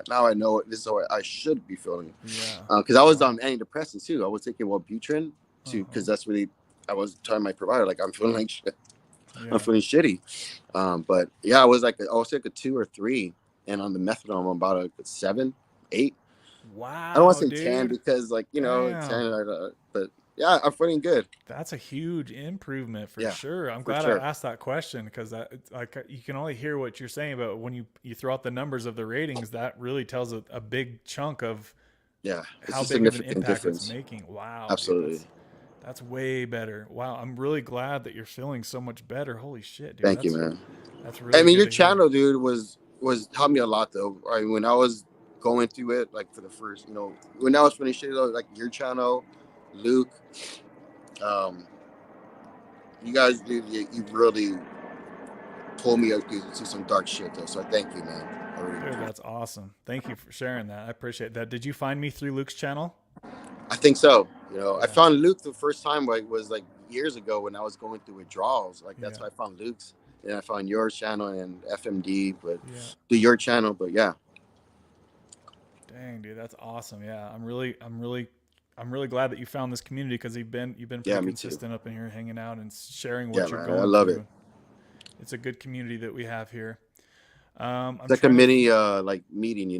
Now I know this is how I should be feeling. Yeah. Because I was Wow. on antidepressants too. I was taking Wellbutrin too, Uh-huh. because that's really, I was telling my provider, like, I'm feeling like shit. I'm Yeah. feeling shitty. But yeah, I was like a 2 or 3, and on the methadone I'm about a 7, 8. I don't want Wow, to say 10 dude. because, like, 10, Damn. but yeah, I'm feeling good. That's a huge improvement for Yeah, sure. I'm for glad I sure. asked that question because that like you can only hear what you're saying, but when you throw out the numbers of the ratings, that really tells a big chunk of Yeah, it's how a big of an significant impact it's difference. making. Wow, dude, Absolutely. that's way better. Wow, I'm really glad that you're feeling so much better. Holy shit, dude. Thank you, man. That's I really mean, good your to hear. channel, dude, was helped me a lot though. I mean, when I was going through it, like for the first, when I was finishing it, like your channel, Luke, um, you guys, dude, you really pulled me out to some dark shit though. So I thank you, man. I really Dude, do. that's awesome. Thank you for sharing that. I appreciate that. Did you find me through Luke's channel? I think so. I Yeah. found Luke the first time, like, was like years ago when I was going through withdrawals. Like that's Yeah. how I found Luke's, and I found your channel and FMD, but Yeah. through your channel. But yeah, Dang, dude, that's awesome. Yeah, I'm really glad that you found this community because you've been yeah, pretty me too. consistent up in here, hanging out and sharing Yeah, what you're man, I going love it. through. It's a good community that we have here. It's I'm like a trying to. mini like meeting,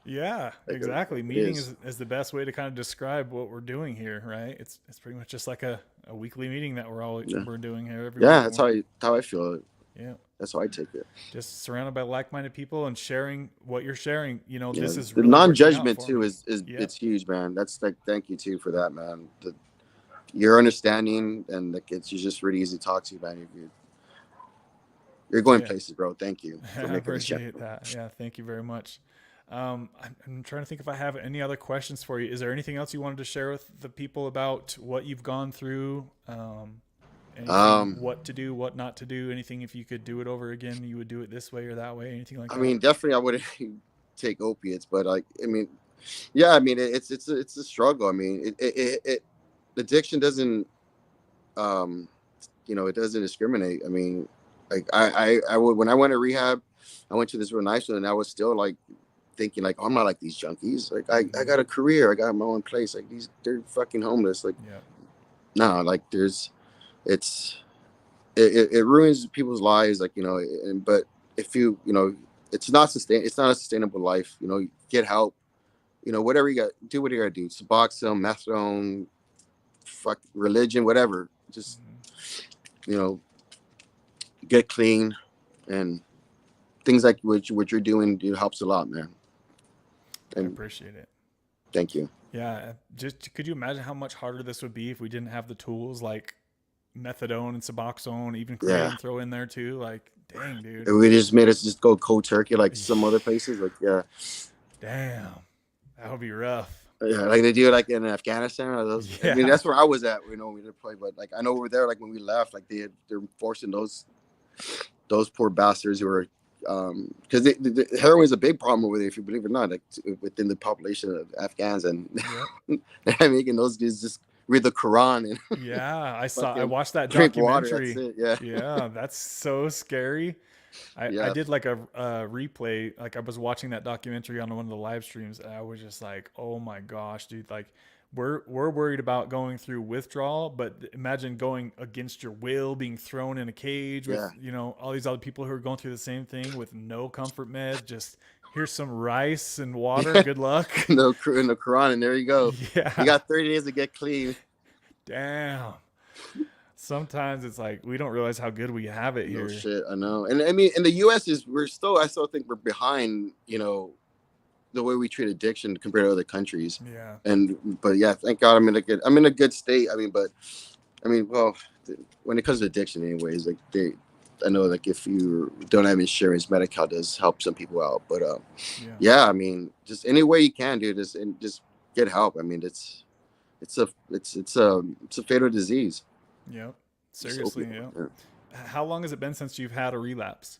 Yeah, like exactly. it Meeting is. is the best way to kind of describe what we're doing here, right? It's pretty much just like a weekly meeting that Yeah, we're doing here every yeah, week. that's how I feel. Yeah, That's how I take it. just surrounded by like-minded people and sharing what you're sharing. Yeah, This is the really working out non-judgment for too me. is Yeah, it's huge, man. That's like, thank you too for that, man. Your understanding, and like you're just really easy to talk to, man. You're going yeah. places, bro. Thank you for I making this appreciate channel. that. Yeah, thank you very much. I'm trying to think if I have any other questions for you. Is there anything else you wanted to share with the people about what you've gone through? Anything, Um, what to do, what not to do? Anything, if you could do it over again, you would do it this way or that way? Anything like I that? mean, definitely I wouldn't take opiates, but like, I mean, yeah, I mean, it's a struggle. I mean, addiction doesn't, um, it doesn't discriminate. I mean, like I would, when I went to rehab, I went to this real nice one, and I was still like thinking like, oh, I'm not like these junkies. Like I got a career, I got my own place. Like they're fucking homeless. Like Yeah. no, like it's it ruins people's lives. Like but if it's not it's not a sustainable life. Get help. Whatever you got, do what you gotta do. Suboxone, methadone, fuck religion, whatever. Just get clean, and things like what you're doing, helps a lot, man. I And appreciate it. thank you. Yeah. Just could you imagine how much harder this would be if we didn't have the tools like methadone and Suboxone, even Yeah. kratom throw in there too? Like, dang, dude. If we just made us just go cold turkey like some other places, like Damn. That would be rough. yeah, like they do like in Afghanistan or those. Yeah. I mean, that's where I was at. When we did play, but like I know over there, like when we left, like they're forcing those poor bastards who were because the heroin is a big problem over there, if you believe it or not, like within the population of Afghans, and they're making those dudes just read the Quran and Yeah, I watched that drink documentary. water. That's it. Yeah, that's so scary. I Yeah. did like a replay, like I was watching that documentary on one of the live streams, and I was just like, oh my gosh, dude, like we're worried about going through withdrawal, but imagine going against your will, being thrown in a cage with, all these other people who are going through the same thing with no comfort meds, just here's some rice and water, good luck. in the Quran, and there you go. Yeah. You got 30 days to get clean. Damn. Sometimes it's like we don't realize how good we have it here. No shit, I know. And I mean, in the U.S. I still think we're behind, the way we treat addiction compared to other countries. Yeah. But yeah, thank God I'm in a good state. I mean, well, when it comes to addiction, anyways, like I know like if you don't have insurance, Medi-Cal does help some people out. But yeah, I mean, just any way you can, dude, just get help. I mean, it's a fatal disease. Yep. Seriously. Yeah. How long has it been since you've had a relapse?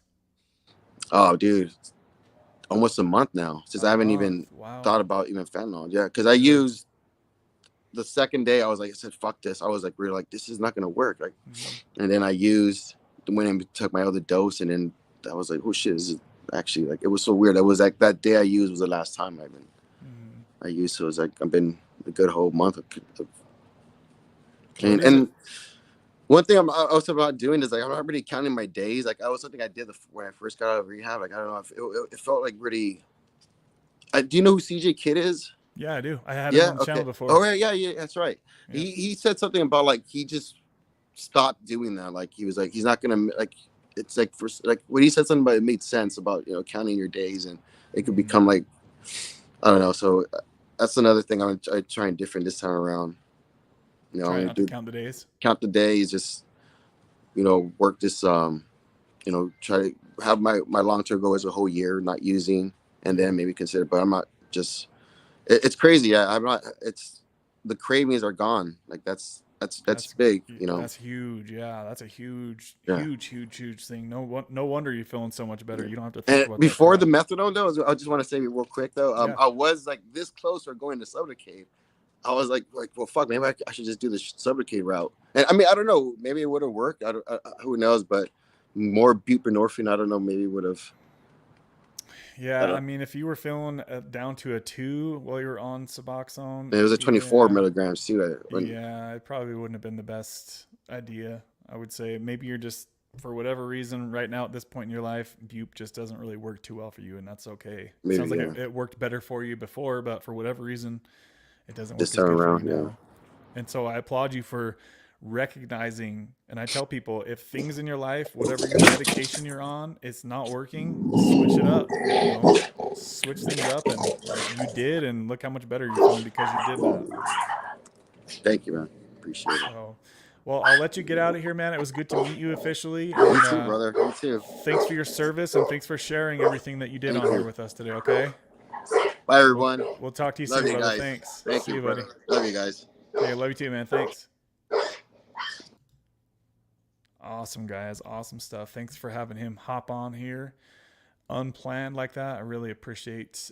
Oh, dude, almost a month now since I haven't even thought about even fentanyl. Yeah, because I used the second day. I said, fuck this. I was like, really, like, this is not gonna work. Like, and then I went and took my other dose, and then I was like, oh shit, this is actually like, it was so weird. It was like that day I used was the last time I used. So it was like I've been a good whole month of clean. And one thing I'm also about doing is like I'm not really counting my days. Like that was something I did when I first got out of rehab. Like I don't know if it felt like really. Do you know who CJ Kidd is? Yeah, I do. I had him on the channel before. Oh yeah, that's right. Yeah. He said something about like he just stopped doing that. Like he was like he's not gonna like. It's like for like when he said something about it made sense about counting your days, and it could become like I don't know. So that's another thing I'm trying different this time around. Try not to count the days. Count the days, just work this try to have my long-term goal as a whole year not using, and then maybe consider. But I'm not just. It's crazy. Yeah, I'm not. It's the cravings are gone. Like that's big. That's huge. Yeah, that's a huge thing. No wonder you're feeling so much better. You don't have to think about before the methadone though. I just want to say real quick though. I was like this close or going to Suboxone. I was like, well, fuck, maybe I should just do the Suboxone route. And I mean, I don't know, maybe it would have worked. Who knows? But more buprenorphine, I don't know, maybe would have. Yeah, I mean, if you were feeling down to a 2 while you were on Suboxone, it was a 24 milligrams too. Yeah, it probably wouldn't have been the best idea. I would say maybe you're just for whatever reason right now at this point in your life, bupe just doesn't really work too well for you, and that's okay. Maybe, sounds like it worked better for you before, but for whatever reason. It doesn't work this time around, now. And so I applaud you for recognizing, and I tell people, if things in your life, whatever your medication you're on, it's not working, switch it up. Switch things up, and like you did, and look how much better you're feeling because you did that. Thank you, man. Appreciate it. So, well, I'll let you get out of here, man. It was good to meet you officially. And, you too, brother. You too. Thanks for your service, and thanks for sharing everything that you did on here with us today, okay? Bye, everyone. We'll talk to you soon, brother. Guys. Thanks. Thank you, buddy. Love you guys. Hey, love you too, man. Thanks. Awesome, guys. Awesome stuff. Thanks for having him hop on here unplanned like that. I really appreciate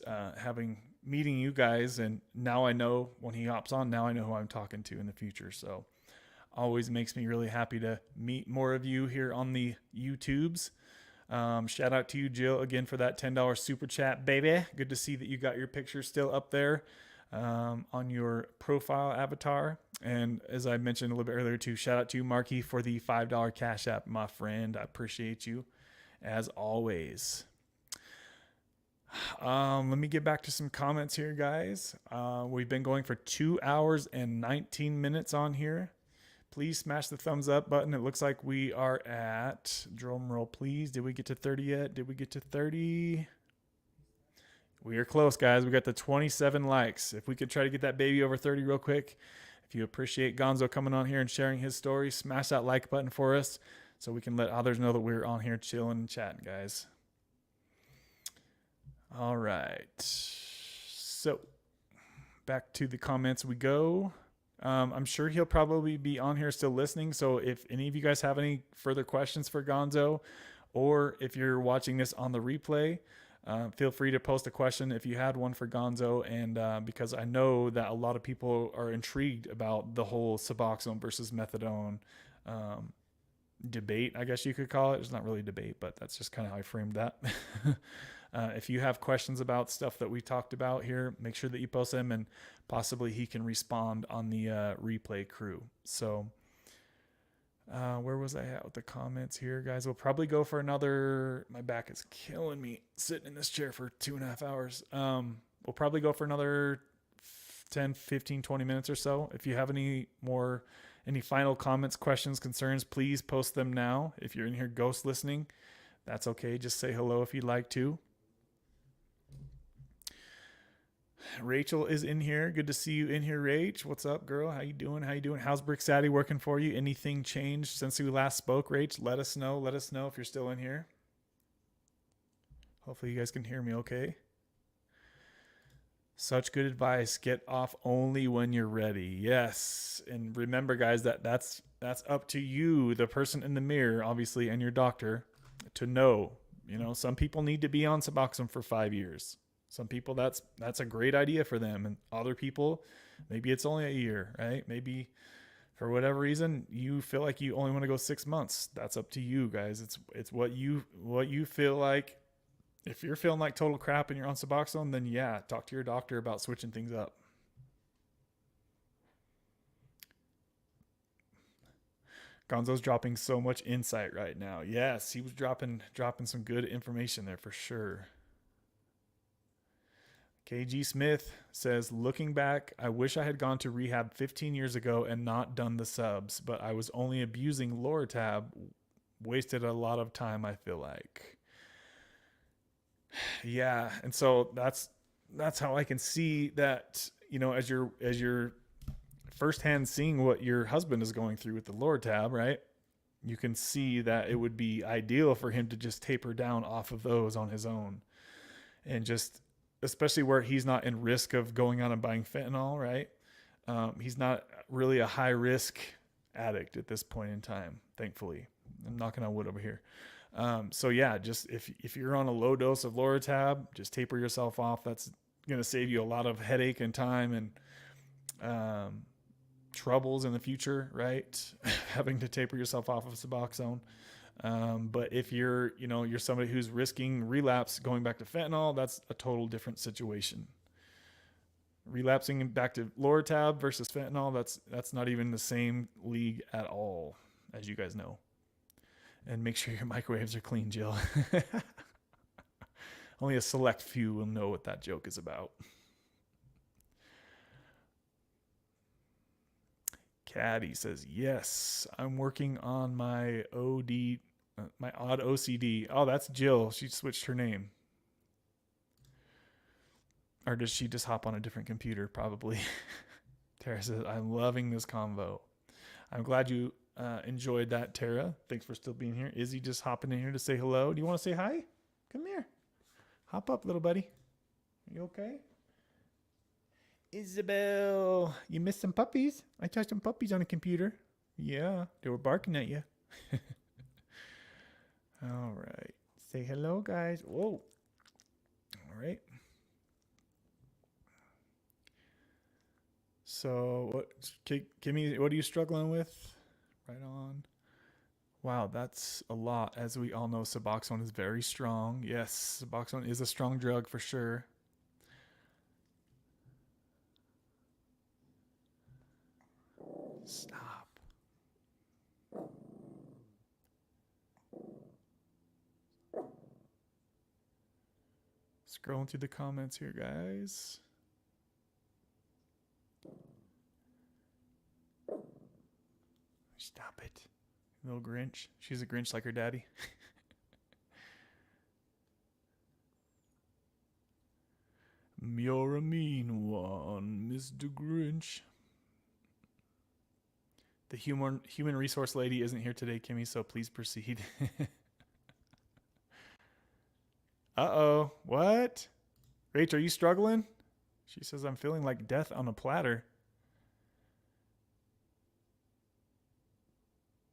meeting you guys. And now I know when he hops on, now I know who I'm talking to in the future. So always makes me really happy to meet more of you here on the YouTubes. Shout out to you, Jill, again for that $10 super chat, baby. Good to see that you got your picture still up there on your profile avatar. And as I mentioned a little bit earlier, too, shout out to you, Marky, for the $5 Cash App, my friend. I appreciate you as always. Let me get back to some comments here, guys. We've been going for 2 hours and 19 minutes on here. Please smash the thumbs up button. It looks like we are at, drum roll please, did we get to 30 yet? Did we get to 30? We are close, guys. We got the 27 likes. If we could try to get that baby over 30 real quick. If you appreciate Gonzo coming on here and sharing his story, smash that like button for us so we can let others know that we're on here chilling and chatting, guys. All right. So back to the comments we go. I'm sure he'll probably be on here still listening. So if any of you guys have any further questions for Gonzo, or if you're watching this on the replay, feel free to post a question if you had one for Gonzo. And because I know that a lot of people are intrigued about the whole Suboxone versus Methadone debate, I guess you could call it. It's not really a debate, but that's just kind of how I framed that. If you have questions about stuff that we talked about here, make sure that you post them, and possibly he can respond on the replay crew. So where was I at with the comments here, guys? We'll probably go for another, my back is killing me sitting in this chair for 2.5 hours. We'll probably go for another 10, 15, 20 minutes or so. If you have any final comments, questions, concerns, please post them now. If you're in here ghost listening, that's okay. Just say hello if you'd like to. Rachel is in here. Good to see you in here, Rach. What's up, girl? How you doing? How's Brick Saddy working for you? Anything changed since we last spoke, Rach? Let us know. Let us know if you're still in here. Hopefully you guys can hear me okay. Such good advice. Get off only when you're ready. Yes. And remember, guys, that's up to you, the person in the mirror, obviously, and your doctor, to know. You know, some people need to be on Suboxone for 5 years. Some people, that's a great idea for them. And other people, maybe it's only a year, right? Maybe for whatever reason, you feel like you only want to go 6 months. That's up to you, guys. It's what you feel like. If you're feeling like total crap and you're on Suboxone, then yeah, talk to your doctor about switching things up. Gonzo's dropping so much insight right now. Yes, he was dropping some good information there for sure. KG Smith says, looking back, I wish I had gone to rehab 15 years ago and not done the subs, but I was only abusing Loratab. Wasted a lot of time, I feel like. Yeah, and so that's how I can see that, you know, as you're firsthand seeing what your husband is going through with the Loratab, right? You can see that it would be ideal for him to just taper down off of those on his own, and just, especially where he's not in risk of going out and buying fentanyl, right? He's not really a high risk addict at this point in time, thankfully. I'm knocking on wood over here. So yeah, just if you're on a low dose of Loratab, just taper yourself off. That's going to save you a lot of headache and time and troubles in the future, right? Having to taper yourself off of Suboxone. But if you're somebody who's risking relapse going back to fentanyl, that's a total different situation. Relapsing back to Loratab versus fentanyl, that's not even the same league at all, as you guys know. And make sure your microwaves are clean, Jill. Only a select few will know what that joke is about. Caddy says, yes, I'm working on my my odd OCD. Oh, that's Jill. She switched her name. Or does she just hop on a different computer? Probably. Tara says, I'm loving this convo. I'm glad you enjoyed that, Tara. Thanks for still being here. Izzy just hopping in here to say hello. Do you want to say hi? Come here. Hop up, little buddy. Are you okay? Isabel, you missed some puppies? I saw some puppies on the computer. Yeah, they were barking at you. All right. Say hello, guys. Whoa. All right. So, Kimmy, what are you struggling with? Right on. Wow, that's a lot. As we all know, Suboxone is very strong. Yes, Suboxone is a strong drug for sure. Stop. Scrolling through the comments here, guys. Stop it. Little Grinch. She's a Grinch like her daddy. You're a mean one, Mr. Grinch. The human resource lady isn't here today, Kimmy, so please proceed. Uh-oh. What? Rach, are you struggling? She says, I'm feeling like death on a platter.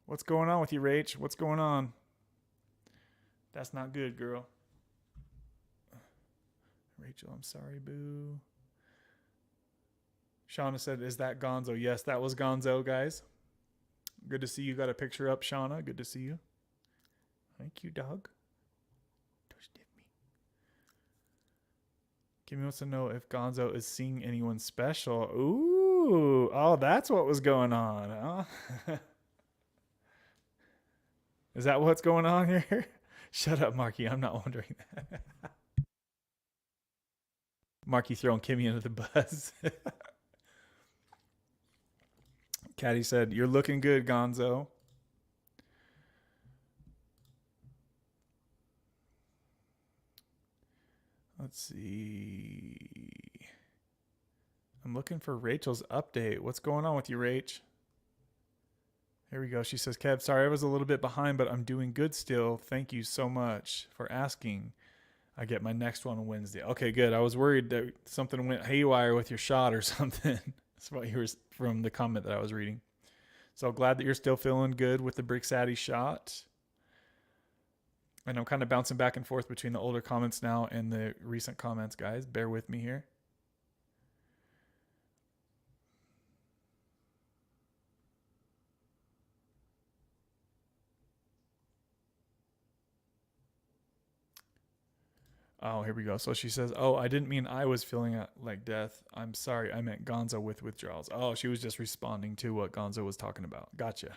What's going on with you, Rach? What's going on? That's not good, girl. Rachel, I'm sorry, boo. Shauna said, is that Gonzo? Yes, that was Gonzo, guys. Good to see you. Got a picture up, Shauna. Good to see you. Thank you, dog. Don't sniff me. Kimmy wants to know if Gonzo is seeing anyone special. Ooh. Oh, that's what was going on. Huh? Is that what's going on here? Shut up, Marky. I'm not wondering that. Marky throwing Kimmy under the bus. Caddy said, you're looking good, Gonzo. Let's see. I'm looking for Rachel's update. What's going on with you, Rach? Here we go. She says, Kev, sorry I was a little bit behind, but I'm doing good still. Thank you so much for asking. I get my next one on Wednesday. Okay, good. I was worried that something went haywire with your shot or something. That's what you were from the comment that I was reading. So glad that you're still feeling good with the Brixati shot. And I'm kind of bouncing back and forth between the older comments now and the recent comments, guys. Bear with me here. Oh, here we go. So she says, oh, I didn't mean I was feeling like death. I'm sorry. I meant Gonzo with withdrawals. Oh, she was just responding to what Gonzo was talking about. Gotcha.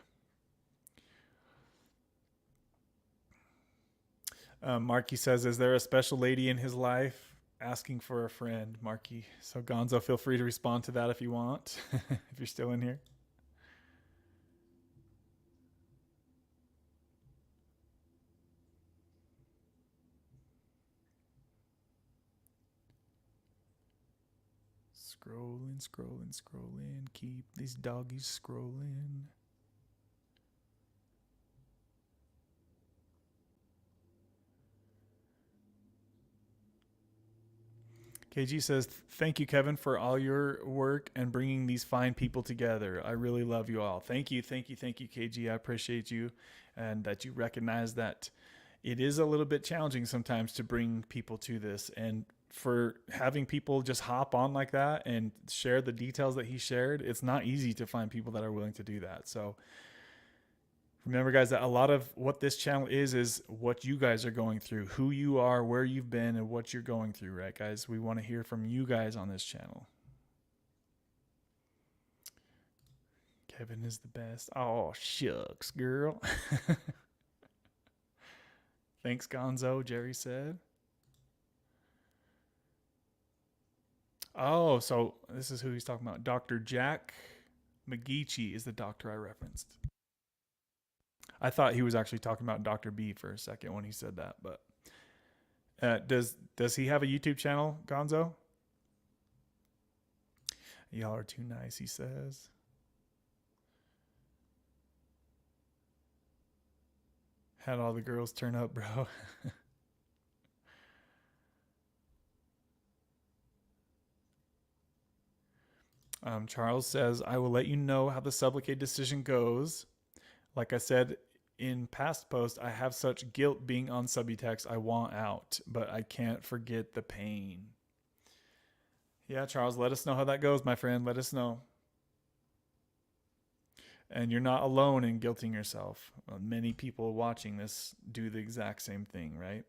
Marky says, is there a special lady in his life asking for a friend, Marky? So Gonzo, feel free to respond to that if you want, if you're still in here. Scrolling, scrolling, scrolling. Keep these doggies scrolling. KG says, thank you, Kevin, for all your work and bringing these fine people together. I really love you all. Thank you, thank you, thank you, KG. I appreciate you and that you recognize that it is a little bit challenging sometimes to bring people to this. And for having people just hop on like that and share the details that he shared, it's not easy to find people that are willing to do that. So remember, guys, that a lot of what this channel is what you guys are going through, who you are, where you've been, and what you're going through, right, guys? We want to hear from you guys on this channel. Kevin is the best. Oh, shucks, girl. Thanks, Gonzo, Jerry said. Oh, so this is who he's talking about. Dr. Jack McGeechee is the doctor I referenced. I thought he was actually talking about Dr. B for a second when he said that, but does he have a YouTube channel, Gonzo? Y'all are too nice, he says. Had all the girls turn up, bro. Charles says, I will let you know how the Sublocade decision goes. Like I said in past posts, I have such guilt being on Subutex. I want out, but I can't forget the pain. Yeah, Charles, let us know how that goes, my friend. Let us know. And you're not alone in guilting yourself. Many people watching this do the exact same thing, right?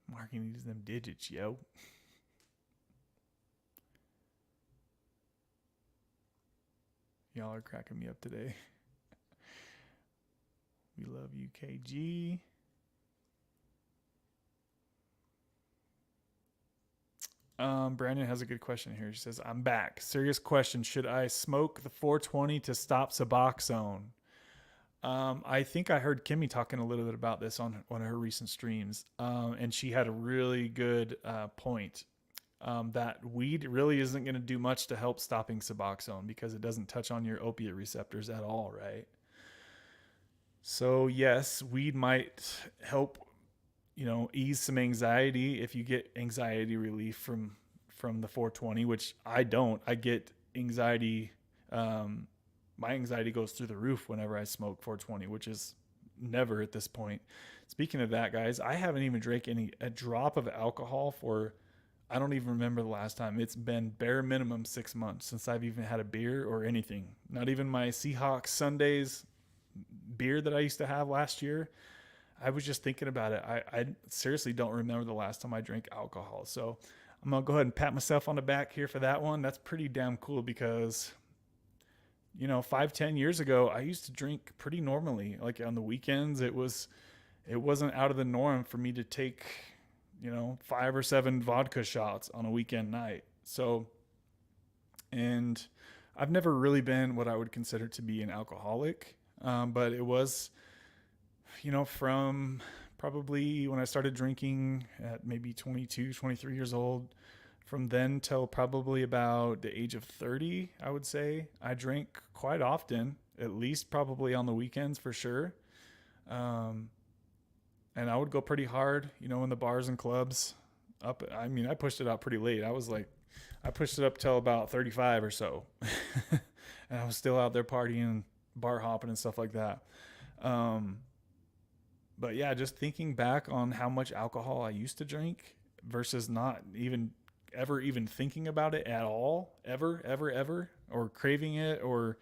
Marky needs them digits, yo. Y'all are cracking me up today. We love you, KG. Brandon has a good question here. She says, I'm back. Serious question. Should I smoke the 420 to stop Suboxone? I think I heard Kimmy talking a little bit about this on one of her recent streams. And she had a really good point. That weed really isn't going to do much to help stopping Suboxone because it doesn't touch on your opiate receptors at all, right? So yes, weed might help, ease some anxiety if you get anxiety relief from the 420, which I don't. I get anxiety. My anxiety goes through the roof whenever I smoke 420, which is never at this point. Speaking of that, guys, I haven't even drank a drop of alcohol for, I don't even remember the last time. It's been bare minimum 6 months since I've even had a beer or anything. Not even my Seahawks Sundays beer that I used to have last year. I was just thinking about it. I seriously don't remember the last time I drank alcohol. So I'm going to go ahead and pat myself on the back here for that one. That's pretty damn cool because, 5-10 years ago, I used to drink pretty normally. Like on the weekends, it wasn't out of the norm for me to take, 5 or 7 vodka shots on a weekend night. So, and I've never really been what I would consider to be an alcoholic. But it was, from probably when I started drinking at maybe 22, 23 years old, from then till probably about the age of 30, I would say I drank quite often, at least probably on the weekends for sure. And I would go pretty hard, in the bars and clubs I pushed it out pretty late. I pushed it up till about 35 or so. And I was still out there partying, bar hopping and stuff like that. But yeah, just thinking back on how much alcohol I used to drink versus not ever even thinking about it at all, ever, or craving it, or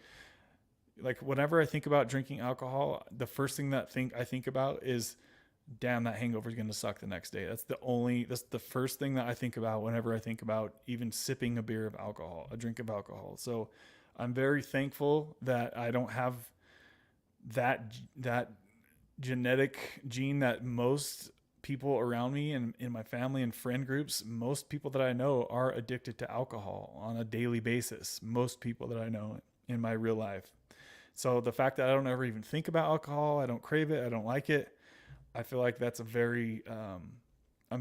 like whenever I think about drinking alcohol, the first thing that I think about is, damn, that hangover is going to suck the next day. That's the first thing that I think about whenever I think about even sipping a drink of alcohol. So I'm very thankful that I don't have that genetic gene that most people around me and in my family and friend groups, most people that I know are addicted to alcohol on a daily basis. Most people that I know in my real life. So the fact that I don't ever even think about alcohol, I don't crave it, I don't like it, I feel like that's I'm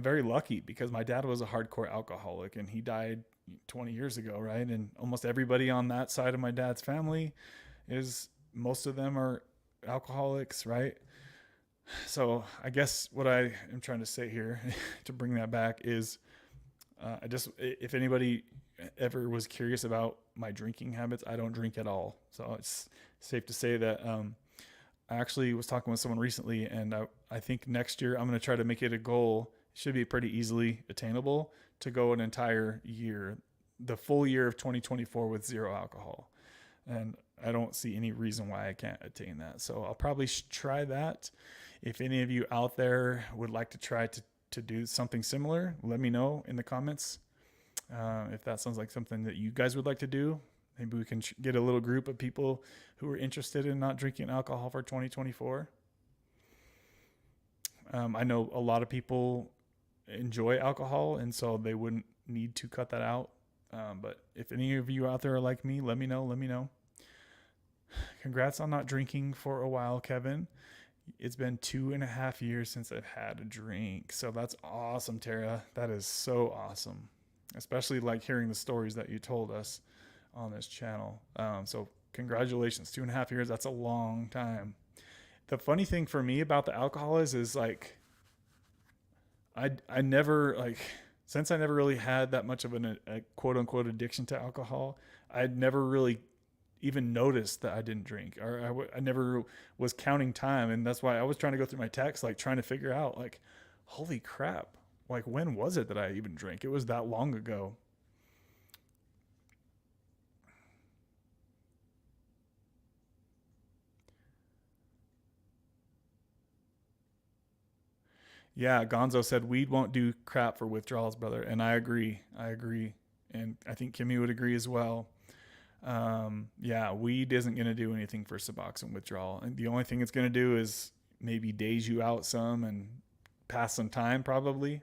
very lucky because my dad was a hardcore alcoholic and he died 20 years ago, right? And almost everybody on that side of my dad's family most of them are alcoholics, right? So I guess what I am trying to say here to bring that back is if anybody ever was curious about my drinking habits, I don't drink at all. So it's safe to say that I actually was talking with someone recently, and I think next year I'm going to try to make it a goal. It should be pretty easily attainable to go an entire year, the full year of 2024 with zero alcohol. And I don't see any reason why I can't attain that. So I'll probably try that. If any of you out there would like to try to do something similar, let me know in the comments. If that sounds like something that you guys would like to do, maybe we can get a little group of people who are interested in not drinking alcohol for 2024. I know a lot of people enjoy alcohol, and so they wouldn't need to cut that out. But if any of you out there are like me, let me know. Congrats on not drinking for a while, Kevin. It's been 2.5 years since I've had a drink. So that's awesome, Tara. That is so awesome. Especially like hearing the stories that you told us on this channel. So congratulations, 2.5 years. That's a long time. The funny thing for me about the alcohol is like, I never like, since I never really had that much of a quote unquote addiction to alcohol, I'd never really even notice that I didn't drink, or I never was counting time. And that's why I was trying to go through my text, like trying to figure out, like, holy crap, like when was it that I even drank? It was that long ago. Yeah, Gonzo said weed won't do crap for withdrawals, brother, and I agree. I agree, and I think Kimmy would agree as well. Yeah, weed isn't going to do anything for Suboxone withdrawal, and the only thing it's going to do is maybe daze you out some and pass some time, probably.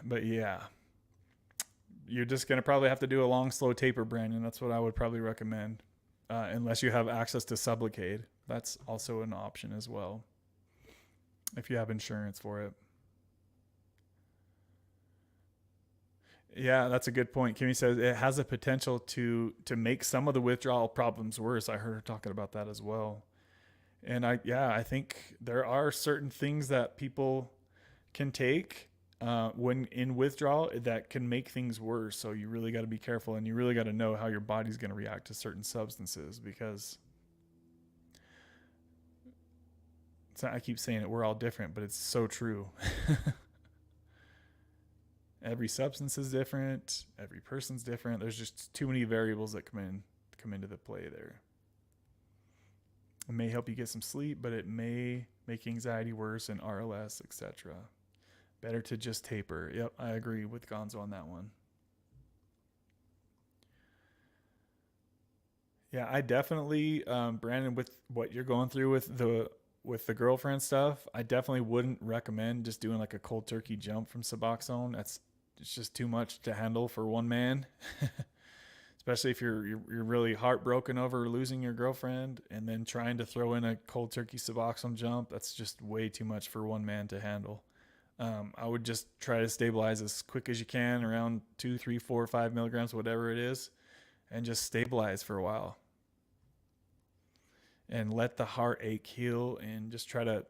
But yeah, you're just going to probably have to do a long, slow taper, Brandon. That's what I would probably recommend, unless you have access to Sublocade. That's also an option as well, if you have insurance for it. Yeah, that's a good point. Kimmy says it has the potential to make some of the withdrawal problems worse. I heard her talking about that as well. And I think there are certain things that people can take when in withdrawal that can make things worse. So you really got to be careful, and you really got to know how your body's going to react to certain substances, because I keep saying it, we're all different, but it's so true. Every substance is different. Every person's different. There's just too many variables that come into the play there. It may help you get some sleep, but it may make anxiety worse and RLS, etc. Better to just taper. Yep, I agree with Gonzo on that one. Yeah, I definitely, Brandon, with what you're going through with the girlfriend stuff, I definitely wouldn't recommend just doing like a cold turkey jump from Suboxone. It's just too much to handle for one man. Especially if you're really heartbroken over losing your girlfriend, and then trying to throw in a cold turkey Suboxone jump. That's just way too much for one man to handle. I would just try to stabilize as quick as you can, around 2, 3, 4, 5 milligrams, whatever it is, and just stabilize for a while. And let the heartache heal, and just try to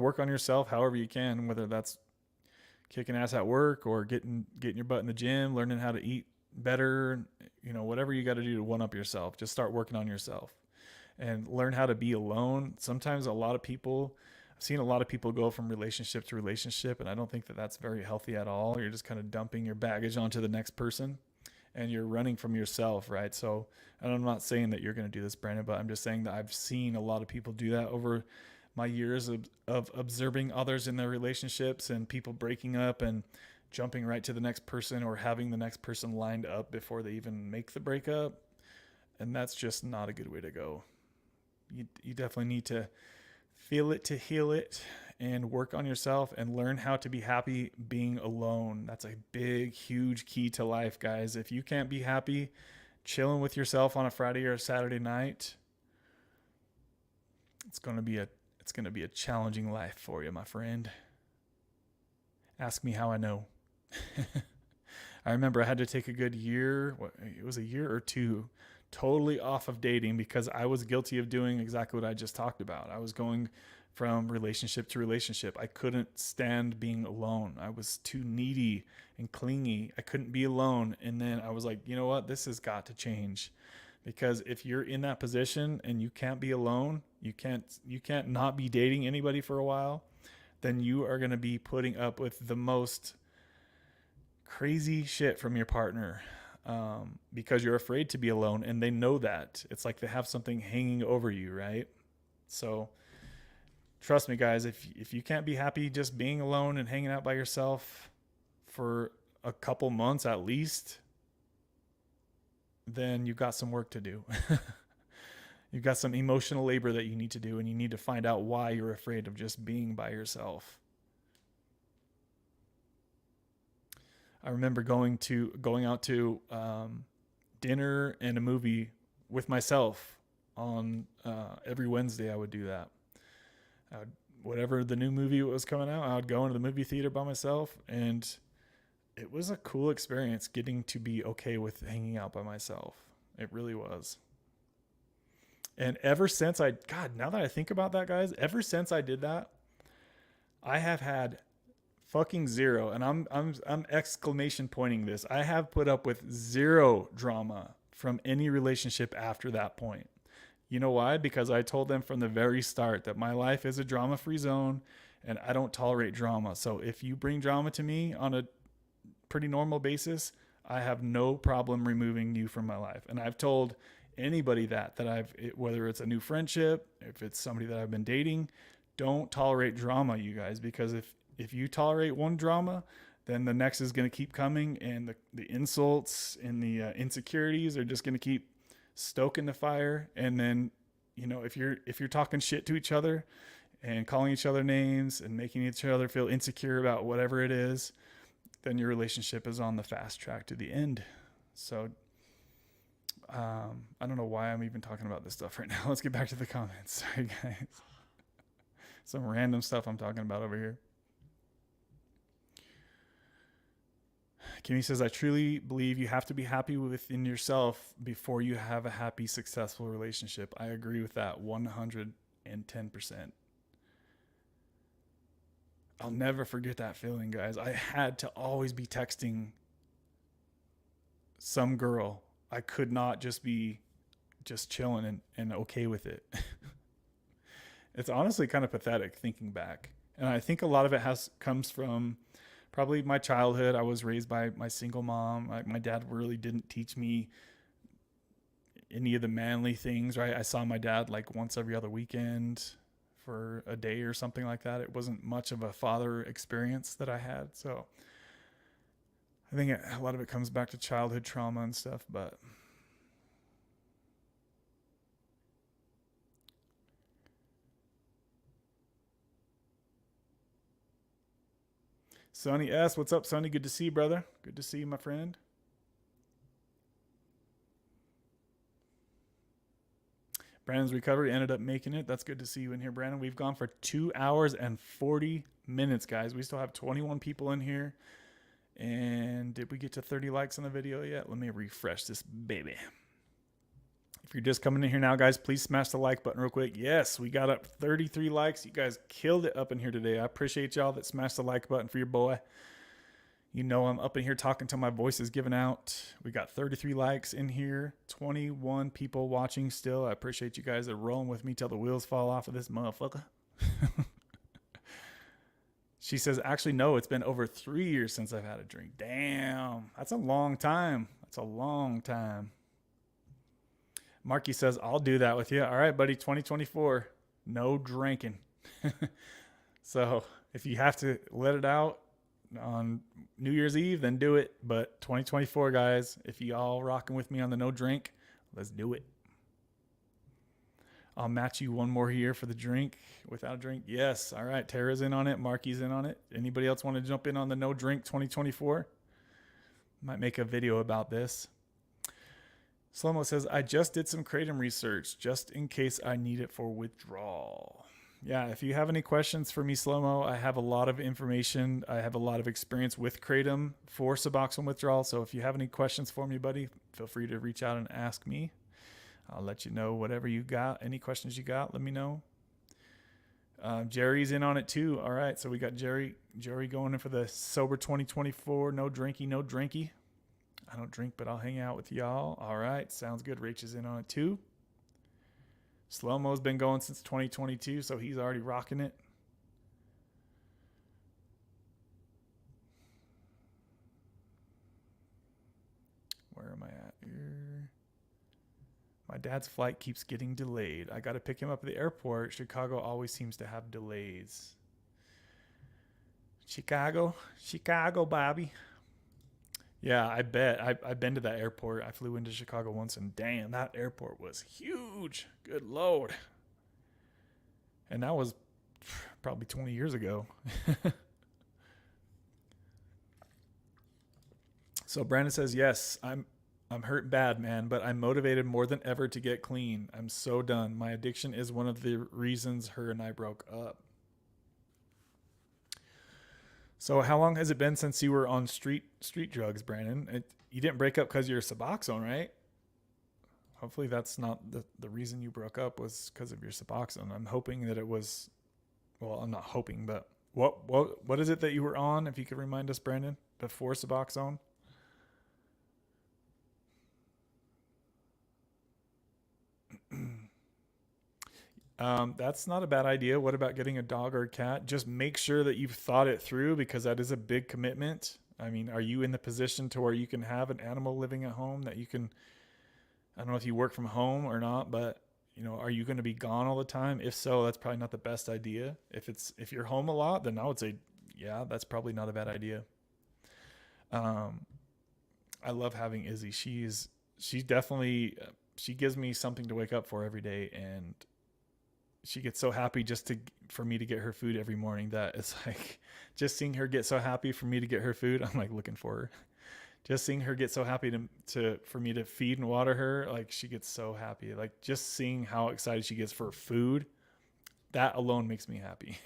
work on yourself however you can, whether that's kicking ass at work or getting your butt in the gym, learning how to eat better, whatever you got to do to one up yourself. Just start working on yourself and learn how to be alone. Sometimes I've seen a lot of people go from relationship to relationship, and I don't think that that's very healthy at all. You're just kind of dumping your baggage onto the next person, and you're running from yourself, right? So, and I'm not saying that you're going to do this, Brandon, but I'm just saying that I've seen a lot of people do that over my years of observing others in their relationships, and people breaking up and jumping right to the next person, or having the next person lined up before they even make the breakup. And that's just not a good way to go. You definitely need to feel it to heal it, and work on yourself, and learn how to be happy being alone. That's a big, huge key to life, guys. If you can't be happy chilling with yourself on a Friday or a Saturday night, it's going to be a challenging life for you, my friend. Ask me how I know. I remember I had to take a good year. It was a year or two totally off of dating, because I was guilty of doing exactly what I just talked about. I was going from relationship to relationship. I couldn't stand being alone. I was too needy and clingy. I couldn't be alone. And then I was like, you know what? This has got to change. Because if you're in that position and you can't be alone, you can't not be dating anybody for a while, then you are going to be putting up with the most crazy shit from your partner, because you're afraid to be alone, and they know that. It's like they have something hanging over you, right? So trust me, guys, if you can't be happy just being alone and hanging out by yourself for a couple months at least, then you've got some work to do. You've got some emotional labor that you need to do, and you need to find out why you're afraid of just being by yourself. I remember going out to dinner and a movie with myself on every Wednesday. I would do that. Whatever the new movie was coming out, I would go into the movie theater by myself, and it was a cool experience getting to be okay with hanging out by myself. It really was. And ever since now that I think about that, guys, ever since I did that, I have had Fucking zero. And I'm exclamation pointing this. I have put up with zero drama from any relationship after that point. You know why? Because I told them from the very start that my life is a drama-free zone and I don't tolerate drama. So if you bring drama to me on a pretty normal basis, I have no problem removing you from my life. And I've told anybody that I've, whether it's a new friendship, if it's somebody that I've been dating, don't tolerate drama, you guys, because if you tolerate one drama, then the next is going to keep coming, and the insults and the insecurities are just going to keep stoking the fire. And then, you know, if you're talking shit to each other and calling each other names and making each other feel insecure about whatever it is, then your relationship is on the fast track to the end. So I don't know why I'm even talking about this stuff right now. Let's get back to the comments. Sorry, guys. Some random stuff I'm talking about over here. Kimmy says, I truly believe you have to be happy within yourself before you have a happy, successful relationship. I agree with that 110%. I'll never forget that feeling, guys. I had to always be texting some girl. I could not just be just chilling and okay with it. It's honestly kind of pathetic thinking back. And I think a lot of it comes from probably my childhood. I was raised by my single mom. My dad really didn't teach me any of the manly things, right? I saw my dad like once every other weekend for a day or something like that. It wasn't much of a father experience that I had. So I think a lot of it comes back to childhood trauma and stuff, but Sonny S, what's up, Sonny? Good to see you, brother. Good to see you, my friend. Brandon's recovery ended up making it. That's good to see you in here, Brandon. We've gone for 2 hours and 40 minutes, guys. We still have 21 people in here. And did we get to 30 likes on the video yet? Let me refresh this baby. If you're just coming in here now, guys, please smash the like button real quick. Yes, we got up 33 likes. You guys killed it up in here today. I appreciate y'all that smashed the like button for your boy. You know I'm up in here talking till my voice is giving out. We got 33 likes in here. 21 people watching still. I appreciate you guys that are rolling with me till the wheels fall off of this motherfucker. She says, actually, no, it's been over 3 years since I've had a drink. Damn, that's a long time. That's a long time. Marky says, I'll do that with you. All right, buddy, 2024, no drinking. So if you have to let it out on New Year's Eve, then do it. But 2024, guys, if you all rocking with me on the no drink, let's do it. I'll match you one more year for the drink. Without a drink, yes. All right, Tara's in on it. Marky's in on it. Anybody else want to jump in on the no drink 2024? Might make a video about this. Slow-mo says, I just did some kratom research just in case I need it for withdrawal. Yeah, if you have any questions for me, Slow-mo, I have a lot of information. I have a lot of experience with kratom for Suboxone withdrawal. So if you have any questions for me, buddy, feel free to reach out and ask me. I'll let you know whatever you got. Any questions you got, let me know. Jerry's in on it too. All right, so we got Jerry going in for the Sober 2024. No drinky. I don't drink, but I'll hang out with y'all. All right, sounds good. Rach is in on it too. Slow-mo's been going since 2022, so he's already rocking it. Where am I at here? My dad's flight keeps getting delayed. I got to pick him up at the airport. Chicago always seems to have delays. Chicago, Bobby. Yeah, I bet. I've been to that airport. I flew into Chicago once, and damn, that airport was huge. Good Lord. And that was probably 20 years ago. So Brandon says, yes, I'm hurt bad, man, but I'm motivated more than ever to get clean. I'm so done. My addiction is one of the reasons her and I broke up. So how long has it been since you were on street drugs, Brandon? You didn't break up because you're Suboxone, right? Hopefully that's not the reason you broke up was because of your Suboxone. I'm hoping that it was, well, I'm not hoping, but What is it that you were on? If you could remind us, Brandon, before Suboxone. That's not a bad idea. What about getting a dog or a cat? Just make sure that you've thought it through because that is a big commitment. I mean, are you in the position to where you can have an animal living at home that you can, I don't know if you work from home or not, but are you going to be gone all the time? If so, that's probably not the best idea. If you're home a lot, then I would say, yeah, that's probably not a bad idea. Um, I love having Izzy. She's definitely she gives me something to wake up for every day, and she gets so happy just to for me to get her food every morning that it's like just seeing her get so happy for me to get her food. I'm like looking for her. Just seeing her get so happy to for me to feed and water her, like she gets so happy. Like just seeing how excited she gets for food, that alone makes me happy.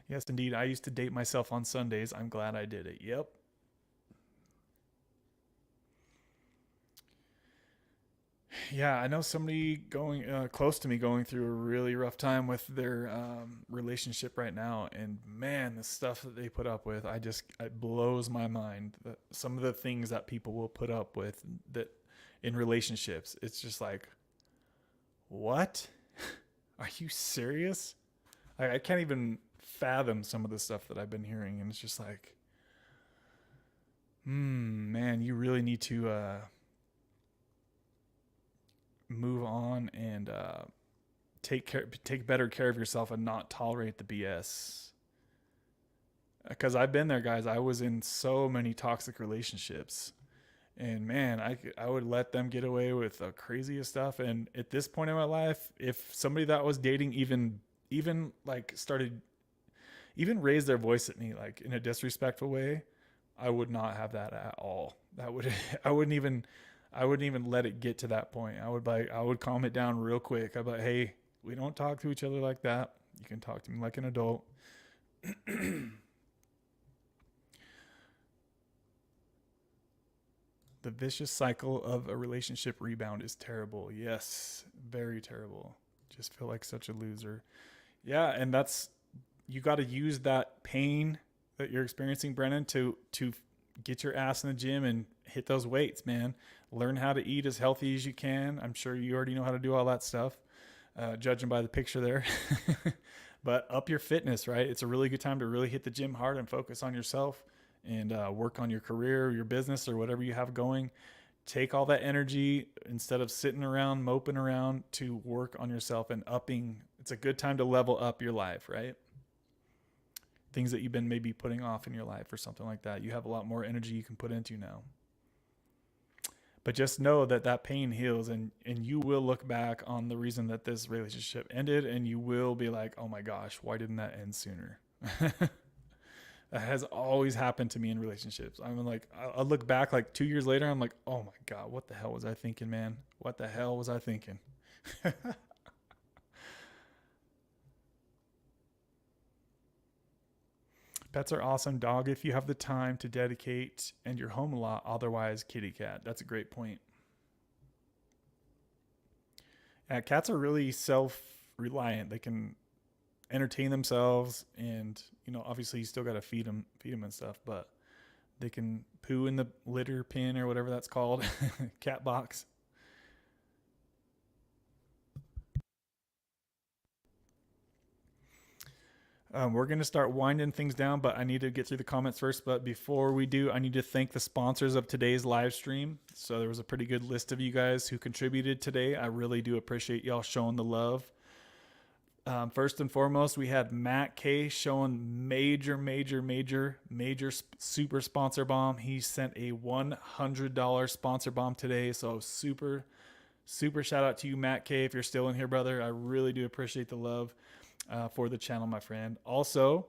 Yes, indeed. I used to date myself on Sundays. I'm glad I did it. Yep. Yeah, I know somebody going close to me going through a really rough time with their relationship right now, and man, the stuff that they put up with, it blows my mind. Some of the things that people will put up with that in relationships, it's just like, what? Are you serious? I can't even fathom some of the stuff that I've been hearing, and it's just like, man, you really need to move on and take better care of yourself and not tolerate the BS. Because I've been there, guys. I was in so many toxic relationships, and man, I would let them get away with the craziest stuff. And at this point in my life, if somebody that was dating even like started even raised their voice at me like in a disrespectful way, I would not have that at all. That would I wouldn't even let it get to that point. I would calm it down real quick. I'd be like, hey, we don't talk to each other like that. You can talk to me like an adult. The vicious cycle of a relationship rebound is terrible. Yes, very terrible. Just feel like such a loser. Yeah, and that's you got to use that pain that you're experiencing, Brennan, to get your ass in the gym and hit those weights, man. Learn how to eat as healthy as you can. I'm sure you already know how to do all that stuff, judging by the picture there. But up your fitness, right? It's a really good time to really hit the gym hard and focus on yourself and work on your career, your business, or whatever you have going. Take all that energy instead of sitting around, moping around to work on yourself and upping. It's a good time to level up your life, right? Things that you've been maybe putting off in your life or something like that. You have a lot more energy you can put into now. But just know that that pain heals, and you will look back on the reason that this relationship ended, and you will be like, oh my gosh, why didn't that end sooner? That has always happened to me in relationships. I'm like, I'll look back like 2 years later. I'm like, oh my God, what the hell was I thinking, man? What the hell was I thinking? Pets are awesome. Dog, if you have the time to dedicate and you're home a lot. Otherwise, kitty cat. That's a great point. Yeah, cats are really self-reliant. They can entertain themselves, and obviously you still got to feed them and stuff. But they can poo in the litter bin or whatever that's called, cat box. We're going to start winding things down, but I need to get through the comments first. But before we do, I need to thank the sponsors of today's live stream. So there was a pretty good list of you guys who contributed today. I really do appreciate y'all showing the love. First and foremost, we had Matt K showing major super sponsor bomb. He sent a $100 sponsor bomb today. So super shout out to you, Matt K. If you're still in here, brother, I really do appreciate the love for the channel, my friend. Also,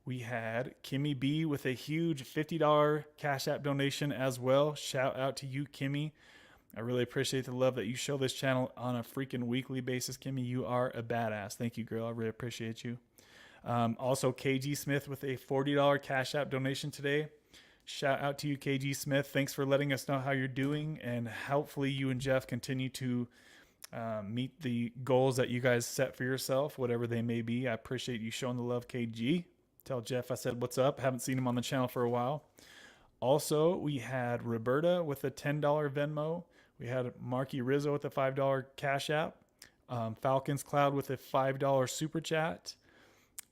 we had Kimmy B with a huge $50 Cash App donation as well. Shout out to you, Kimmy. I really appreciate the love that you show this channel on a freaking weekly basis, Kimmy. You are a badass. Thank you, girl. I really appreciate you. Also, KG Smith with a $40 Cash App donation today. Shout out to you, KG Smith. Thanks for letting us know how you're doing, and hopefully you and Jeff continue to meet the goals that you guys set for yourself, whatever they may be. I appreciate you showing the love, KG. Tell Jeff I said what's up. Haven't seen him on the channel for a while. Also, we had Roberta with a $10 Venmo. We had Marky Rizzo with a $5 Cash App. Falcons Cloud with a $5 Super Chat.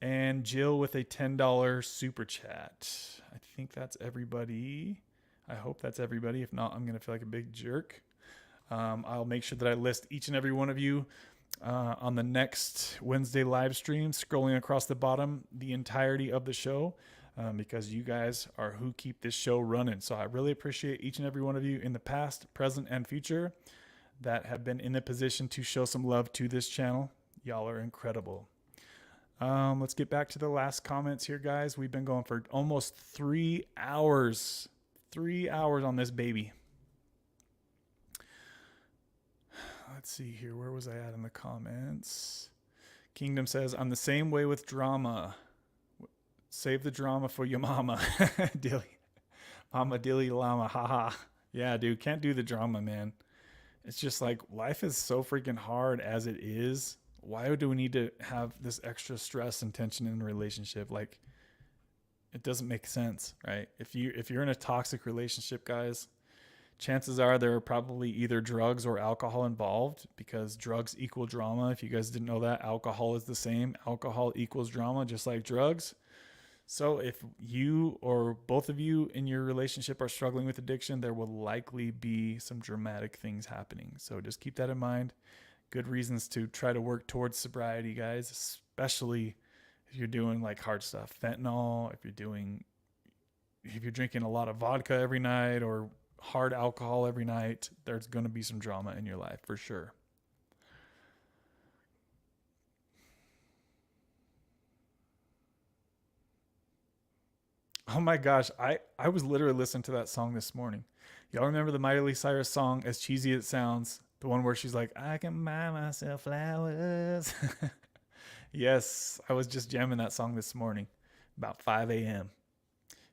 And Jill with a $10 Super Chat. I think that's everybody. I hope that's everybody. If not, I'm going to feel like a big jerk. I'll make sure that I list each and every one of you on the next Wednesday live stream, scrolling across the bottom, the entirety of the show, because you guys are who keep this show running. So I really appreciate each and every one of you in the past, present, and future that have been in the position to show some love to this channel. Y'all are incredible. Let's get back to the last comments here, guys. We've been going for almost 3 hours. 3 hours on this baby. Let's see here. Where was I at in the comments? Kingdom says, I'm the same way with drama. Save the drama for your mama. Dilly. Mama Dilly Llama. Haha. Yeah, dude. Can't do the drama, man. It's just like life is so freaking hard as it is. Why do we need to have this extra stress and tension in a relationship? Like, it doesn't make sense, right? If you're in a toxic relationship, guys, chances are there are probably either drugs or alcohol involved, because drugs equal drama. If you guys didn't know that, alcohol is the same. Alcohol equals drama, just like drugs. So if you or both of you in your relationship are struggling with addiction, there will likely be some dramatic things happening. So just keep that in mind. Good reasons to try to work towards sobriety, guys, especially if you're doing like hard stuff, fentanyl, if you're drinking a lot of vodka every night or hard alcohol every night, there's going to be some drama in your life for sure. Oh my gosh, I was literally listening to that song this morning. Y'all remember the Miley Cyrus song, as cheesy as it sounds? The one where she's like, I can buy myself flowers. Yes, I was just jamming that song this morning, about 5 a.m.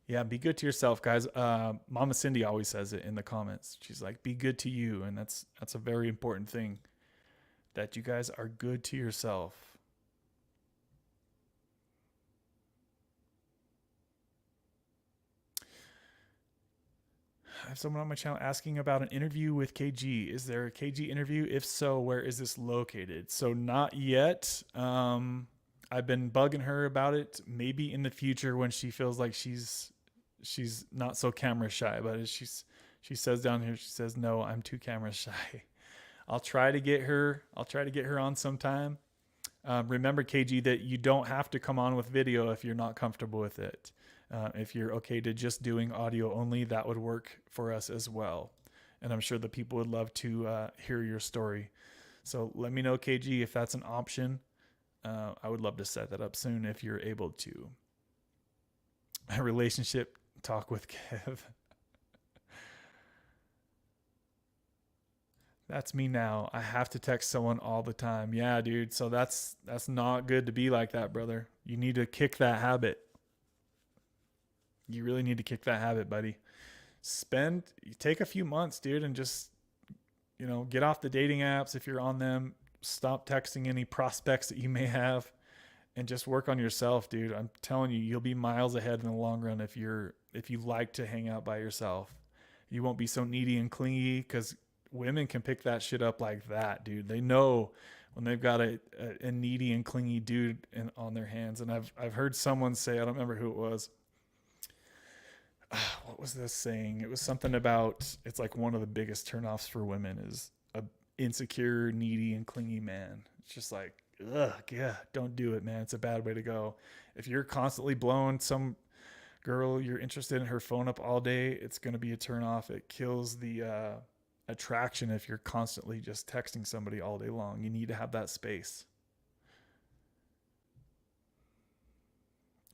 Yeah, be good to yourself, guys. Mama Cindy always says it in the comments. She's like, be good to you. And that's a very important thing, that you guys are good to yourself. I have someone on my channel asking about an interview with KG. Is there a KG interview? If so, where is this located? So not yet. I've been bugging her about it. Maybe in the future when she feels like she's not so camera shy. But she says down here, she says, no, I'm too camera shy. I'll try to get her on sometime. Remember, KG, that you don't have to come on with video if you're not comfortable with it. If you're okay to just doing audio only, that would work for us as well. And I'm sure the people would love to hear your story. So let me know, KG, if that's an option. I would love to set that up soon if you're able to. A relationship talk with Kev. That's me now. I have to text someone all the time. Yeah, dude. So that's not good to be like that, brother. You need to kick that habit. You really need to kick that habit, buddy. Take a few months, dude, and just, get off the dating apps if you're on them. Stop texting any prospects that you may have, and just work on yourself, dude. I'm telling you, you'll be miles ahead in the long run if you like to hang out by yourself. You won't be so needy and clingy, because women can pick that shit up like that, dude. They know when they've got a needy and clingy dude on their hands. And I've heard someone say, I don't remember who it was. What was this saying? It was something about, it's like one of the biggest turnoffs for women is a insecure, needy, and clingy man. It's just like, ugh, yeah, don't do it, man. It's a bad way to go. If you're constantly blowing some girl you're interested in her phone up all day, it's going to be a turnoff. It kills the attraction if you're constantly just texting somebody all day long. You need to have that space.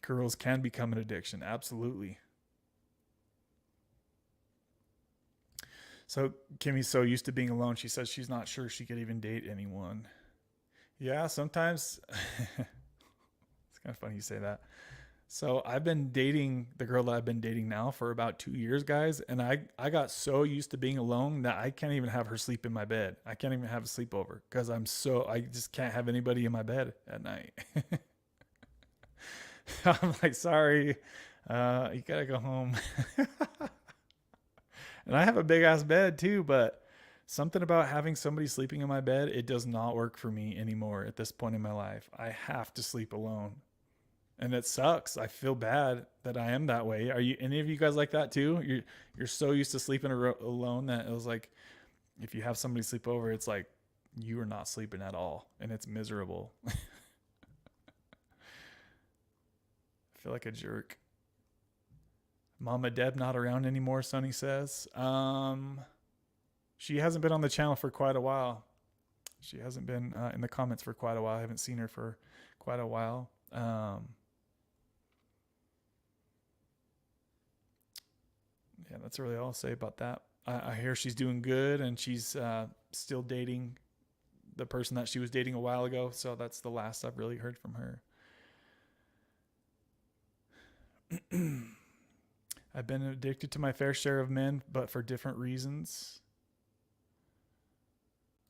Girls can become an addiction, absolutely. So Kimmy's so used to being alone, she says she's not sure she could even date anyone. Yeah, sometimes it's kind of funny you say that. So I've been dating the girl that I've been dating now for about 2 years, guys. And I got so used to being alone that I can't even have her sleep in my bed. I can't even have a sleepover because I just can't have anybody in my bed at night. I'm like, sorry, you gotta go home. And I have a big ass bed too, but something about having somebody sleeping in my bed, it does not work for me anymore at this point in my life. I have to sleep alone. And it sucks. I feel bad that I am that way. Are you any of you guys like that too? You're so used to sleeping alone that it was like if you have somebody sleep over, it's like you are not sleeping at all and it's miserable. I feel like a jerk. Mama Deb not around anymore, Sonny says. She hasn't been on the channel for quite a while. She hasn't been in the comments for quite a while. I haven't seen her for quite a while. Yeah, that's really all I'll say about that. I hear she's doing good and she's still dating the person that she was dating a while ago. So that's the last I've really heard from her. I've been addicted to my fair share of men, but for different reasons.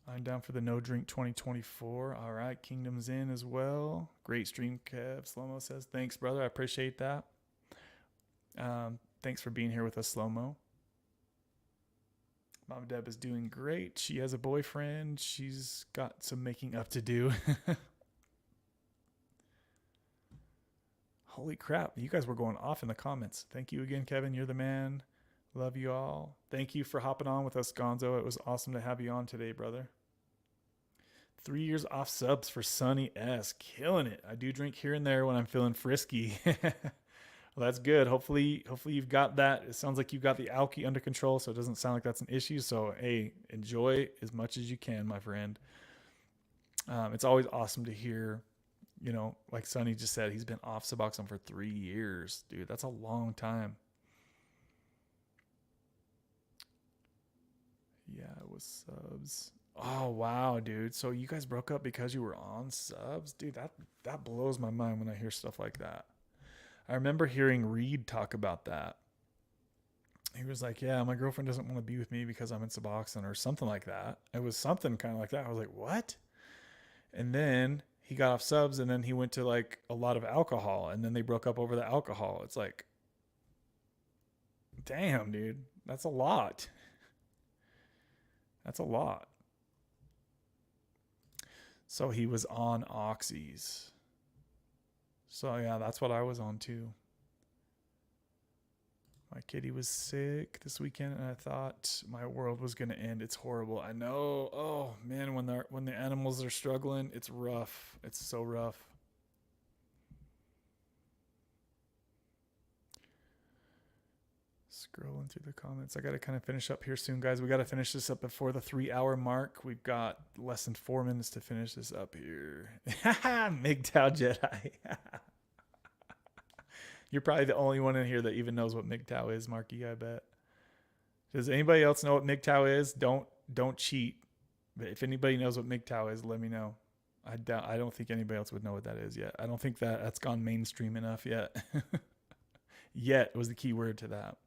I'm down for the No Drink 2024. All right, Kingdom's in as well. Great stream, Kev. Slow-mo says, thanks, brother. I appreciate that. Thanks for being here with us, Slow-mo. Mom Deb is doing great. She has a boyfriend. She's got some making up to do. Holy crap. You guys were going off in the comments. Thank you again, Kevin. You're the man. Love you all. Thank you for hopping on with us, Gonzo. It was awesome to have you on today, brother. 3 years off subs for Sunny S. Killing it. I do drink here and there when I'm feeling frisky. Well, that's good. Hopefully you've got that. It sounds like you've got the alky under control, so it doesn't sound like that's an issue. So, hey, enjoy as much as you can, my friend. It's always awesome to hear, you know, like Sonny just said, he's been off Suboxone for 3 years. Dude, that's a long time. Yeah, it was subs. Oh, wow, dude. So you guys broke up because you were on subs? Dude, that blows my mind when I hear stuff like that. I remember hearing Reed talk about that. He was like, yeah, my girlfriend doesn't want to be with me because I'm in Suboxone or something like that. It was something kind of like that. I was like, what? And then he got off subs and then he went to like a lot of alcohol and then they broke up over the alcohol. It's like, damn, dude, that's a lot. That's a lot. So he was on oxys. So yeah, that's what I was on too. My kitty was sick this weekend and I thought my world was going to end. It's horrible. I know. Oh man, when the animals are struggling, it's rough. It's so rough. Scrolling through the comments. I got to kind of finish up here soon, guys. We got to finish this up before the 3-hour mark. We've got less than 4 minutes to finish this up here. MGTOW Jedi. You're probably the only one in here that even knows what MGTOW is, Marky, I bet. Does anybody else know what MGTOW is? Don't cheat. But if anybody knows what MGTOW is, let me know. I don't think anybody else would know what that is yet. I don't think that's gone mainstream enough yet. Yet was the key word to that.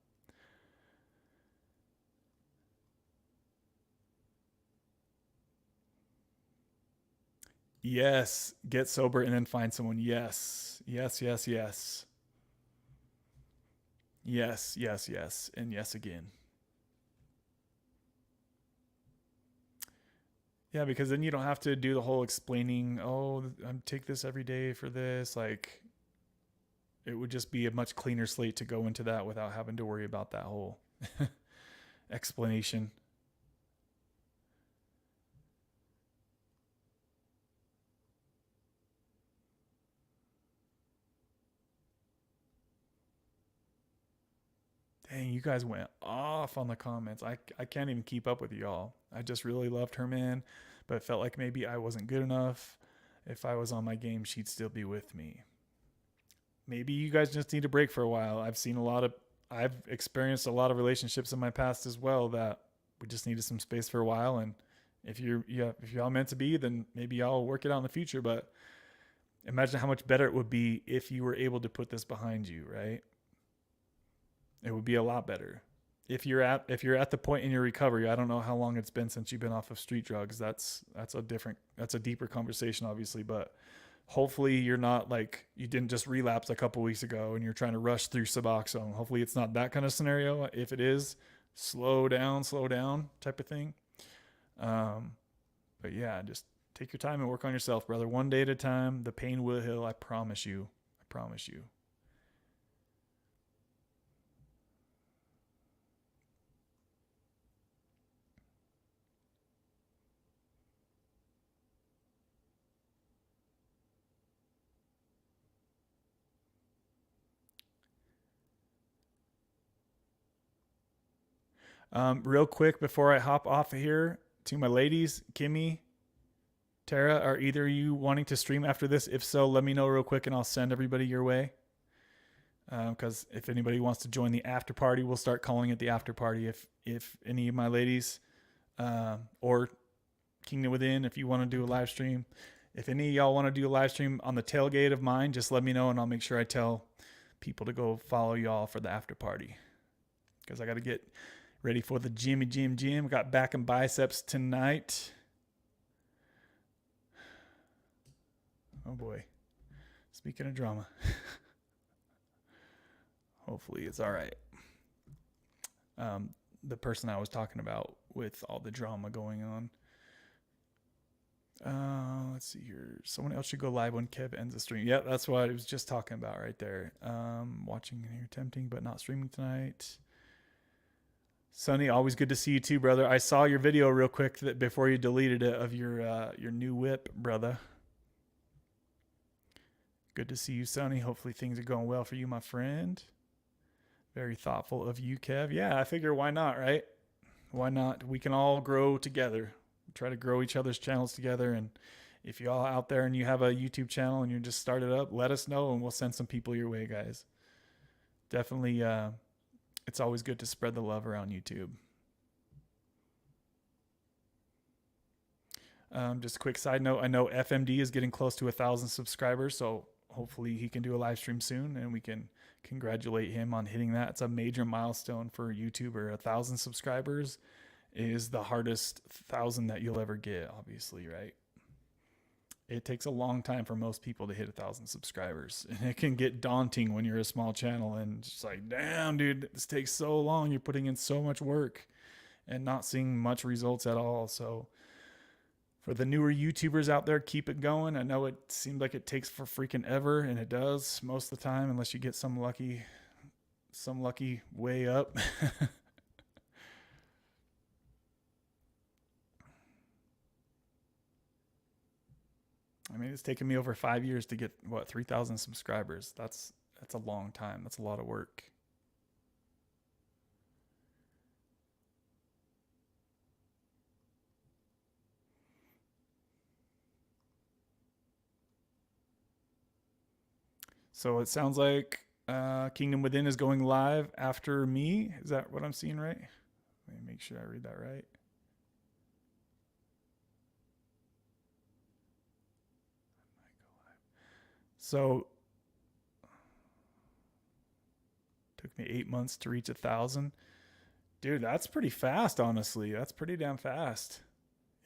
Yes, get sober and then find someone. Yes, yes, yes, yes. Yes, yes, yes, and yes again. Yeah, because then you don't have to do the whole explaining, oh, I take this every day for this. Like, it would just be a much cleaner slate to go into that without having to worry about that whole explanation. Dang, you guys went off on the comments. I can't even keep up with y'all. I just really loved her, man, but felt like maybe I wasn't good enough. If I was on my game, she'd still be with me. Maybe you guys just need a break for a while. I've experienced a lot of relationships in my past as well that we just needed some space for a while. And if y'all meant to be, then maybe y'all work it out in the future. But Imagine how much better it would be if you were able to put this behind you, right? It would be a lot better. If you're at the point in your recovery, I don't know how long it's been since you've been off of street drugs. That's a deeper conversation, obviously, but hopefully you're not like, you didn't just relapse a couple weeks ago and you're trying to rush through Suboxone. Hopefully it's not that kind of scenario. If it is, slow down type of thing. But yeah, just take your time and work on yourself, brother. One day at a time. The pain will heal. I promise you. I promise you. Real quick before I hop off of here, to my ladies, Kimmy, Tara, are either of you wanting to stream after this? If so, let me know real quick and I'll send everybody your way. Because if anybody wants to join the after party, we'll start calling it the after party. If any of my ladies or Kingdom Within, if you want to do a live stream, if any of y'all want to do a live stream on the tailgate of mine, just let me know and I'll make sure I tell people to go follow y'all for the after party. Because I got to get ready for the gym. Got back and biceps tonight. Oh boy. Speaking of drama. Hopefully it's all right. The person I was talking about with all the drama going on. Let's see here. Someone else should go live when Kev ends the stream. Yeah, that's what I was just talking about right there. Watching here, tempting, but not streaming tonight. Sonny, always good to see you too, brother. I saw your video real quick that before you deleted it of your new whip, brother. Good to see you, Sonny. Hopefully things are going well for you, my friend. Very thoughtful of you, Kev. Yeah, I figure why not, right? Why not? We can all grow together. Try to grow each other's channels together. And if y'all out there and you have a YouTube channel and you just started up, let us know and we'll send some people your way, guys. Definitely, it's always good to spread the love around YouTube. Just a quick side note. I know FMD is getting close to 1,000 subscribers, so hopefully he can do a live stream soon and we can congratulate him on hitting that. It's a major milestone for a YouTuber. 1,000 subscribers is the hardest 1,000 that you'll ever get, obviously, right? It takes a long time for most people to hit 1,000 subscribers. And it can get daunting when you're a small channel and just like, damn, dude, this takes so long. You're putting in so much work and not seeing much results at all. So for the newer YouTubers out there, keep it going. I know it seems like it takes for freaking ever, and it does most of the time, unless you get some lucky way up. I mean, it's taken me over 5 years to get 3,000 subscribers. That's a long time. That's a lot of work. So it sounds like Kingdom Within is going live after me. Is that what I'm seeing right? Let me make sure I read that right. So took me 8 months to reach 1,000. Dude, that's pretty fast, honestly. That's pretty damn fast.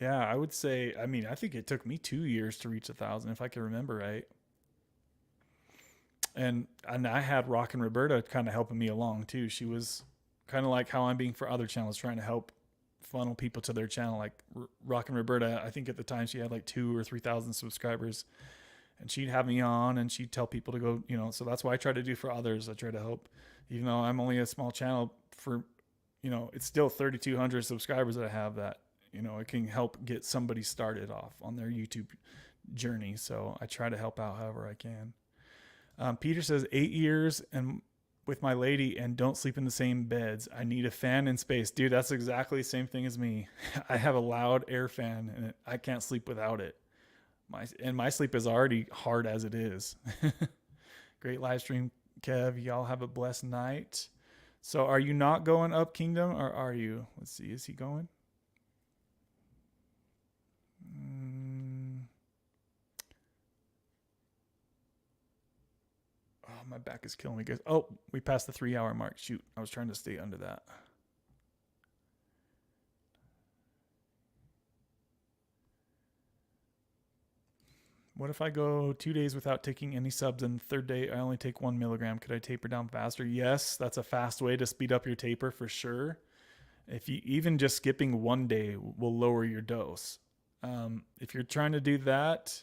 Yeah, I would say, I mean, I think it took me 2 years to reach 1,000, if I can remember right. And I had Rock and Roberta kind of helping me along too. She was kind of like how I'm being for other channels, trying to help funnel people to their channel. Like Rock and Roberta, I think at the time she had like 2,000 or 3,000 subscribers. And she'd have me on and she'd tell people to go, so that's what I try to do for others. I try to help, even though I'm only a small channel for, it's still 3,200 subscribers that I have that, it can help get somebody started off on their YouTube journey. So I try to help out however I can. Peter says 8 years and with my lady and don't sleep in the same beds. I need a fan in space. Dude, that's exactly the same thing as me. I have a loud air fan and I can't sleep without it. My sleep is already hard as it is. Great live stream, Kev. Y'all have a blessed night. So are you not going up Kingdom or are you? Let's see. Is he going? my back is killing me, guys. Oh, we passed the 3-hour mark. Shoot, I was trying to stay under that. What if I go 2 days without taking any subs and the third day I only take 1 milligram? Could I taper down faster? Yes, that's a fast way to speed up your taper for sure. If you even just skipping 1 day will lower your dose. If you're trying to do that,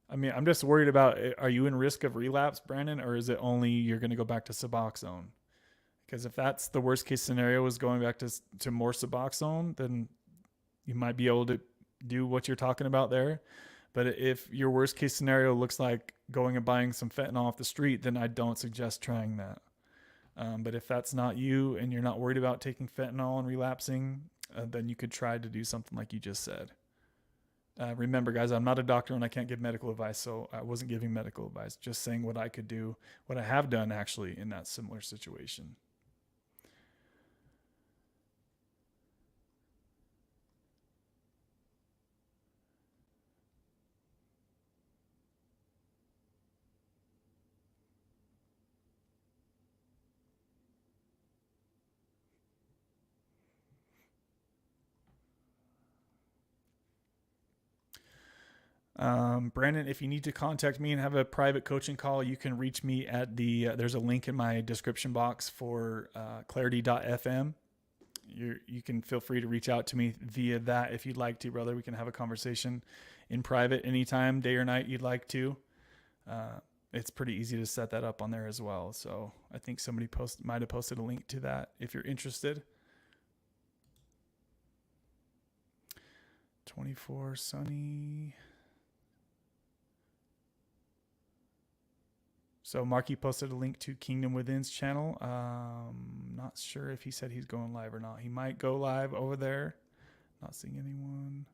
I mean, I'm just worried about, are you in risk of relapse, Brandon, or is it only you're going to go back to Suboxone? Because if that's the worst case scenario is going back to more Suboxone, then you might be able to do what you're talking about there. But if your worst case scenario looks like going and buying some fentanyl off the street, then I don't suggest trying that. But if that's not you and you're not worried about taking fentanyl and relapsing, then you could try to do something like you just said. Remember, guys, I'm not a doctor and I can't give medical advice, so I wasn't giving medical advice, just saying what I could do, what I have done actually in that similar situation. Brandon, if you need to contact me and have a private coaching call, you can reach me at there's a link in my description box for clarity.fm. You can feel free to reach out to me via that if you'd like to, brother. We can have a conversation in private anytime, day or night you'd like to. It's pretty easy to set that up on there as well. So I think somebody might have posted a link to that if you're interested. 24 Sunny. So Marky posted a link to Kingdom Within's channel. Not sure if he said he's going live or not. He might go live over there. Not seeing anyone.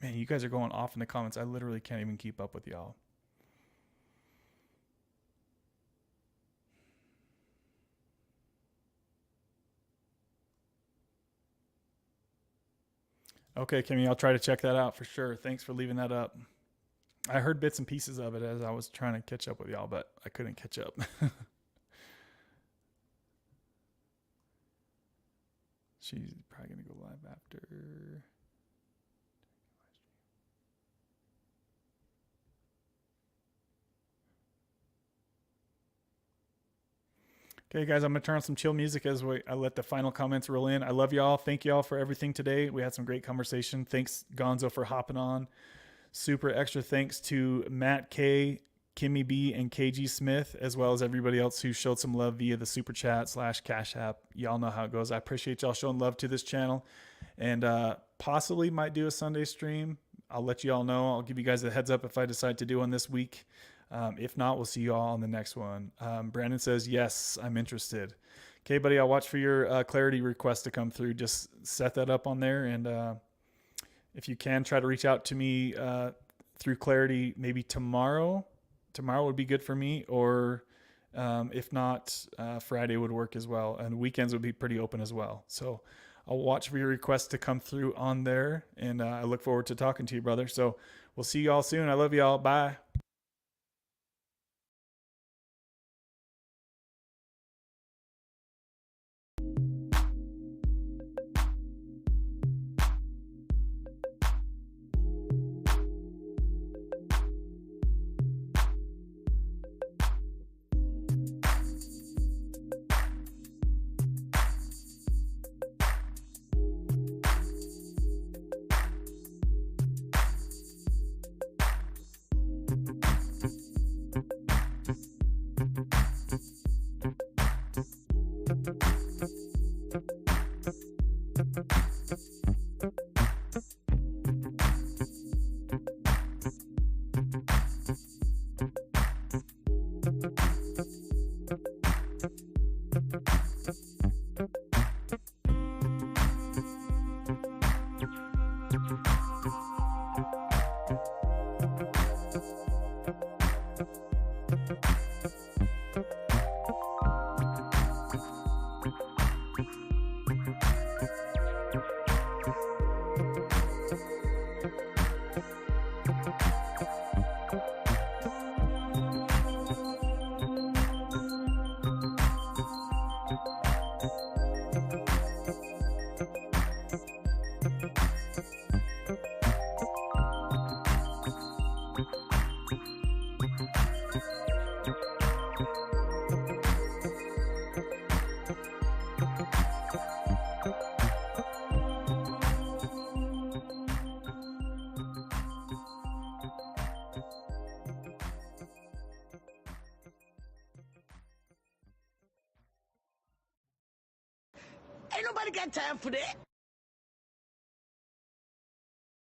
Man, you guys are going off in the comments. I literally can't even keep up with y'all. Okay, Kimmy, I'll try to check that out for sure. Thanks for leaving that up. I heard bits and pieces of it as I was trying to catch up with y'all, but I couldn't catch up. She's probably going to go live after. Okay, guys, I'm going to turn on some chill music as I let the final comments roll in. I love y'all. Thank y'all for everything today. We had some great conversation. Thanks, Gonzo, for hopping on. Super extra thanks to Matt K, Kimmy B, and KG Smith, as well as everybody else who showed some love via the Super Chat / Cashapp. Y'all know how it goes. I appreciate y'all showing love to this channel. And possibly might do a Sunday stream. I'll let you all know. I'll give you guys a heads up if I decide to do one this week. If not, we'll see you all on the next one. Brandon says, yes, I'm interested. Okay, buddy, I'll watch for your clarity request to come through. Just set that up on there. And if you can, try to reach out to me through clarity maybe tomorrow. Tomorrow would be good for me. Or if not, Friday would work as well. And weekends would be pretty open as well. So I'll watch for your request to come through on there. And I look forward to talking to you, brother. So we'll see you all soon. I love you all. Bye. Ain't nobody got time for that.